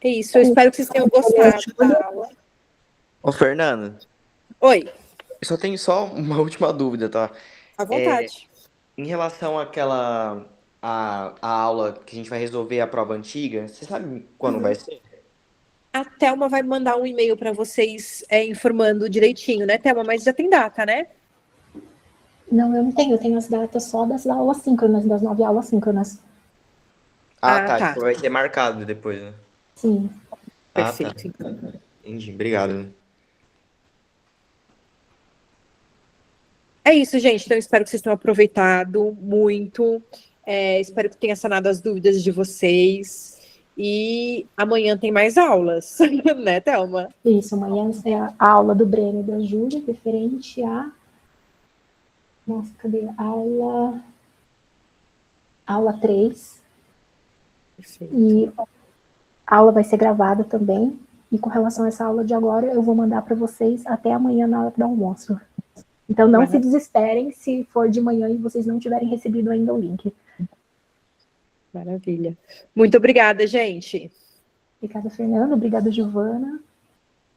Speaker 4: É isso, eu espero que vocês tenham gostado da aula.
Speaker 7: Ô, Fernanda,
Speaker 4: Oi,
Speaker 7: eu só tenho uma última dúvida, tá?
Speaker 4: à vontade.
Speaker 7: Em relação àquela a aula que a gente vai resolver a prova antiga, você sabe quando vai ser?
Speaker 4: A Thelma vai mandar um e-mail para vocês informando direitinho, né, Thelma? Mas já tem data, né?
Speaker 3: Não, eu não tenho. Eu tenho as datas só das aulas síncronas, das 9 aulas síncronas.
Speaker 4: Tá.
Speaker 7: Então vai ser marcado depois, né?
Speaker 3: Sim.
Speaker 4: Perfeito.
Speaker 7: Tá. Entendi, obrigado.
Speaker 4: É isso, gente. Então, espero que vocês tenham aproveitado muito. Espero que tenha sanado as dúvidas de vocês. E amanhã tem mais aulas, né, Thelma?
Speaker 3: Isso, amanhã é a aula do Breno e da Júlia, referente a... Nossa, cadê? Aula 3.
Speaker 4: Perfeito.
Speaker 3: E a aula vai ser gravada também. E com relação a essa aula de agora, eu vou mandar para vocês até amanhã na hora do almoço. Então, não se desesperem se for de manhã e vocês não tiverem recebido ainda o link.
Speaker 4: Maravilha. Muito obrigada, gente.
Speaker 3: Obrigada, Fernando. Obrigada, Giovana.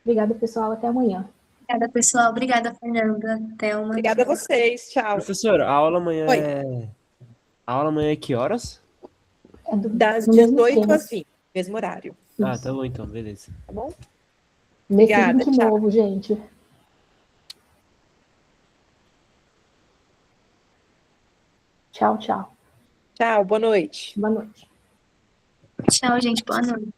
Speaker 3: Obrigada, pessoal. Até amanhã.
Speaker 5: Obrigada, pessoal. Obrigada, Fernanda. Thelma.
Speaker 4: Obrigada a vocês. Tchau.
Speaker 9: Professor, a aula amanhã
Speaker 4: Oi.
Speaker 9: A aula amanhã é que horas?
Speaker 3: É
Speaker 4: Das
Speaker 3: no mesmo
Speaker 4: 18
Speaker 3: esquema.
Speaker 4: às 20, mesmo horário.
Speaker 9: Ah,
Speaker 3: Isso.
Speaker 9: tá bom então, beleza.
Speaker 4: Tá bom?
Speaker 3: Nesse
Speaker 4: Obrigada,
Speaker 3: link
Speaker 4: tchau.
Speaker 3: novo, gente. Tchau, tchau.
Speaker 4: Tchau, boa noite.
Speaker 3: Boa noite.
Speaker 5: Tchau, gente. Boa noite.